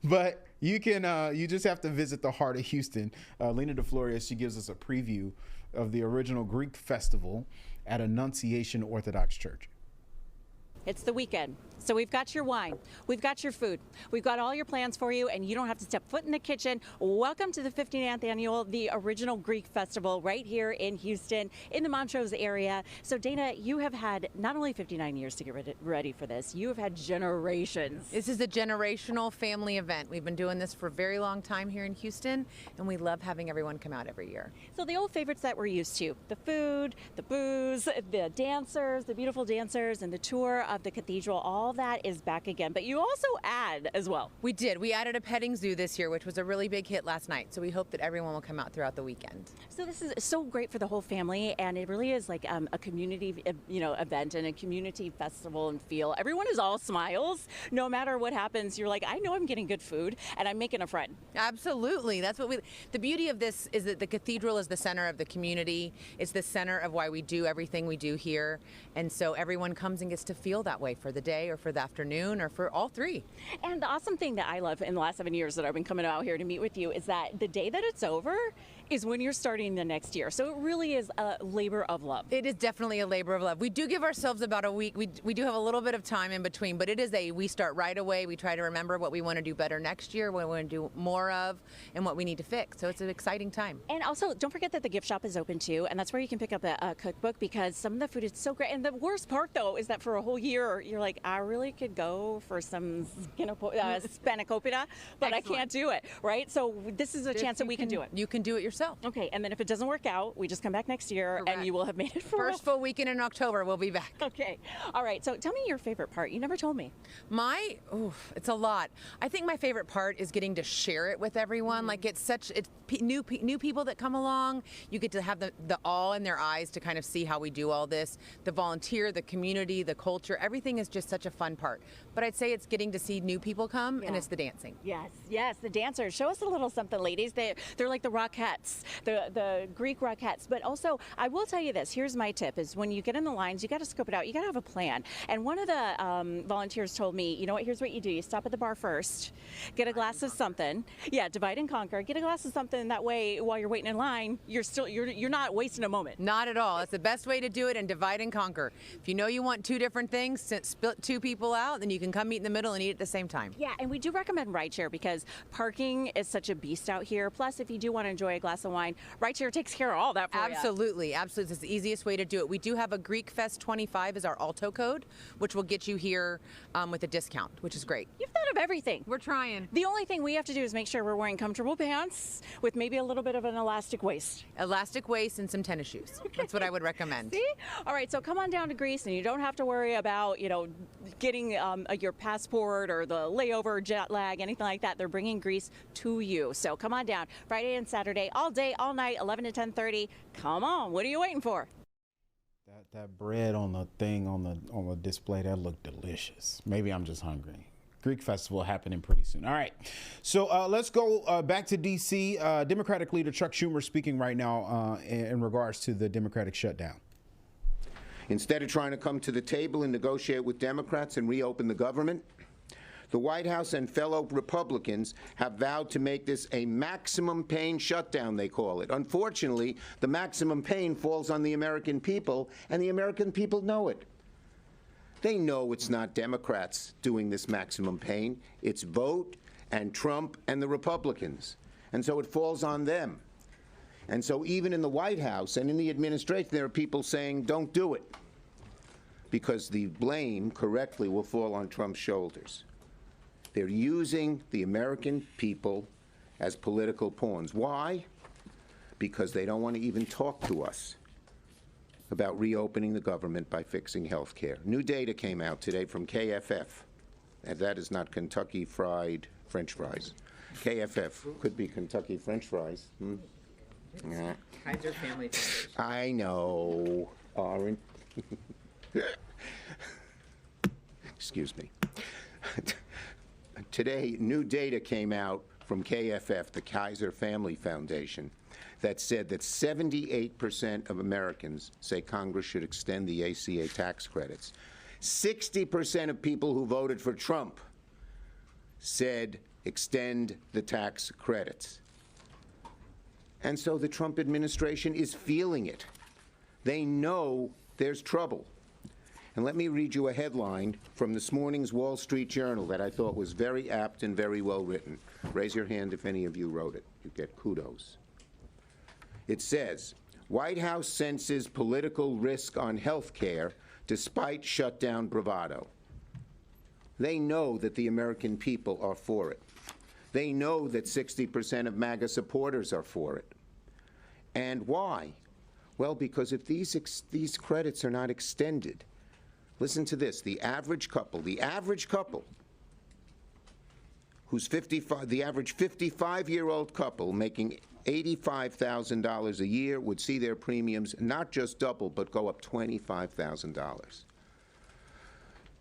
But you can you just have to visit the heart of Houston. Lena DeFloria, she gives us a preview of the original Greek festival at Annunciation Orthodox Church. It's the weekend, so we've got your wine, we've got your food, we've got all your plans for you, and you don't have to step foot in the kitchen. Welcome to the 59th annual, the original Greek Festival right here in Houston, in the Montrose area. So Dana, you have had not only 59 years to get ready for this, you have had generations. This is a generational family event. We've been doing this for a very long time here in Houston, and we love having everyone come out every year. So the old favorites that we're used to, the food, the booze, the dancers, the beautiful dancers, and the tour of the cathedral, all that is back again. But you also add as well. We did. We added a petting zoo this year, which was a really big hit last night. So we hope that everyone will come out throughout the weekend. So this is so great for the whole family, and it really is like a community, event and a community festival and feel. Everyone is all smiles. No matter what happens, you're like, I know I'm getting good food, and I'm making a friend. Absolutely. That's what the beauty of this is that the cathedral is the center of the community. It's the center of why we do everything we do here. And so everyone comes and gets to feel that way for the day or for the afternoon or for all three. And the awesome thing that I love in the last 7 years that I've been coming out here to meet with you is that the day that it's over, is when you're starting the next year. So it really is a labor of love. It is definitely a labor of love. We do give ourselves about a week. We do have a little bit of time in between, but it is we start right away. We try to remember what we want to do better next year, what we want to do more of, and what we need to fix. So it's an exciting time. And also, don't forget that the gift shop is open too, and that's where you can pick up a cookbook because some of the food is so great. And the worst part, though, is that for a whole year, you're like, I really could go for some spanakopita, but I can't do it, right? So this is a chance that we can do it. You can do it yourself. Okay, and then if it doesn't work out, we just come back next year and you will have made it for First full weekend in October, we'll be back. Okay. All right, so tell me your favorite part. You never told me. It's a lot. I think my favorite part is getting to share it with everyone. Like it's new people that come along. You get to have the awe in their eyes to kind of see how we do all this. The volunteer, the community, the culture, everything is just such a fun part. But I'd say it's getting to see new people come and it's the dancing. Yes, the dancers. Show us a little something, ladies. They're like the Rockettes, the Greek Rockettes. But also, I will tell you this. Here's my tip: is when you get in the lines, you got to scope it out. You got to have a plan. And one of the volunteers told me, you know what? Here's what you do: you stop at the bar first, get a glass of something. Yeah, divide and conquer. Get a glass of something. That way, while you're waiting in line, you're not wasting a moment. Not at all. That's the best way to do it, and divide and conquer. If you know you want two different things, split two people out, then you can come meet in the middle and eat at the same time. Yeah, and we do recommend rideshare because parking is such a beast out here. Plus, if you do want to enjoy a glass of wine, rideshare takes care of all that for you. Absolutely. It's the easiest way to do it. We do have a Greek Fest 25 as our alto code, which will get you here with a discount, which is great. You've thought of everything. We're trying. The only thing we have to do is make sure we're wearing comfortable pants with maybe a little bit of an elastic waist. Elastic waist and some tennis shoes. That's what I would recommend. See? All right, so come on down to Greece and you don't have to worry about, getting your passport or the layover, jet lag, anything like that. They're bringing Greece to you. So come on down Friday and Saturday, all day, all night, 11 to 10:30. Come on, what are you waiting for? That bread on the thing on the display, that looked delicious. Maybe I'm just hungry. Greek Festival happening pretty soon. All right, so let's go back to D.C. Democratic leader Chuck Schumer speaking right now in regards to the Democratic shutdown. Instead of trying to come to the table and negotiate with Democrats and reopen the government, the White House and fellow Republicans have vowed to make this a maximum pain shutdown, they call it. Unfortunately, the maximum pain falls on the American people, and the American people know it. They know it's not Democrats doing this maximum pain. It's Vote and Trump and the Republicans. And so it falls on them. And so even in the White House and in the administration, there are people saying, don't do it, because the blame correctly will fall on Trump's shoulders. They're using the American people as political pawns. Why? Because they don't want to even talk to us about reopening the government by fixing health care. New data came out today from KFF, and that is not Kentucky Fried French fries. KFF could be Kentucky French fries. Nah. Kaiser family. I know. Aren't. Excuse me. Today, new data came out from KFF, the Kaiser Family Foundation, that said that 78% of Americans say Congress should extend the ACA tax credits. 60% of people who voted for Trump said extend the tax credits. And so the Trump administration is feeling it. They know there's trouble. And let me read you a headline from this morning's Wall Street Journal that I thought was very apt and very well written. Raise your hand if any of you wrote it. You get kudos. It says, White House senses political risk on health care despite shutdown bravado. They know that the American people are for it. They know that 60% of MAGA supporters are for it. And why? Well, because if these credits are not extended, listen to this, the average couple who's 55, the average 55-year-old couple making $85,000 a year would see their premiums not just double, but go up $25,000.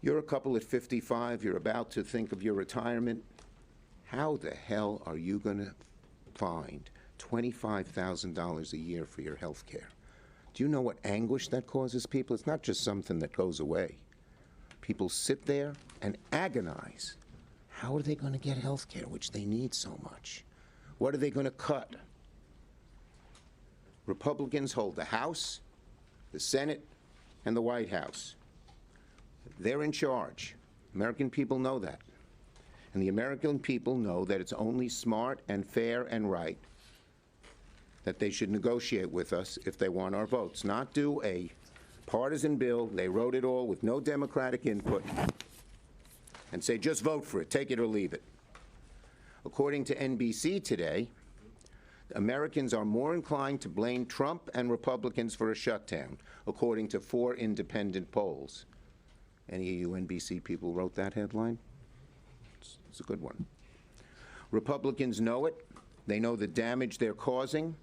You're a couple at 55, you're about to think of your retirement. How the hell are you going to find $25,000 a year for your health care? Do you know what anguish that causes people? It's not just something that goes away. People sit there and agonize. How are they going to get health care, which they need so much? What are they going to cut? Republicans hold the House, the Senate, and the White House. They're in charge. American people know that. And the American people know that it's only smart and fair and right that they should negotiate with us if they want our votes, not do a partisan bill. They wrote it all with no Democratic input and say, just vote for it, take it or leave it. According to NBC today, Americans are more inclined to blame Trump and Republicans for a shutdown, according to 4 independent polls. Any of you NBC people wrote that headline? It's a good one. Republicans know it. They know the damage they're causing,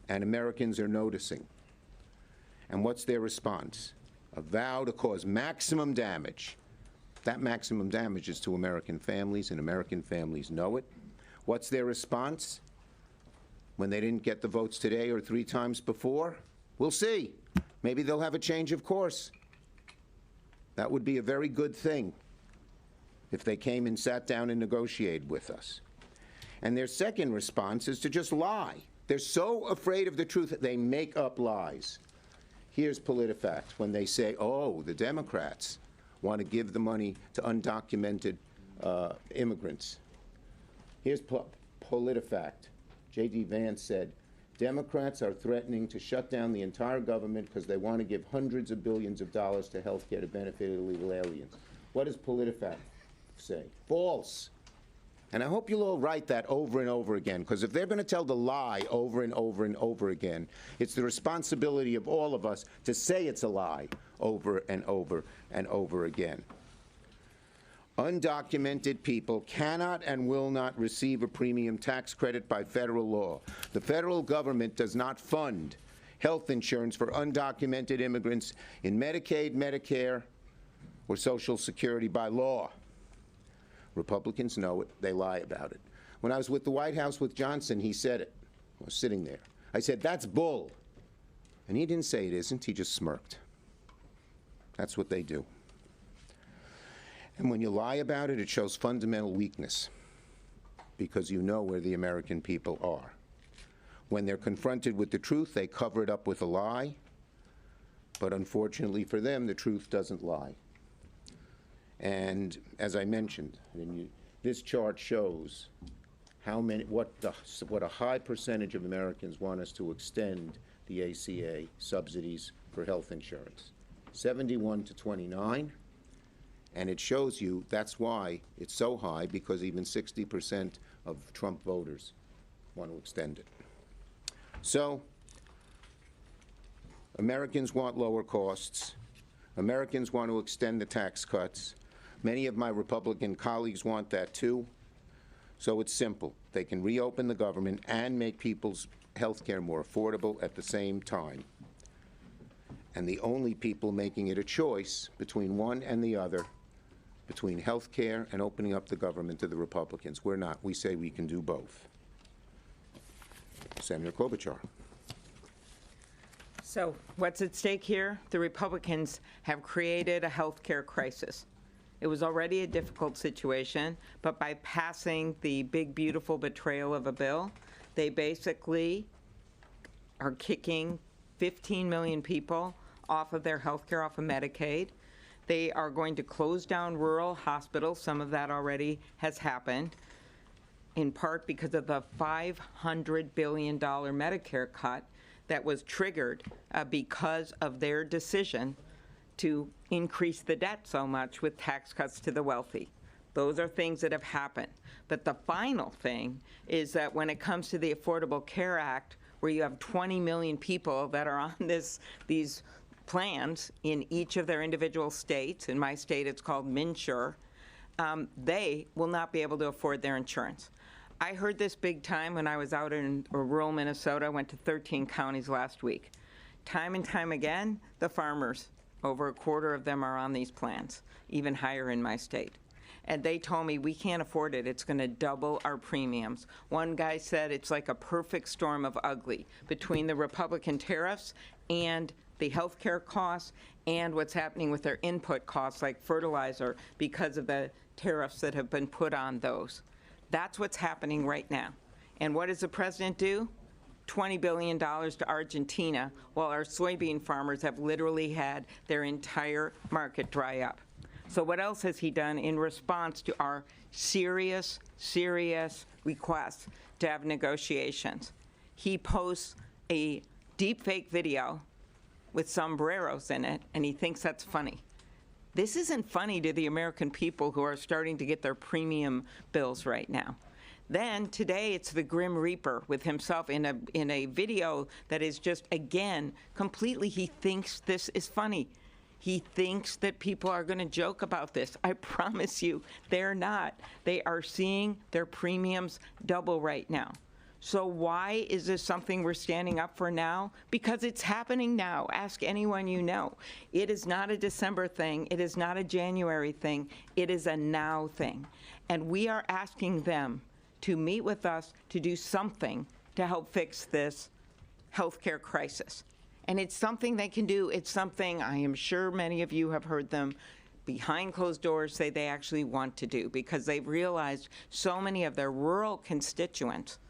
and Americans are noticing. And what's their response? A vow to cause maximum damage. That maximum damage is to American families, and American families know it. What's their response? When they didn't get the votes today or 3 times before? We'll see. Maybe they'll have a change of course. That would be a very good thing if they came and sat down and negotiated with us. And their second response is to just lie. They're so afraid of the truth that they make up lies. Here's PolitiFact when they say, oh, the Democrats want to give the money to undocumented immigrants. Here's PolitiFact. J.D. Vance said, Democrats are threatening to shut down the entire government because they want to give hundreds of billions of dollars to health care to benefit illegal aliens. What does PolitiFact say? False. And I hope you'll all write that over and over again, because if they're going to tell the lie over and over and over again, it's the responsibility of all of us to say it's a lie over and over and over again. Undocumented people cannot and will not receive a premium tax credit by federal law. The federal government does not fund health insurance for undocumented immigrants in Medicaid, Medicare, or Social Security by law. Republicans know it. They lie about it. When I was with the White House with Johnson, he said it. I was sitting there. I said, that's bull. And he didn't say it isn't. He just smirked. That's what they do. And when you lie about it, it shows fundamental weakness, because you know where the American people are. When they're confronted with the truth, they cover it up with a lie. But unfortunately for them, the truth doesn't lie. And as I mentioned, this chart shows what a high percentage of Americans want us to extend the ACA subsidies for health insurance. 71 to 29. And it shows you that's why it's so high, because even 60% of Trump voters want to extend it. So Americans want lower costs. Americans want to extend the tax cuts. Many of my Republican colleagues want that too. So it's simple. They can reopen the government and make people's health care more affordable at the same time. And the only people making it a choice between one and the other, between health care and opening up the government, to the Republicans. We're not. We say we can do both. Senator Klobuchar. So what's at stake here? The Republicans have created a health care crisis. It was already a difficult situation, but by passing the big, beautiful betrayal of a bill, they basically are kicking 15 million people off of their health care, off of Medicaid. They are going to close down rural hospitals. Some of that already has happened, in part because of the $500 billion Medicare cut that was triggered because of their decision to increase the debt so much with tax cuts to the wealthy. Those are things that have happened. But the final thing is that when it comes to the Affordable Care Act, where you have 20 million people that are on these plans in each of their individual states, in my state it's called MNsure, they will not be able to afford their insurance. I heard this big time when I was out in rural Minnesota. I went to 13 counties last week. Time and time again, the farmers, over a quarter of them are on these plans, even higher in my state. And they told me, we can't afford it. It's going to double our premiums. One guy said it's like a perfect storm of ugly between the Republican tariffs and the health care costs and what's happening with their input costs like fertilizer because of the tariffs that have been put on those. That's what's happening right now. And what does the president do? $20 billion to Argentina, while our soybean farmers have literally had their entire market dry up. So what else has he done in response to our serious requests to have negotiations? He posts a deepfake video with sombreros in it, and he thinks that's funny. This isn't funny to the American people who are starting to get their premium bills right now. Then today it's the Grim Reaper with himself in a video that is just, again, completely, he thinks this is funny. He thinks that people are going to joke about this. I promise you, they're not. They are seeing their premiums double right now. So why is this something we're standing up for now? Because it's happening now. Ask anyone you know. It is not a December thing. It is not a January thing. It is a now thing. And we are asking them to meet with us to do something to help fix this healthcare crisis. And it's something they can do. It's something I am sure many of you have heard them behind closed doors say they actually want to do, because they've realized so many of their rural constituents,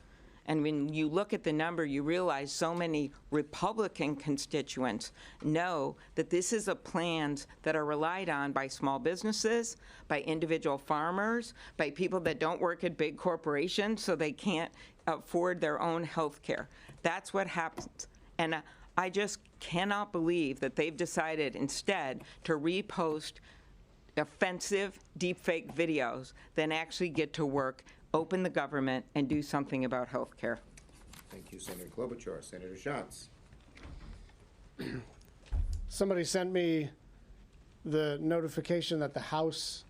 and when you look at the number, you realize so many Republican constituents know that this is a plans that are relied on by small businesses, by individual farmers, by people that don't work at big corporations so they can't afford their own health care. That's what happens. And I just cannot believe that they've decided instead to repost offensive deepfake videos than actually get to work, open the government, and do something about health care. Thank you, Senator Klobuchar. Senator Schatz. Somebody sent me the notification that the House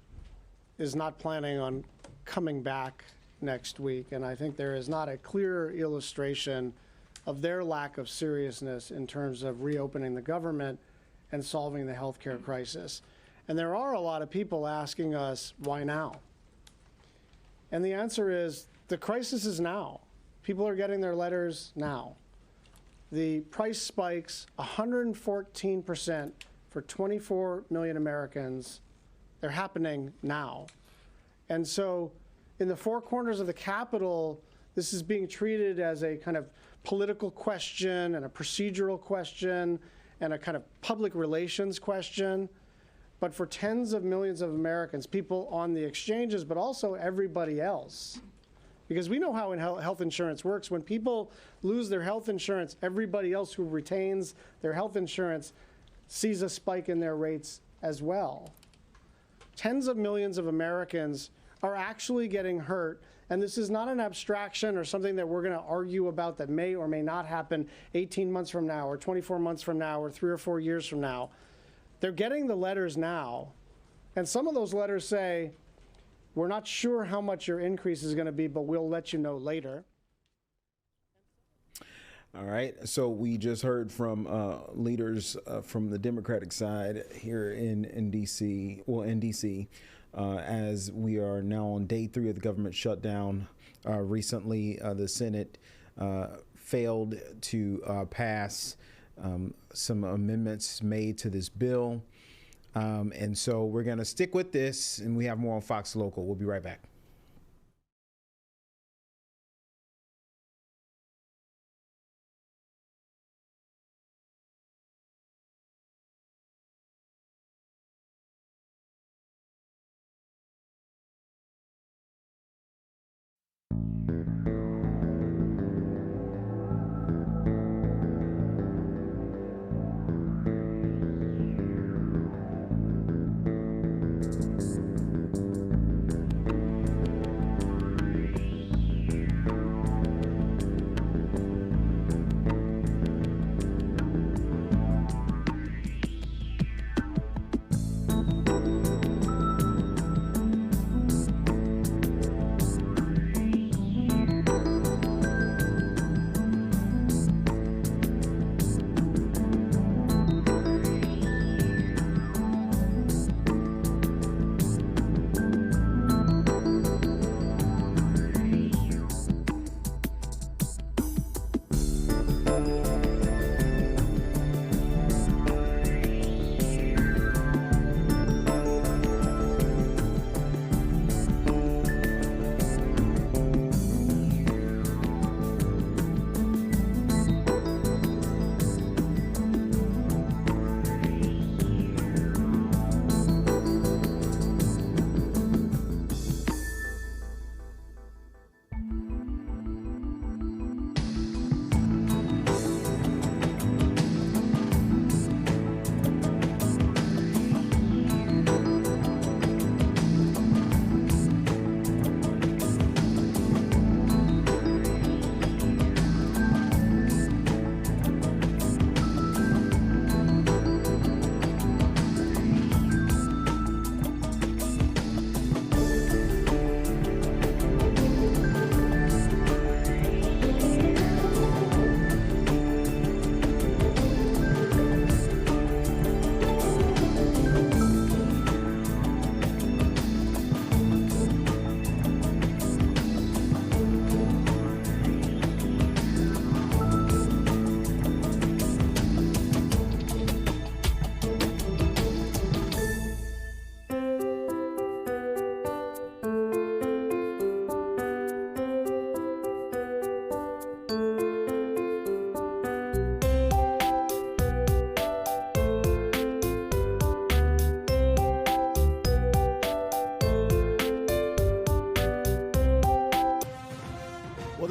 is not planning on coming back next week, and I think there is not a clearer illustration of their lack of seriousness in terms of reopening the government and solving the healthcare crisis. And there are a lot of people asking us, why now? And the answer is, the crisis is now. People are getting their letters now. The price spikes 114% for 24 million Americans. They're happening now. And so in the four corners of the Capitol, this is being treated as a kind of political question and a procedural question and a kind of public relations question. But for tens of millions of Americans, people on the exchanges, but also everybody else, because we know how health insurance works. When people lose their health insurance, everybody else who retains their health insurance sees a spike in their rates as well. Tens of millions of Americans are actually getting hurt, and this is not an abstraction or something that we're going to argue about that may or may not happen 18 months from now or 24 months from now or 3 or 4 years from now. They're getting the letters now, and some of those letters say, we're not sure how much your increase is going to be, but we'll let you know later. All right. So we just heard from leaders from the Democratic side here in D.C., as we are now on day 3 of the government shutdown. Recently, the Senate failed to pass some amendments made to this bill. And so we're going to stick with this, and we have more on Fox Local. We'll be right back.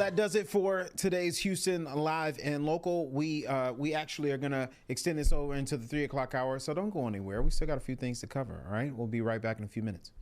that does it for today's Houston Live and Local. We actually are going to extend this over into the 3 o'clock hour, so don't go anywhere. We still got a few things to cover, all right? We'll be right back in a few minutes.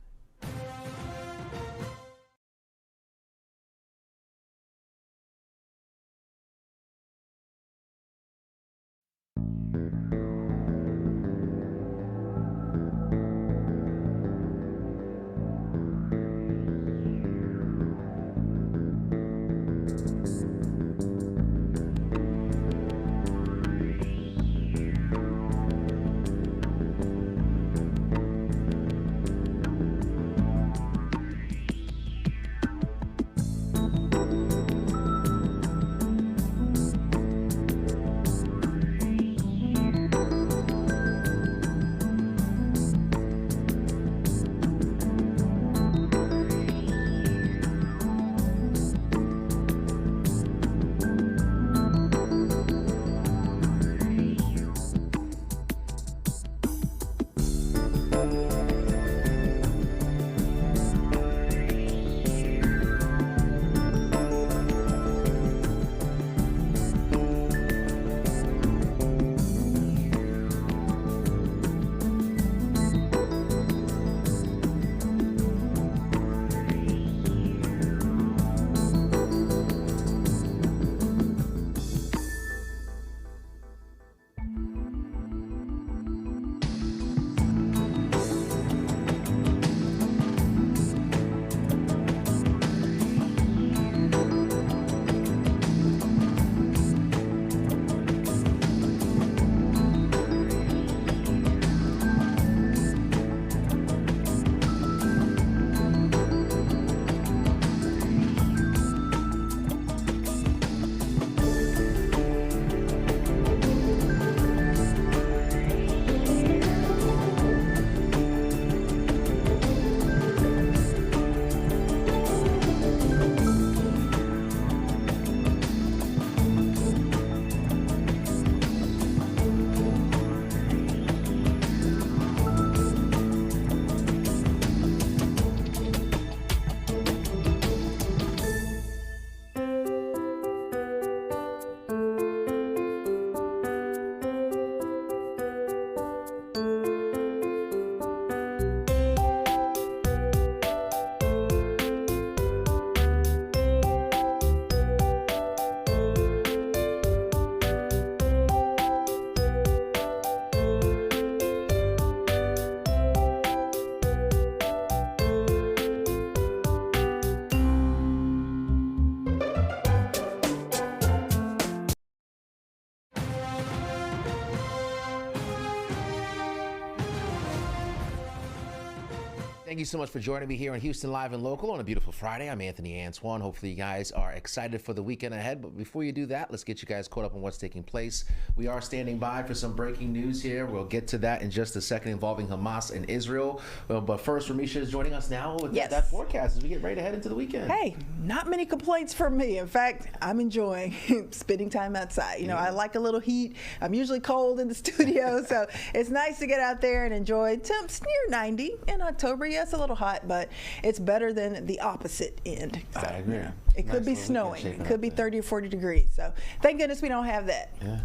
Thank you so much for joining me here on Houston Live and Local on a beautiful Friday. I'm Anthony Antoine. Hopefully you guys are excited for the weekend ahead. But before you do that, let's get you guys caught up on what's taking place. We are standing by for some breaking news here. We'll get to that in just a second involving Hamas and Israel. But first, Ramisha is joining us now with that forecast as we get ready to head into the weekend. Hey, not many complaints from me. In fact, I'm enjoying spending time outside. You know, I like a little heat. I'm usually cold in the studio, so it's nice to get out there and enjoy temps near 90 in October. Yes, a little hot, but it's better than the opposite end. So, I agree. It could be snowing. It could be 30 or 40 degrees. So thank goodness we don't have that. Yeah.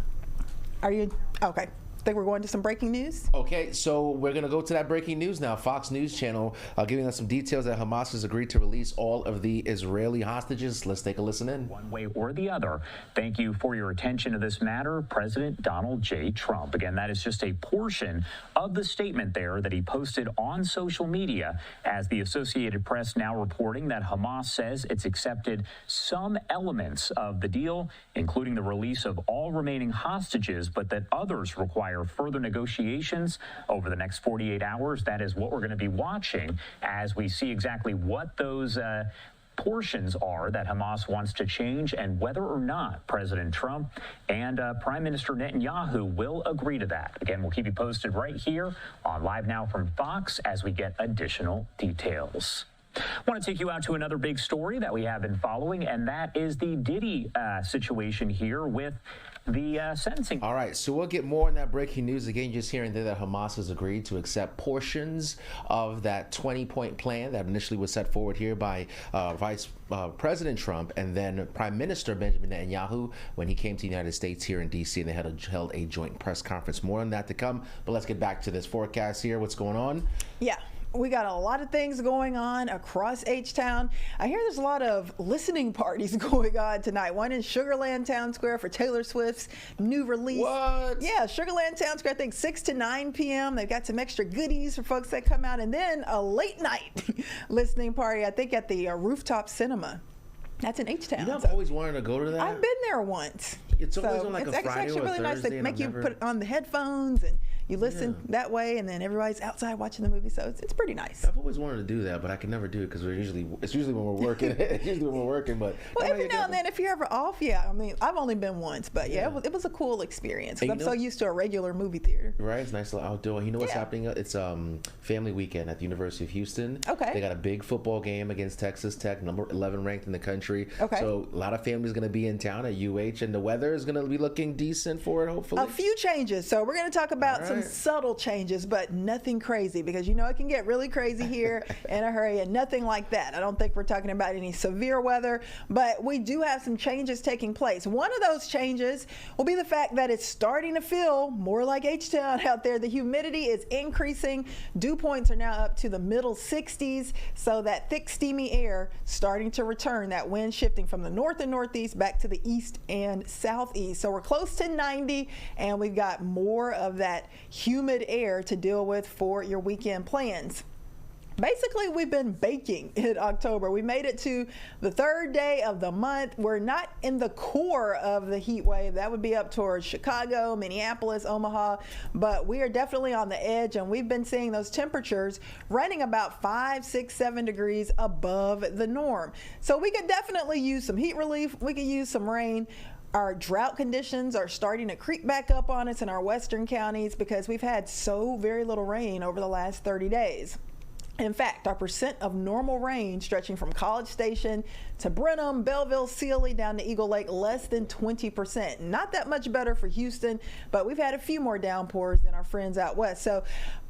Are you? Okay. Think we're going to some breaking news? Okay, so we're going to go to that breaking news now. Fox News Channel giving us some details that Hamas has agreed to release all of the Israeli hostages. Let's take a listen in. One way or the other. Thank you for your attention to this matter, President Donald J. Trump. Again, that is just a portion of the statement there that he posted on social media, as the Associated Press now reporting that Hamas says it's accepted some elements of the deal, including the release of all remaining hostages, but that others require further negotiations over the next 48 hours. That is what we're going to be watching as we see exactly what those portions are that Hamas wants to change and whether or not President Trump and Prime Minister Netanyahu will agree to that. Again, we'll keep you posted right here on Live Now from Fox as we get additional details. I want to take you out to another big story that we have been following, and that is the Diddy situation here with the sentencing. All right, so we'll get more on that breaking news. Again, just hearing there that Hamas has agreed to accept portions of that 20-point plan that initially was set forward here by Vice President Trump and then Prime Minister Benjamin Netanyahu when he came to the United States here in D.C. and they held a joint press conference. More on that to come, but let's get back to this forecast here. What's going on? Yeah. We got a lot of things going on across H-Town. I hear there's a lot of listening parties going on tonight. One in Sugarland Town Square for Taylor Swift's new release. What? Yeah, Sugarland Town Square, I think 6 to 9 p.m. They've got some extra goodies for folks that come out. And then a late night listening party, I think at the Rooftop Cinema. That's in H-Town. You know, I've always wanted to go to that. I've been there once. It's always on like a Friday or a Thursday. It's actually really nice. They make you put on the headphones and you listen that way, and then everybody's outside watching the movie, so it's pretty nice. I've always wanted to do that, but I can never do it because it's usually when we're working. It's usually when we're working, but well, every now and then, if you're ever off, I mean, I've only been once, but it was a cool experience because I'm so used to a regular movie theater. Right, it's nice little outdoor. You know what's happening? It's family weekend at the University of Houston. Okay. They got a big football game against Texas Tech, number 11 ranked in the country. Okay. So a lot of families going to be in town at UH, and the weather is going to be looking decent for it, hopefully. A few changes. So we're going to talk about some subtle changes, but nothing crazy because it can get really crazy here in a hurry, and nothing like that. I don't think we're talking about any severe weather, but we do have some changes taking place. One of those changes will be the fact that it's starting to feel more like H-Town out there. The humidity is increasing. Dew points are now up to the middle 60s, so that thick, steamy air starting to return, that wind shifting from the north and northeast back to the east and southeast. So we're close to 90, and we've got more of that humid air to deal with for your weekend plans. Basically, we've been baking in October. We made it to the third day of the month. We're not in the core of the heat wave. That would be up towards Chicago, Minneapolis, Omaha, but we are definitely on the edge, and we've been seeing those temperatures running about 5, 6, 7 degrees above the norm. So we could definitely use some heat relief. We could use some rain. Our drought conditions are starting to creep back up on us in our western counties because we've had so very little rain over the last 30 days. In fact, our percent of normal rain stretching from College Station to Brenham, Belleville, Sealy, down to Eagle Lake, less than 20%. Not that much better for Houston, but we've had a few more downpours than our friends out west. So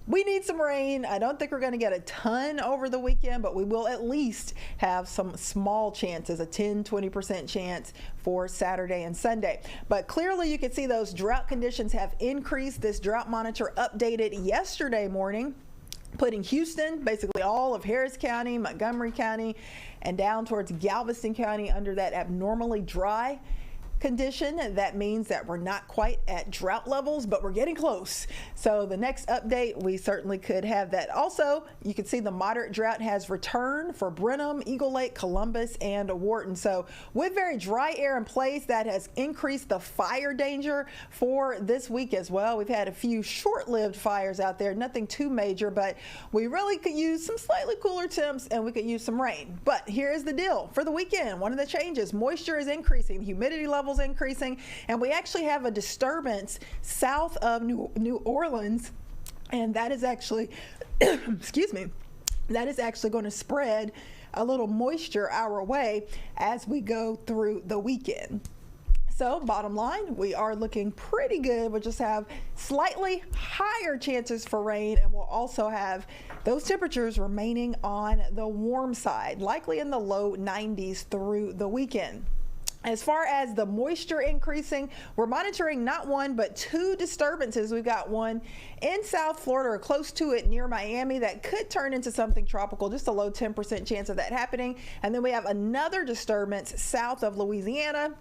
we need some rain. I don't think we're going to get a ton over the weekend, but we will at least have some small chances, a 10-20% chance for Saturday and Sunday. But clearly you can see those drought conditions have increased. This drought monitor updated yesterday morning, putting Houston, basically all of Harris County, Montgomery County, and down towards Galveston County under that abnormally dry condition. That means that we're not quite at drought levels, but we're getting close. So the next update, we certainly could have that. Also, you can see the moderate drought has returned for Brenham, Eagle Lake, Columbus, and Wharton. So with very dry air in place, that has increased the fire danger for this week as well. We've had a few short-lived fires out there, nothing too major, but we really could use some slightly cooler temps and we could use some rain. But here's the deal. For the weekend, one of the changes, moisture is increasing, humidity levels increasing, and we actually have a disturbance south of New Orleans, and that is actually excuse me, that is actually going to spread a little moisture our way as we go through the weekend. So bottom line, we are looking pretty good. We'll just have slightly higher chances for rain, and we'll also have those temperatures remaining on the warm side, likely in the low 90s through the weekend. As far as the moisture increasing, we're monitoring not one but two disturbances. We've got one in South Florida or close to it near Miami that could turn into something tropical, just a low 10% chance of that happening. And then we have another disturbance south of Louisiana.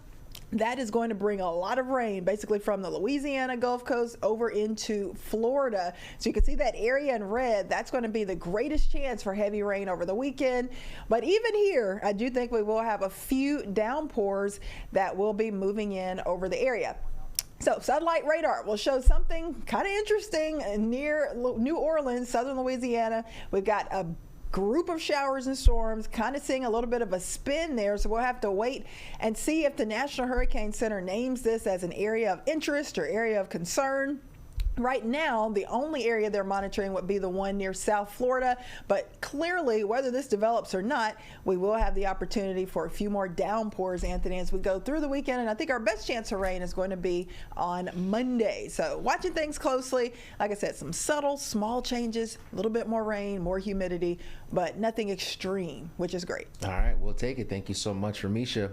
That is going to bring a lot of rain, basically from the Louisiana Gulf Coast over into Florida. So you can see that area in red. That's going to be the greatest chance for heavy rain over the weekend. But even here, I do think we will have a few downpours that will be moving in over the area. So satellite radar will show something kind of interesting near New Orleans, southern Louisiana. We've got a group of showers and storms, kind of seeing a little bit of a spin there, so we'll have to wait and see if the National Hurricane Center names this as an area of interest or area of concern. Right now, the only area they're monitoring would be the one near South Florida, but clearly, whether this develops or not, we will have the opportunity for a few more downpours, Anthony, as we go through the weekend, and I think our best chance of rain is going to be on Monday. So watching things closely, like I said, some subtle, small changes, a little bit more rain, more humidity, but nothing extreme, which is great. All right, we'll take it. Thank you so much, Ramisha.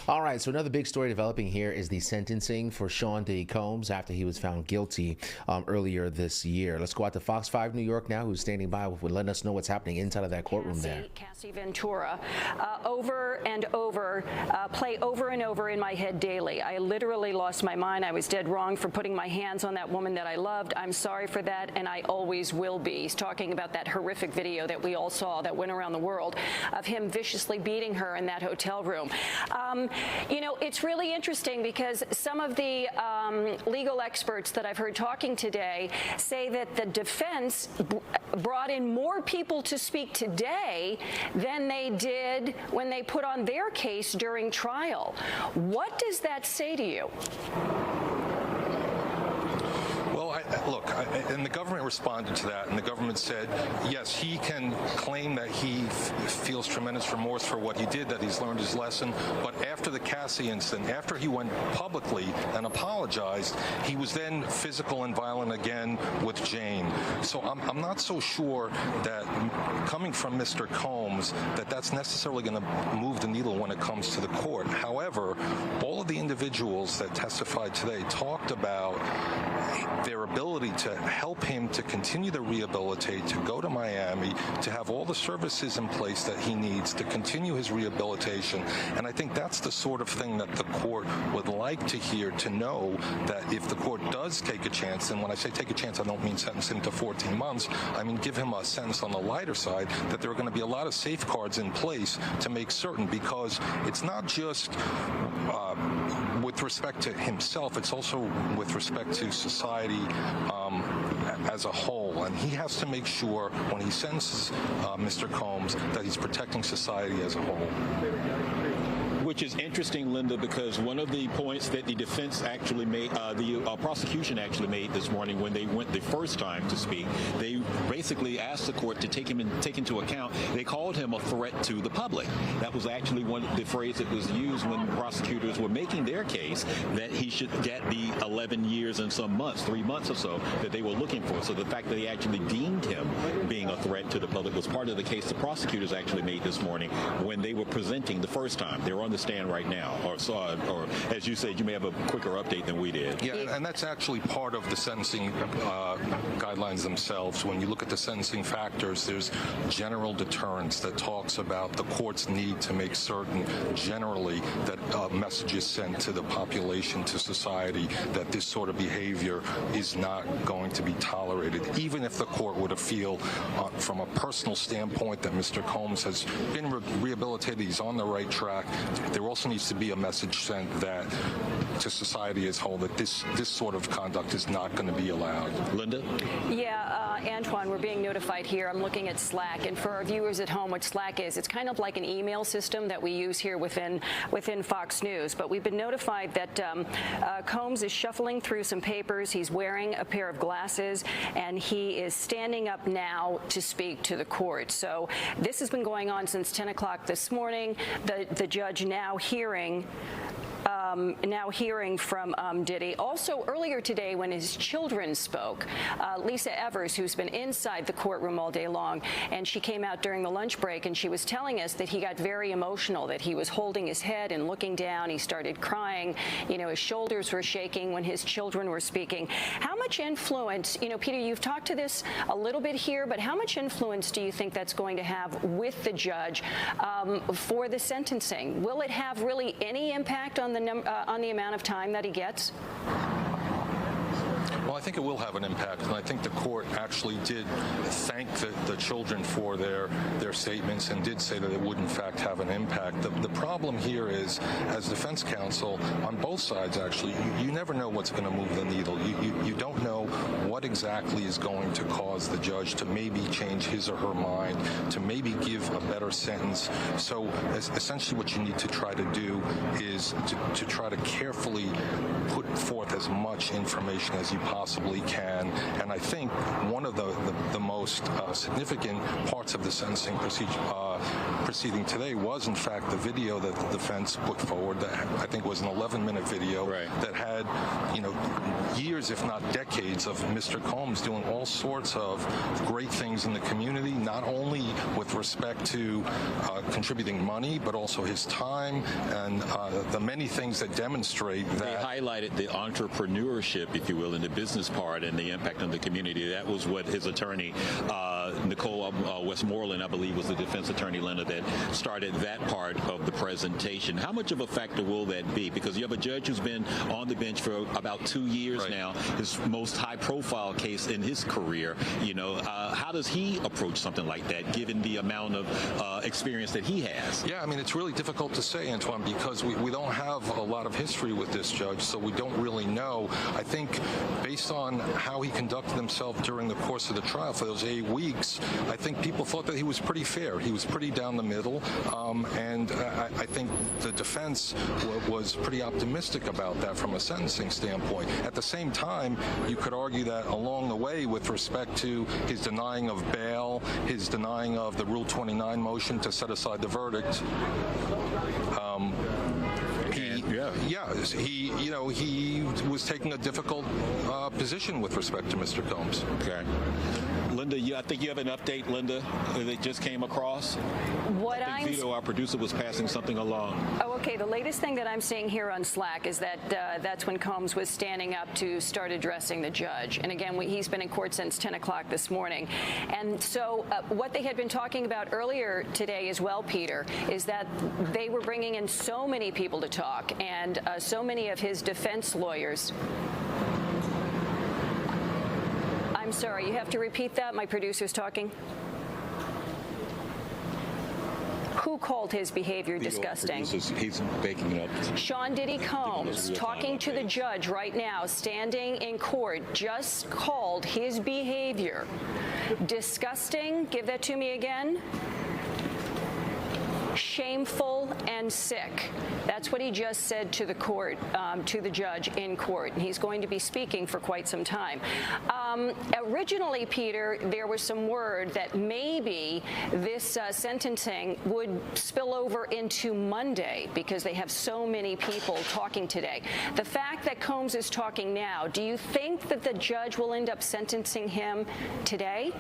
All right, so another big story developing here is the sentencing for Sean Diddy Combs after he was found guilty earlier this year. Let's go out to Fox 5 New York now, who's standing by with letting us know what's happening inside of that courtroom there. Cassie Ventura, over and over, play over and over in my head daily. I literally lost my mind. I was dead wrong for putting my hands on that woman that I loved. I'm sorry for that, and I always will be. He's talking about that horrific video that we all saw that went around the world of him viciously beating her in that hotel room. You know, it's really interesting because some of the legal experts that I've heard talking today say that the defense brought in more people to speak today than they did when they put on their case during trial. What does that say to you? Look, and the government responded to that, and the government said, yes, he can claim that he feels tremendous remorse for what he did, that he's learned his lesson, but after the Cassie incident, after he went publicly and apologized, he was then physical and violent again with Jane. So I'm not so sure that coming from Mr. Combs, that's necessarily going to move the needle when it comes to the court. However, all of the individuals that testified today talked about their ability to help him to continue to rehabilitate, to go to Miami, to have all the services in place that he needs to continue his rehabilitation. And I think that's the sort of thing that the court would like to hear, to know that if the court does take a chance, and when I say take a chance, I don't mean sentence him to 14 months, I mean give him a sentence on the lighter side, that there are going to be a lot of safeguards in place to make certain, because it's not just with respect to himself, it's also with respect to society as a whole. And he has to make sure when he sentences Mr. Combs that he's protecting society as a whole. Which is interesting, Linda, because one of the points that the defense actually made, the prosecution actually made this morning when they went the first time to speak, they basically asked the court to take into account, they called him a threat to the public. That was actually the phrase that was used when prosecutors were making their case, that he should get the 11 years and some months, 3 months or so, that they were looking for. So the fact that they actually deemed him being a threat to the public was part of the case the prosecutors actually made this morning when they were presenting the first time. They were on the stand right now, or as you said, you may have a quicker update than we did. Yeah, and that's actually part of the sentencing guidelines themselves. When you look at the sentencing factors, there's general deterrence that talks about the court's need to make certain generally that a message is sent to the population, to society, that this sort of behavior is not going to be tolerated, even if the court were to feel from a personal standpoint that Mr. Combs has been rehabilitated, he's on the right track. There also needs to be a message sent that to society as a whole that this sort of conduct is not going to be allowed. Linda? Yeah, Antoine, we're being notified here. I'm looking at Slack, and for our viewers at home, what Slack is, it's kind of like an email system that we use here within Fox News. But we've been notified that Combs is shuffling through some papers. He's wearing a pair of glasses, and he is standing up now to speak to the court. So this has been going on since 10 o'clock this morning. The judge now hearing from Diddy. Also, earlier today, when his children spoke, Lisa Evers, who's been inside the courtroom all day long, and she came out during the lunch break, and she was telling us that he got very emotional, that he was holding his head and looking down. He started crying. You know, his shoulders were shaking when his children were speaking. How much influence, you know, Peter, you've talked to this a little bit here, but how much influence do you think that's going to have with the judge for the sentencing? Will it have really any impact on the amount of time that he gets? Well, I think it will have an impact, and I think the court actually did thank the children for their statements and did say that it would, in fact, have an impact. The problem here is, as defense counsel, on both sides, actually, you never know what's going to move the needle. You don't know what exactly is going to cause the judge to maybe change his or her mind, to maybe give a better sentence. So essentially what you need to try to do is to try to carefully put forth as much information as you possibly can. And I think one of the most significant parts of the sentencing proceeding today was, in fact, the video that the defense put forward that I think was an 11-minute video that had, years, if not decades, of Mr. Combs doing all sorts of great things in the community, not only with respect to contributing money, but also his time and the many things that demonstrate that. They highlighted the entrepreneurship, if you will, and the business part and the impact on the community. That was what his attorney, Nicole Westmoreland, I believe, was the defense attorney, Linda, that started that part of the presentation. How much of a factor will that be? Because you have a judge who's been on the bench for about 2 years now, his most high-profile case in his career. How does he approach something like that, given the amount of experience that he has? Yeah, I mean, it's really difficult to say, Antoine, because we don't have a lot of history with this judge, so we don't really know. I think based on how he conducted himself during the course of the trial for those 8 weeks, I think people thought that he was pretty fair. He was pretty down the middle, and I think the defense was pretty optimistic about that from a sentencing standpoint. At the same time, you could argue that along the way, with respect to his denying of bail, his denying of the Rule 29 motion to set aside the verdict, he was taking a difficult position with respect to Mr. Combs. Okay. Linda, I think you have an update, Linda, that just came across. I think Vito, our producer, was passing something along. Oh, okay. The latest thing that I'm seeing here on Slack is that that's when Combs was standing up to start addressing the judge. And again, he's been in court since 10 o'clock this morning. And so what they had been talking about earlier today as well, Peter, is that they were bringing in so many people to talk, and so many of his defense lawyers. I'm sorry, you have to repeat that? My producer's talking. Who called his behavior disgusting? He's baking it up. Sean Diddy Combs, talking to the judge right now, standing in court, just called his behavior disgusting. Give that to me again. Shameful and sick. That's what he just said to the court, to the judge in court. And he's going to be speaking for quite some time. Originally, Peter, there was some word that maybe this sentencing would spill over into Monday because they have so many people talking today. The fact that Combs is talking now, do you think that the judge will end up sentencing him today?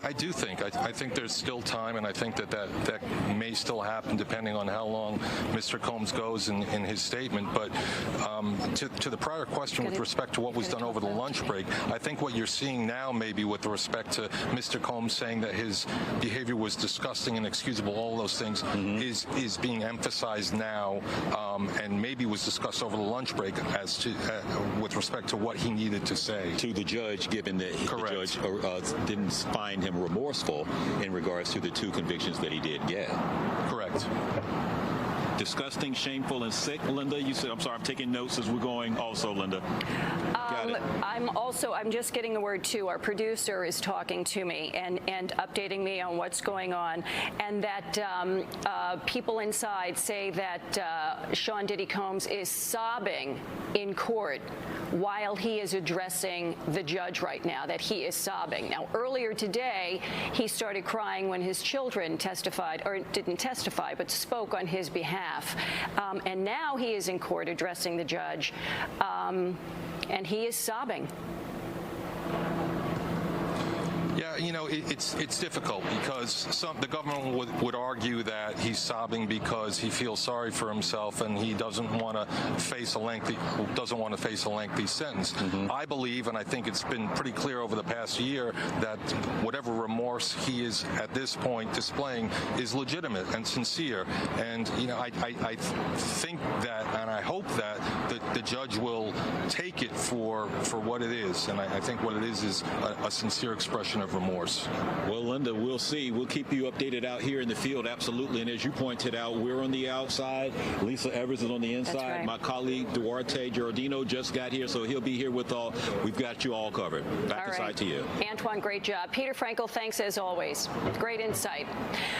I do think. I think there's still time, and I think that may still happen depending on how long Mr. Combs goes in his statement. But to the prior question with respect to what was done over the lunch break, I think what you're seeing now maybe with respect to Mr. Combs saying that his behavior was disgusting and inexcusable, all those things, is being emphasized now, and maybe was discussed over the lunch break as to with respect to what he needed to say. To the judge, given that the judge didn't find him remorseful in regards to the 2 convictions that he did get. Correct. Disgusting, shameful, and sick. Linda, you said, I'm sorry, I'm taking notes as we're going also, Linda. Got it. I'm just getting the word too. Our producer is talking to me and updating me on what's going on, and that people inside say that Sean Diddy Combs is sobbing in court while he is addressing the judge right now, that he is sobbing. Now, earlier today, he started crying when his children testified, or didn't testify, but spoke on his behalf. And now he is in court addressing the judge, and he is sobbing. Yeah, it's difficult because the government would argue that he's sobbing because he feels sorry for himself and he doesn't want to face a lengthy sentence. I believe, and I think it's been pretty clear over the past year, that whatever remorse he is at this point displaying is legitimate and sincere. And I think that, and I hope that the judge will take it for what it is. And I think what it is a sincere expression of remorse. remorse? Well, Linda, we'll see. We'll keep you updated out here in the field, absolutely. And as you pointed out, we're on the outside. Lisa Evers is on the inside. Right. My colleague Duarte Giordino just got here, so he'll be here with all. We've got you all covered. Back inside to you. Antoine, great job. Peter Frankel, thanks as always. Great insight.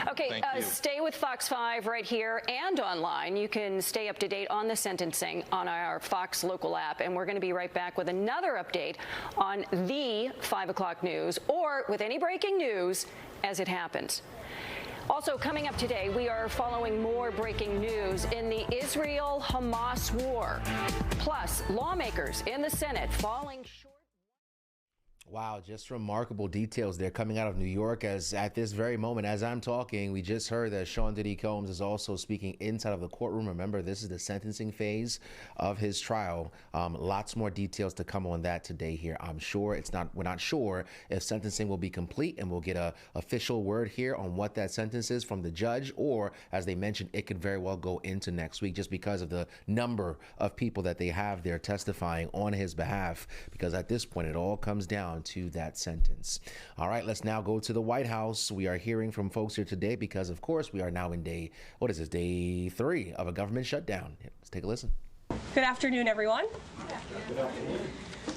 Okay, stay with Fox 5 right here and online. You can stay up to date on the sentencing on our Fox local app, and we're going to be right back with another update on the 5 o'clock news or with any breaking news as it happens. Also coming up today, we are following more breaking news in the Israel-Hamas war. Plus, lawmakers in the Senate falling short. Wow, just remarkable details there coming out of New York. As at this very moment, as I'm talking, we just heard that Sean Diddy Combs is also speaking inside of the courtroom. Remember, this is the sentencing phase of his trial. Lots more details to come on that today here. I'm sure we're not sure if sentencing will be complete, and we'll get a official word here on what that sentence is from the judge, or as they mentioned, it could very well go into next week just because of the number of people that they have there testifying on his behalf, because at this point, it all comes down to that sentence. All right, let's now go to the White House. We are hearing from folks here today because, of course, we are now in day 3 of a government shutdown. Let's take a listen. Good afternoon, everyone.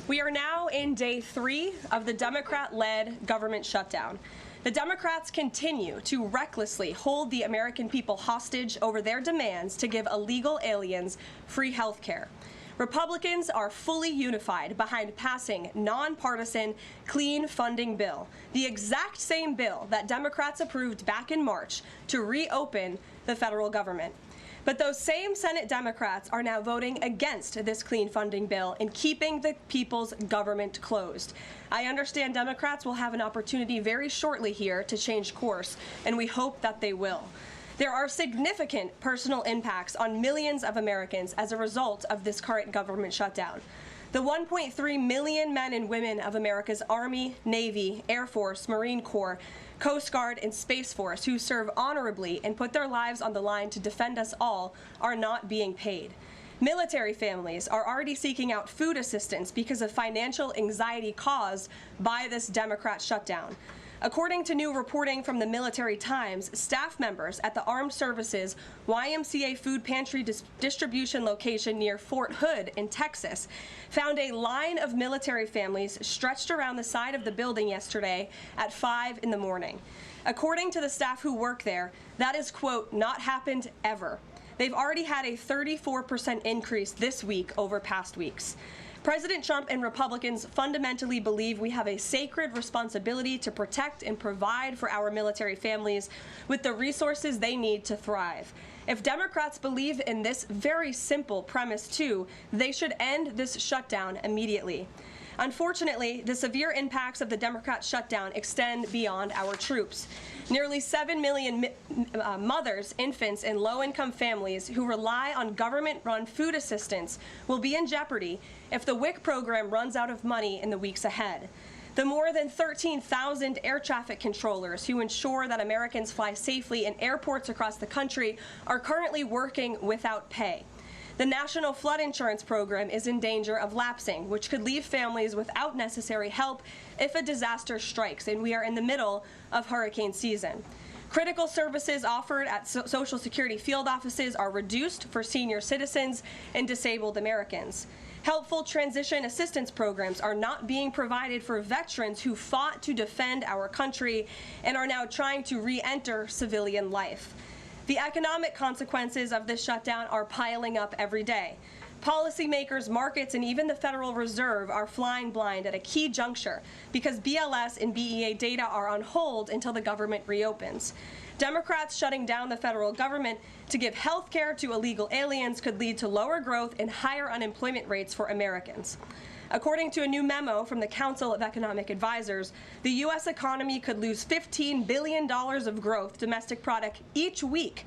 We are now in day 3 of the Democrat-led government shutdown. The Democrats continue to recklessly hold the American people hostage over their demands to give illegal aliens free health care. Republicans are fully unified behind passing nonpartisan clean funding bill, the exact same bill that Democrats approved back in March to reopen the federal government. But those same Senate Democrats are now voting against this clean funding bill and keeping the people's government closed. I understand Democrats will have an opportunity very shortly here to change course, and we hope that they will. There are significant personal impacts on millions of Americans as a result of this current government shutdown. The 1.3 million men and women of America's Army, Navy, Air Force, Marine Corps, Coast Guard, and Space Force who serve honorably and put their lives on the line to defend us all are not being paid. Military families are already seeking out food assistance because of financial anxiety caused by this Democrat shutdown. According to new reporting from the Military Times, staff members at the Armed Services YMCA food pantry distribution location near Fort Hood in Texas found a line of military families stretched around the side of the building yesterday at 5 in the morning. According to the staff who work there, that is, quote, not happened ever. They've already had a 34% increase this week over past weeks. President Trump and Republicans fundamentally believe we have a sacred responsibility to protect and provide for our military families with the resources they need to thrive. If Democrats believe in this very simple premise too, they should end this shutdown immediately. Unfortunately, the severe impacts of the Democrat shutdown extend beyond our troops. Nearly 7 million mothers, infants, and low-income families who rely on government-run food assistance will be in jeopardy if the WIC program runs out of money in the weeks ahead. The more than 13,000 air traffic controllers who ensure that Americans fly safely in airports across the country are currently working without pay. The National Flood Insurance Program is in danger of lapsing, which could leave families without necessary help if a disaster strikes, and we are in the middle of hurricane season. Critical services offered at Social Security field offices are reduced for senior citizens and disabled Americans. Helpful transition assistance programs are not being provided for veterans who fought to defend our country and are now trying to re-enter civilian life. The economic consequences of this shutdown are piling up every day. Policymakers, markets, and even the Federal Reserve are flying blind at a key juncture because BLS and BEA data are on hold until the government reopens. Democrats shutting down the federal government to give health care to illegal aliens could lead to lower growth and higher unemployment rates for Americans. According to a new memo from the Council of Economic Advisors, the U.S. economy could lose $15 billion of growth domestic product each week.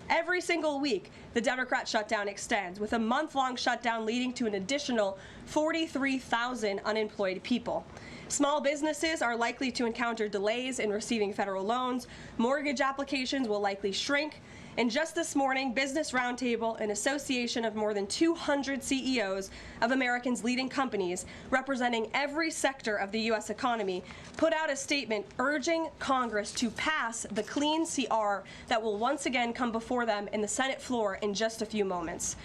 Every single week, the Democrat shutdown extends, with a month-long shutdown leading to an additional 43,000 unemployed people. Small businesses are likely to encounter delays in receiving federal loans. Mortgage applications will likely shrink. And just this morning, Business Roundtable, an association of more than 200 CEOs of Americans' leading companies representing every sector of the U.S. economy, put out a statement urging Congress to pass the clean CR that will once again come before them in the Senate floor in just a few moments.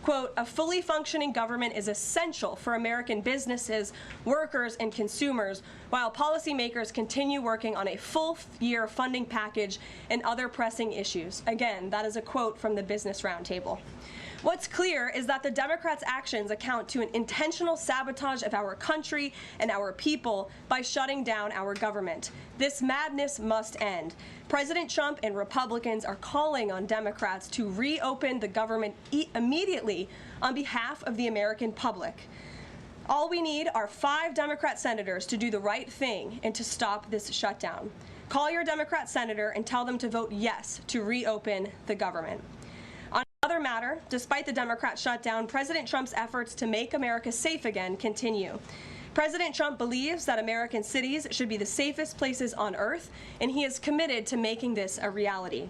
Quote, a fully functioning government is essential for American businesses, workers, and consumers, while policymakers continue working on a full-year funding package and other pressing issues. Again, that is a quote from the Business Roundtable. What's clear is that the Democrats' actions account to an intentional sabotage of our country and our people by shutting down our government. This madness must end. President Trump and Republicans are calling on Democrats to reopen the government immediately on behalf of the American public. All we need are 5 Democrat senators to do the right thing and to stop this shutdown. Call your Democrat senator and tell them to vote yes to reopen the government. On another matter, despite the Democrat shutdown, President Trump's efforts to make America safe again continue. President Trump believes that American cities should be the safest places on earth, and he is committed to making this a reality.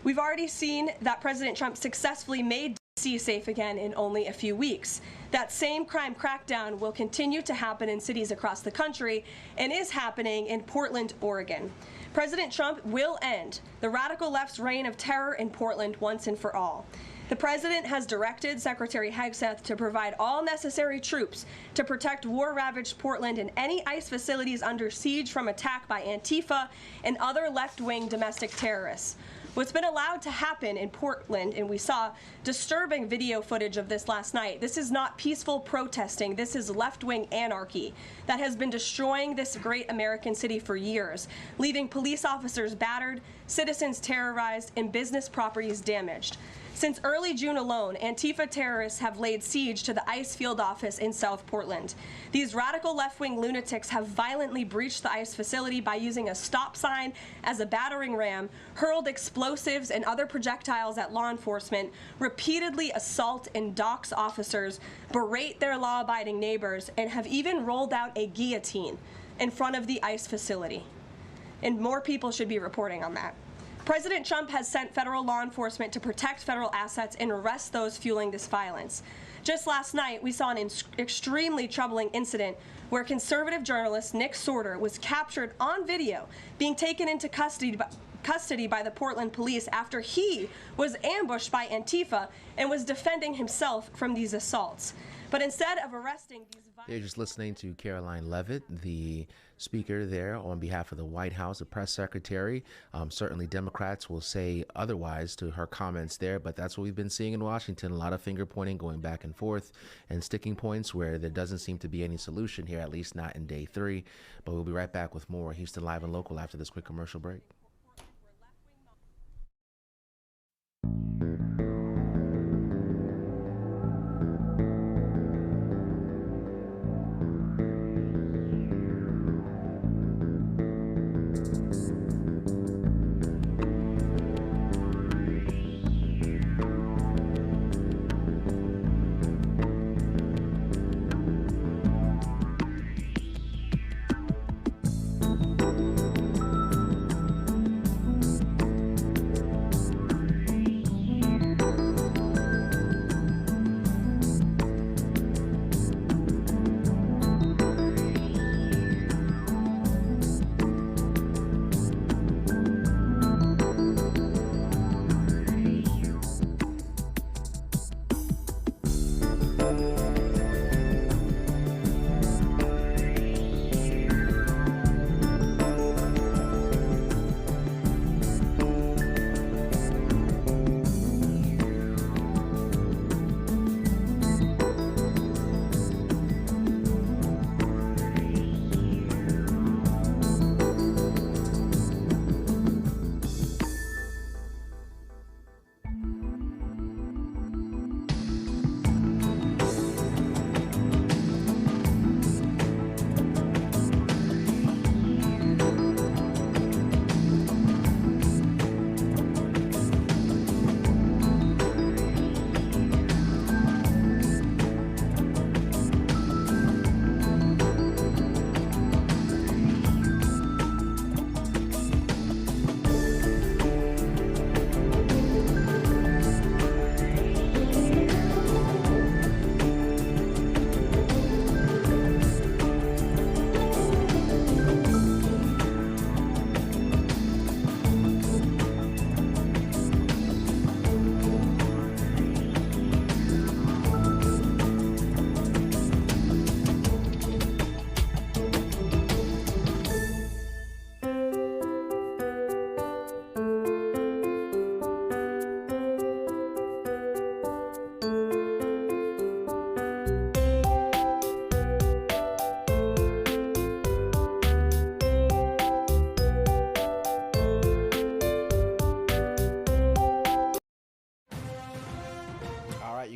We've already seen that President Trump successfully made D.C. safe again in only a few weeks. That same crime crackdown will continue to happen in cities across the country and is happening in Portland, Oregon. President Trump will end the radical left's reign of terror in Portland once and for all. The president has directed Secretary Hegseth to provide all necessary troops to protect war-ravaged Portland and any ICE facilities under siege from attack by Antifa and other left-wing domestic terrorists. What's been allowed to happen in Portland, and we saw disturbing video footage of this last night, this is not peaceful protesting, this is left-wing anarchy that has been destroying this great American city for years, leaving police officers battered, citizens terrorized, and business properties damaged. Since early June alone, Antifa terrorists have laid siege to the ICE field office in South Portland. These radical left-wing lunatics have violently breached the ICE facility by using a stop sign as a battering ram, hurled explosives and other projectiles at law enforcement, repeatedly assault and dox officers, berate their law-abiding neighbors, and have even rolled out a guillotine in front of the ICE facility. And more people should be reporting on that. President Trump has sent federal law enforcement to protect federal assets and arrest those fueling this violence. Just last night, we saw an extremely troubling incident where conservative journalist Nick Sorter was captured on video being taken into custody by the Portland police after he was ambushed by Antifa and was defending himself from these assaults. But instead of arresting these You're just listening to Caroline Leavitt, the speaker there on behalf of the White House, the press secretary. Certainly Democrats will say otherwise to her comments there, but that's what we've been seeing in Washington. A lot of finger pointing going back and forth and sticking points where there doesn't seem to be any solution here, at least not in day 3. But we'll be right back with more Houston Live and Local after this quick commercial break.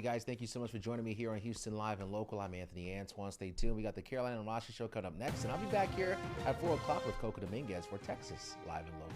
guys. Thank you so much for joining me here on Houston Live and Local. I'm Anthony Antoine. Stay tuned. We got the Caroline and Rashi show coming up next, and I'll be back here at 4 o'clock with Coco Dominguez for Texas Live and Local.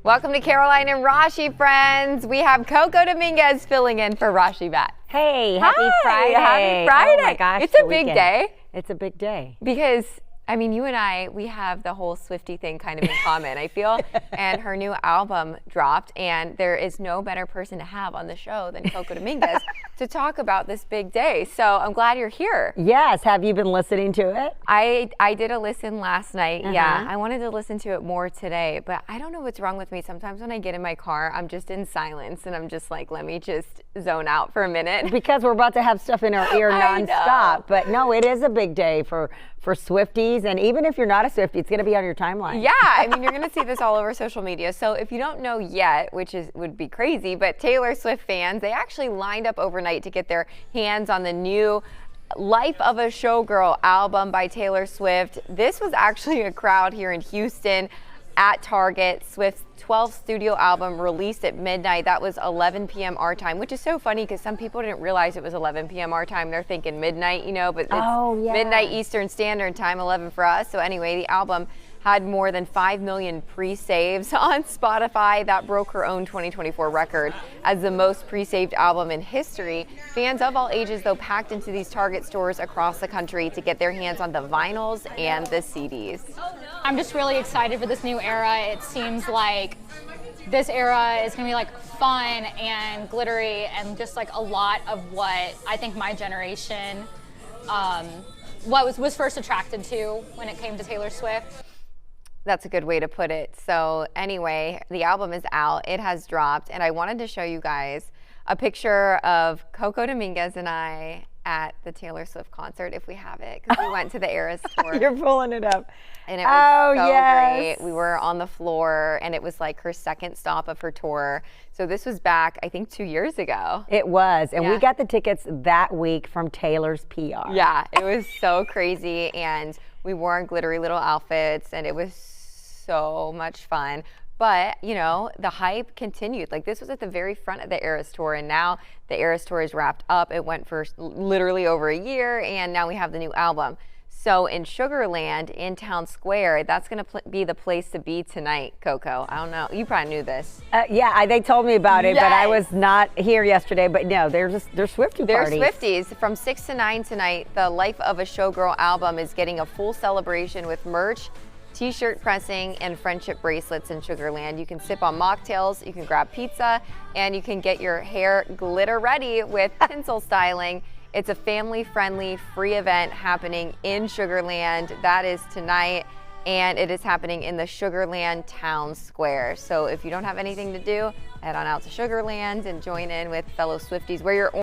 Welcome to Caroline and Rashi, friends. We have Coco Dominguez filling in for Rashi Bat. Hey, happy Friday. Happy Friday. Oh my gosh. It's a big day. It's a big day. Because, I mean, you and I, we have the whole Swiftie thing kind of in common, I feel. And her new album dropped, and there is no better person to have on the show than Coco Dominguez to talk about this big day. So I'm glad you're here. Yes. Have you been listening to it? I did a listen last night. Yeah. I wanted to listen to it more today, but I don't know what's wrong with me. Sometimes when I get in my car, I'm just in silence, and I'm just like, let me just zone out for a minute. Because we're about to have stuff in our ear nonstop. But no, it is a big day for Swifties, and even if you're not a Swiftie, it's going to be on your timeline. Yeah, I mean, you're going to see this all over social media. So if you don't know yet, which would be crazy, but Taylor Swift fans, they actually lined up overnight to get their hands on the new Life of a Showgirl album by Taylor Swift. This was actually a crowd here in Houston at Target. Swift's 12th studio album released at midnight. That was 11 p.m. our time, which is so funny because some people didn't realize it was 11 p.m. our time. They're thinking midnight, you know, but it's midnight Eastern Standard Time, 11 for us. So anyway, the album had more than 5 million pre-saves on Spotify. That broke her own 2024 record as the most pre-saved album in history. Fans of all ages, though, packed into these Target stores across the country to get their hands on the vinyls and the CDs. I'm just really excited for this new era. It seems like this era is going to be like fun and glittery and just like a lot of what I think my generation was first attracted to when it came to Taylor Swift. That's a good way to put it. So anyway, the album is out. It has dropped. And I wanted to show you guys a picture of Coco Dominguez and I at the Taylor Swift concert if we have it, because we went to the Eras tour. You're pulling it up. And it was so yes. great. We were on the floor, and it was like her second stop of her tour. So this was back, I think, 2 years ago. It was, and we Yeah. got the tickets that week from Taylor's PR. Yeah, it was so crazy, and we wore our glittery little outfits, and it was so much fun. But, you know, the hype continued. Like, this was at the very front of the Eras Tour, and now the Eras Tour is wrapped up. It went for literally over a year, and now we have the new album. So in Sugarland, in Town Square, that's going to be the place to be tonight, Coco. I don't know. You probably knew this. Yeah, they told me about it, but I Yes. was not here yesterday. But no, they're Swiftie They're parties. Swifties. From 6 to 9 tonight, the Life of a Showgirl album is getting a full celebration with merch, t-shirt pressing, and friendship bracelets in Sugarland. You can sip on mocktails, you can grab pizza, and you can get your hair glitter ready with tinsel styling. It's a family-friendly, free event happening in Sugarland. That is tonight, and it is happening in the Sugarland Town Square. So if you don't have anything to do, head on out to Sugarland and join in with fellow Swifties. Wear your